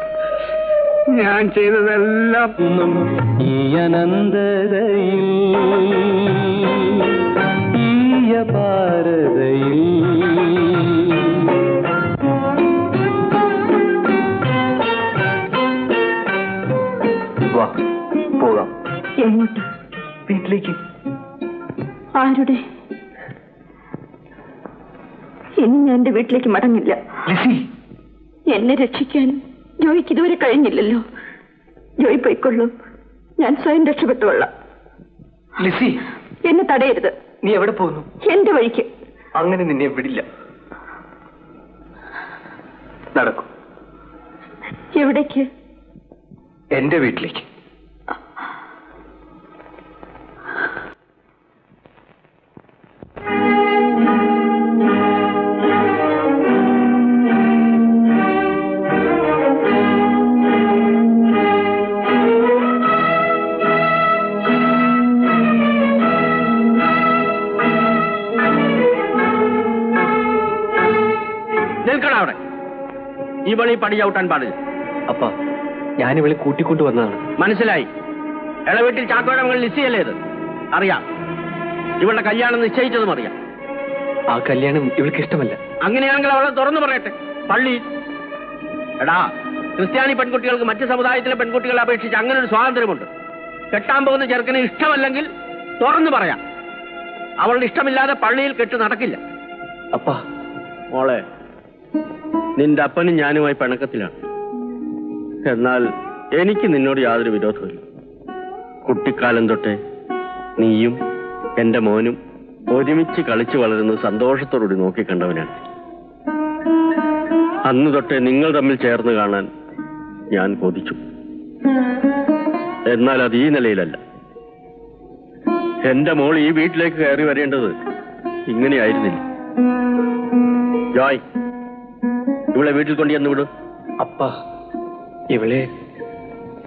ഞാൻ ചെയ്തതെല്ലാം ഈ അനന്തതയിൽ ഈ അപാരതയിൽ പോകാം. എങ്ങോട്ട്? വീട്ടിലേക്ക്. ആരുടെ? ഇനി ഞാൻ എന്റെ വീട്ടിലേക്ക് മടങ്ങില്ല. എന്നെ രക്ഷിക്കാൻ ജോയിക്ക് ഇതുവരെ കഴിഞ്ഞില്ലല്ലോ. ജോയി പോയിക്കൊള്ളൂ, ഞാൻ സ്വയം രക്ഷപ്പെട്ടുകൊള്ളാം. ലിസി, എന്നെ തടയരുത്. നീ എവിടെ പോകുന്നു? എന്റെ വഴിക്ക്. അങ്ങനെ നിന്നെ വിടില്ല. നടക്കൂ. എവിടേക്ക്? എന്റെ വീട്ടിലേക്ക്. അവിടെ ഈ പണി പടി ചവിട്ടാൻ പാടില്ല. അപ്പ ഞാനിവളെ കൂട്ടിക്കൊണ്ടു വന്നതാണ്. മനസ്സിലായി. ഇളവീട്ടിൽ ചാക്കോഴങ്ങൾ ലിസിയല്ലേ ഇത്? അറിയാം. ഇവളുടെ കല്യാണം നിശ്ചയിച്ചതും അറിയാം. ആ കല്യാണം ഇവൾക്ക് ഇഷ്ടമല്ല. അങ്ങനെയാണെങ്കിൽ അവളെ തുറന്നു പറയട്ടെ. പള്ളി എടാ, ക്രിസ്ത്യാനി പെൺകുട്ടികൾക്ക് മറ്റ് സമുദായത്തിലെ പെൺകുട്ടികളെ അപേക്ഷിച്ച് അങ്ങനെ ഒരു സ്വാതന്ത്ര്യമുണ്ട്. കെട്ടാൻ പോകുന്ന ചെറുക്കന് ഇഷ്ടമല്ലെങ്കിൽ തുറന്നു പറയാം. അവളുടെ ഇഷ്ടമില്ലാതെ പള്ളിയിൽ കെട്ട് നടക്കില്ല. അപ്പ മോളെ, നിന്റെ അപ്പനും ഞാനുമായി പിണക്കത്തിലാണ്. എന്നാൽ എനിക്ക് നിന്നോട് യാതൊരു വിരോധമില്ല. കുട്ടിക്കാലം തൊട്ടേ നീയും എന്റെ മോനും ഒരുമിച്ച് കളിച്ചു വളരുന്നത് സന്തോഷത്തോടുകൂടി നോക്കിക്കണ്ടവനാണ്. അന്ന് തൊട്ടേ നിങ്ങൾ തമ്മിൽ ചേർന്ന് കാണാൻ ഞാൻ കൊതിച്ചു. എന്നാൽ അത് ഈ നിലയിലല്ല. എന്റെ മോൾ ഈ വീട്ടിലേക്ക് കയറി വരേണ്ടത് ഇങ്ങനെയായിരുന്നില്ല. ജോയ്, ഇവളെ വീട്ടിൽ കൊണ്ടുവന്ന് വിടും. അപ്പ ഇവളെ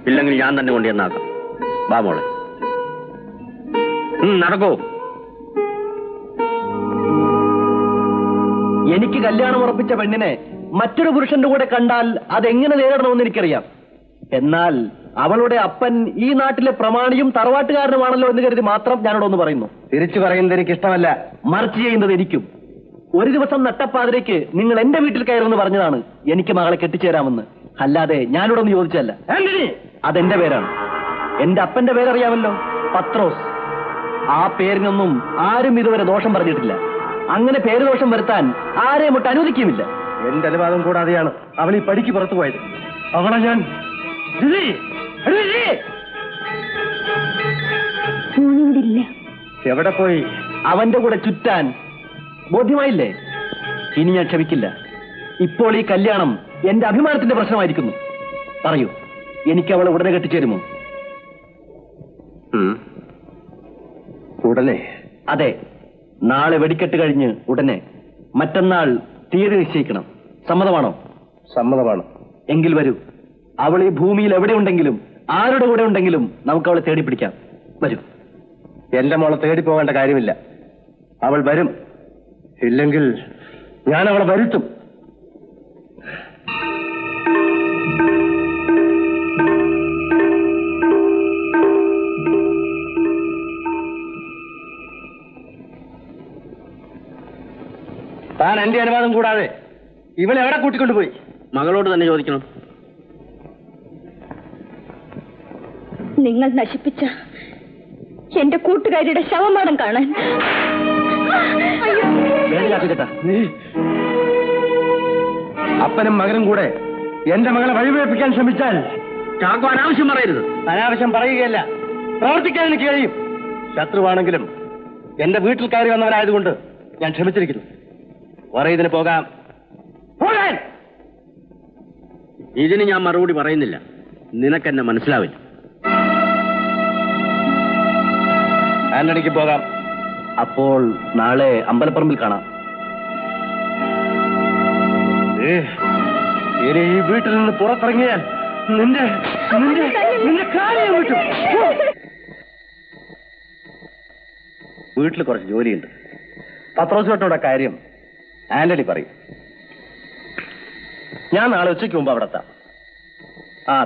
ഇല്ലെങ്കിൽ ഞാൻ തന്നെ കൊണ്ടുവന്നാക്കാം. വാ മോളെ, നടക്കൂ. എനിക്ക് കല്യാണം ഉറപ്പിച്ച പെണ്ണിനെ മറ്റൊരു പുരുഷന്റെ കൂടെ കണ്ടാൽ അതെങ്ങനെ നേരിടണമെന്ന് എനിക്കറിയാം. എന്നാൽ അവളുടെ അപ്പൻ ഈ നാട്ടിലെ പ്രമാണിയും തറവാട്ടുകാരനുമാണല്ലോ എന്ന് കരുതി മാത്രം ഞാനോടൊന്ന് പറയുന്നു. തിരിച്ചു പറയുന്നത് എനിക്ക് ഇഷ്ടമല്ല, മറിച്ച് ചെയ്യുന്നത് എനിക്കും. ഒരു ദിവസം നട്ടപ്പാതിരയ്ക്ക് നിങ്ങൾ എന്റെ വീട്ടിൽ കയറുമെന്ന് പറഞ്ഞതാണ് എനിക്ക് മകളെ കെട്ടിച്ചേരാമെന്ന്. അല്ലാതെ ഞാനിവിടൊന്ന് ചോദിച്ചല്ല. അതെന്റെ പേരാണ്. എന്റെ അപ്പന്റെ പേരറിയാമല്ലോ, പത്രോസ്. ആ പേരിനൊന്നും ആരും ഇതുവരെ ദോഷം പറഞ്ഞിട്ടില്ല. അങ്ങനെ പേര് ദോഷം വരുത്താൻ ആരെയും ഒട്ട് അനുവദിക്കുമില്ല. എന്റെ അനുവാദം കൂടാതെയാണ് അവൾ ഈ പടിക്ക് പുറത്തു പോയത്. അവളെ ഞാൻ എവിടെ പോയി? അവന്റെ കൂടെ ചുറ്റാൻ. ബോധ്യമായില്ലേ? ഇനി ഞാൻ ക്ഷമിക്കില്ല. ഇപ്പോൾ ഈ കല്യാണം എന്റെ അഭിമാനത്തിന്റെ പ്രശ്നമായിരിക്കുന്നു. പറയൂ, എനിക്ക് അവളെ ഉടനെ കെട്ടിച്ചേരുമോ? ഉടനെ? അതെ, നാളെ വെടിക്കെട്ട് കഴിഞ്ഞ് ഉടനെ മറ്റന്നാൾ തീയതി നിശ്ചയിക്കണം. സമ്മതമാണോ? സമ്മതമാണ്. എങ്കിൽ വരൂ. അവൾ ഈ ഭൂമിയിൽ എവിടെയുണ്ടെങ്കിലും ആരുടെ കൂടെ ഉണ്ടെങ്കിലും നമുക്ക് അവളെ തേടി പിടിക്കാം. വരൂ. എന്റെ മോളെ തേടി പോകേണ്ട കാര്യമില്ല. അവൾ വരും. ഇല്ലെങ്കിൽ ഞാൻ അവളെ വരുത്തും. താൻ എന്റെ അനുവാദം കൂടാതെ ഇവളെ എവിടെ കൂട്ടിക്കൊണ്ടുപോയി? മകളോട് തന്നെ ചോദിക്കണം. നിങ്ങൾ നശിപ്പിച്ച എന്റെ കൂട്ടുകാരിയുടെ ശവമാടം കാണാൻ. അപ്പനും മകനും കൂടെ എന്റെ മകളെ വഴിപിഴപ്പിക്കാൻ ശ്രമിച്ചാൽ ചാക്കോ അനാവശ്യം പറയരുത്. അനാവശ്യം പറയുകയല്ല, പ്രവർത്തിക്കാൻ എനിക്ക് കഴിയും. ശത്രുവാണെങ്കിലും എന്റെ വീട്ടിൽ കയറി വന്നവനായതുകൊണ്ട് ഞാൻ ക്ഷമിച്ചിരിക്കുന്നു. വറീതിന് പോകാം. പോകാൻ ഇതിന് ഞാൻ മറുപടി പറയുന്നില്ല. നിനക്കെന്നെ മനസ്സിലാവില്ല. ആന്റണിക്ക് പോകാം. അപ്പോൾ നാളെ അമ്പലപ്പറമ്പിൽ കാണാം. ഇനി ഈ വീട്ടിൽ നിന്ന് പുറത്തിറങ്ങിയാൽ നിന്റെ നിന്റെ നിന്റെ കാര്യം വിട്ടു. വീട്ടിൽ കുറച്ച് ജോലിയുണ്ട്. പത്രോസുവട്ടോടെ കാര്യം ആന്റണി പറയും. ഞാൻ നാളെ ഉച്ചയ്ക്ക് മുമ്പ് അവിടെ എത്താം.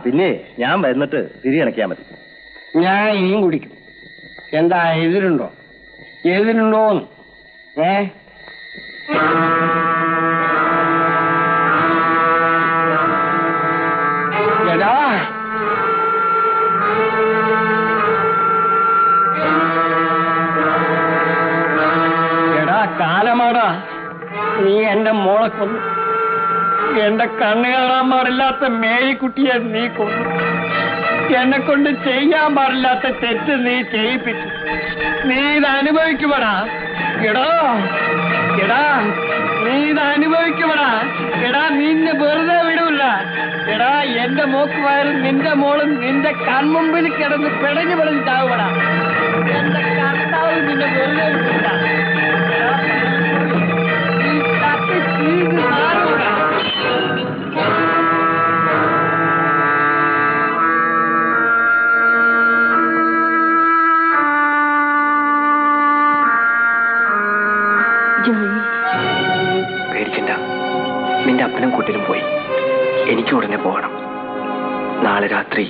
പിന്നെ ഞാൻ വരുന്നിട്ട് തിരിയണക്കിയാൽ മതി. ഞാൻ ഇനിയും കുടിക്കും. എന്താ എതിരുണ്ടോ? എതിരുണ്ടോന്ന്? എടാ, എടാ കാലമാടാ, നീ എന്റെ മോളെ കൊന്നു. എന്റെ കണ്ണ് കാണാൻ പാടില്ലാത്ത മേയിക്കുട്ടിയെ നീ കൊന്നു. എന്നെ കൊണ്ട് ചെയ്യാൻ പാടില്ലാത്ത തെറ്റ് നീ ചെയ്യിപ്പിച്ചു. നീ ഇത് അനുഭവിക്കുമടാ. എടാ എടാ, നീ ഇത് അനുഭവിക്കുമടാ. എടാ, നിന്നെ വെറുതെ വിടൂല. എടാ, എന്റെ മോക്കുമാരും നിന്റെ മോളും നിന്റെ കൺമുമ്പിൽ കിടന്ന് പിടഞ്ഞു പിടഞ്ഞ് ചാവുമടാ. എന്റെ കർത്താവ് നിന്നെ വെറുതെ വിടൂല. എടാ, നീ തട്ടി ചീഞ്ഞ് മാറൂടാ. പേടിക്കണ്ട, നിന്റെ അപ്പനും കൂട്ടിലും പോയി. എനിക്ക് ഉടനെ പോകണം. നാളെ രാത്രി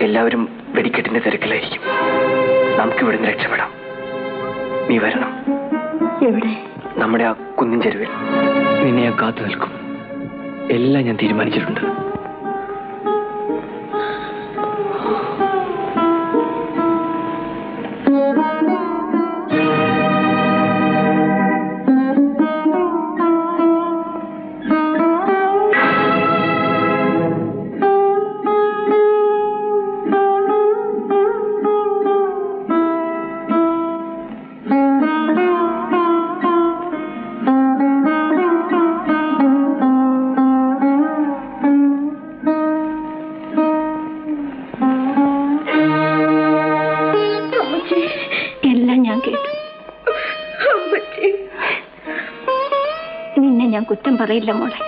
എല്ലാവരും വെടിക്കെട്ടിന്റെ തിരക്കിലായിരിക്കും. നമുക്ക് ഇവിടുന്ന് രക്ഷപ്പെടാം. നീ വരണം. എവിടെ? നമ്മുടെ ആ കുന്നിൻ ചെരുവിൽ നിന്നെ ഞാൻ കാത്തു നിൽക്കും. എല്ലാം ഞാൻ തീരുമാനിച്ചിട്ടുണ്ട്. കുറ്റം പറയില്ല മോളെ.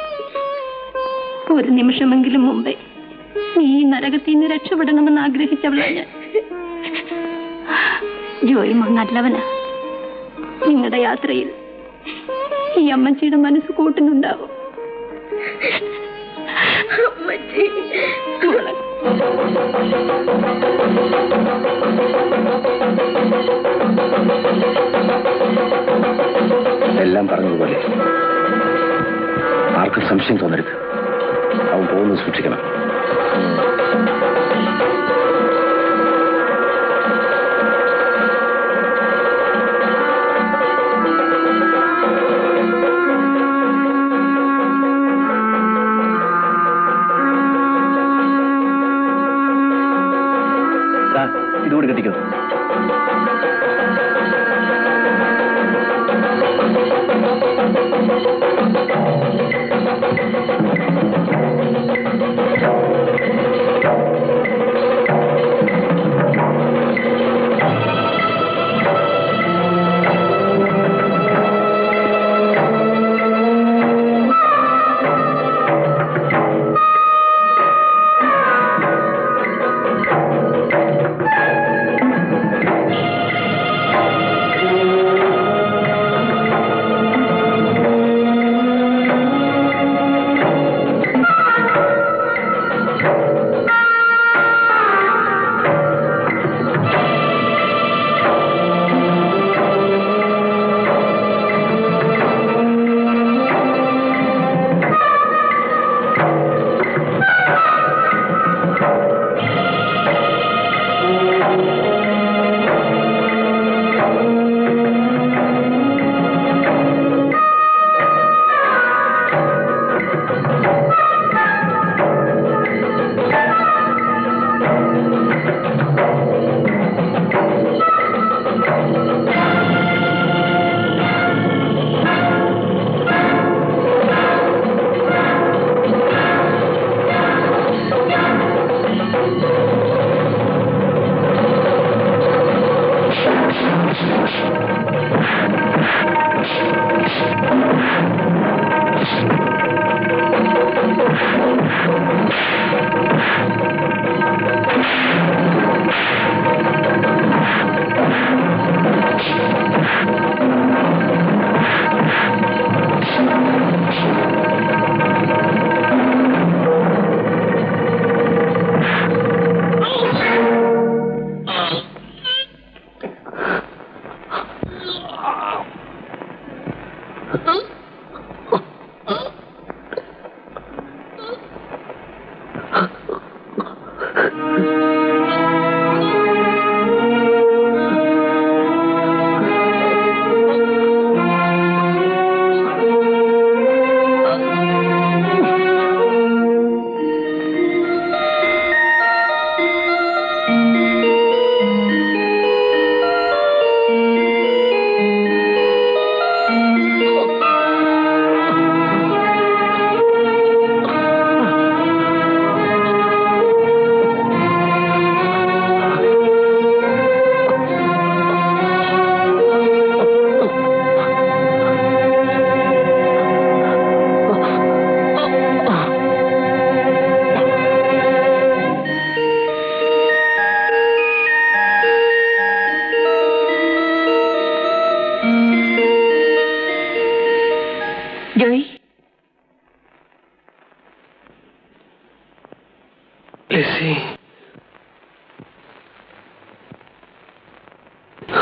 ഒരു നിമിഷമെങ്കിലും മുമ്പേ നീ ഈ നരകത്തിൽ നിന്ന് രക്ഷപ്പെടണമെന്ന് ആഗ്രഹിച്ചവളാണ് ഞാൻ. ജോയിമ നല്ലവനാ. നിങ്ങളുടെ യാത്രയിൽ ഈ അമ്മച്ചിയുടെ മനസ്സ് കൂട്ടുന്നുണ്ടാവും. എല്ലാം പറഞ്ഞതുപോലെ ആർക്കും സംശയം തോന്നരുത്. അവൻ പോകുന്നത് സൂക്ഷിക്കണം. ഇതുകൂടി കെട്ടിക്കോ.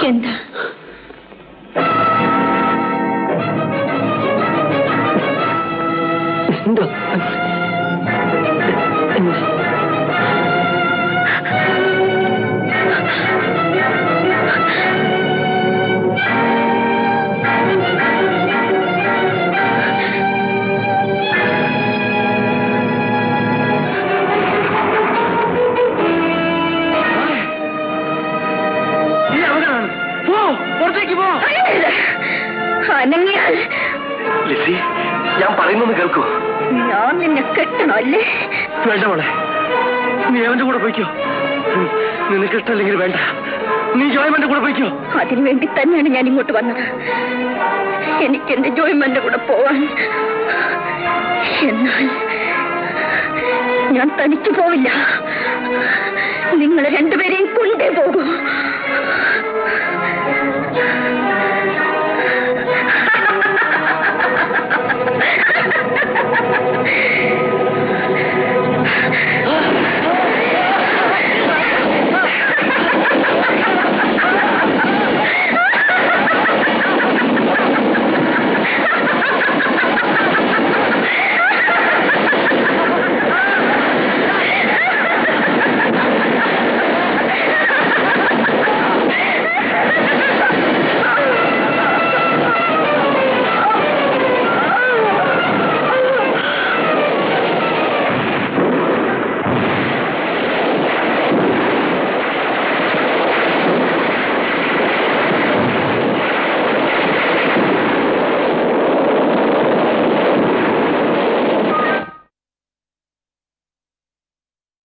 എന്താ? എന്തോ അനങ്ങിയാൽ ലിസി, ഞാൻ പറയുന്നൊന്ന് കേൾക്കൂ. ഞാൻ നിന്നെ കെട്ടണോ അല്ലേ? വേണ്ട മോളെ, നീ അവന്റെ കൂടെ പോയിക്കോ. നിനക്ക് ഇഷ്ടമല്ലെങ്കിൽ വേണ്ട, നീ ജോയ്മന്റെ കൂടെ പോയിക്കോ. അതിനു വേണ്ടി തന്നെയാണ് ഞാൻ ഇങ്ങോട്ട് വന്നത്. എനിക്ക് എന്റെ ജോയ്മന്റെ കൂടെ പോവാൻ. എന്നാൽ ഞാൻ തനിച്ചു പോവില്ല. നിങ്ങൾ രണ്ടുപേരെയും കൊണ്ടേ പോകൂ.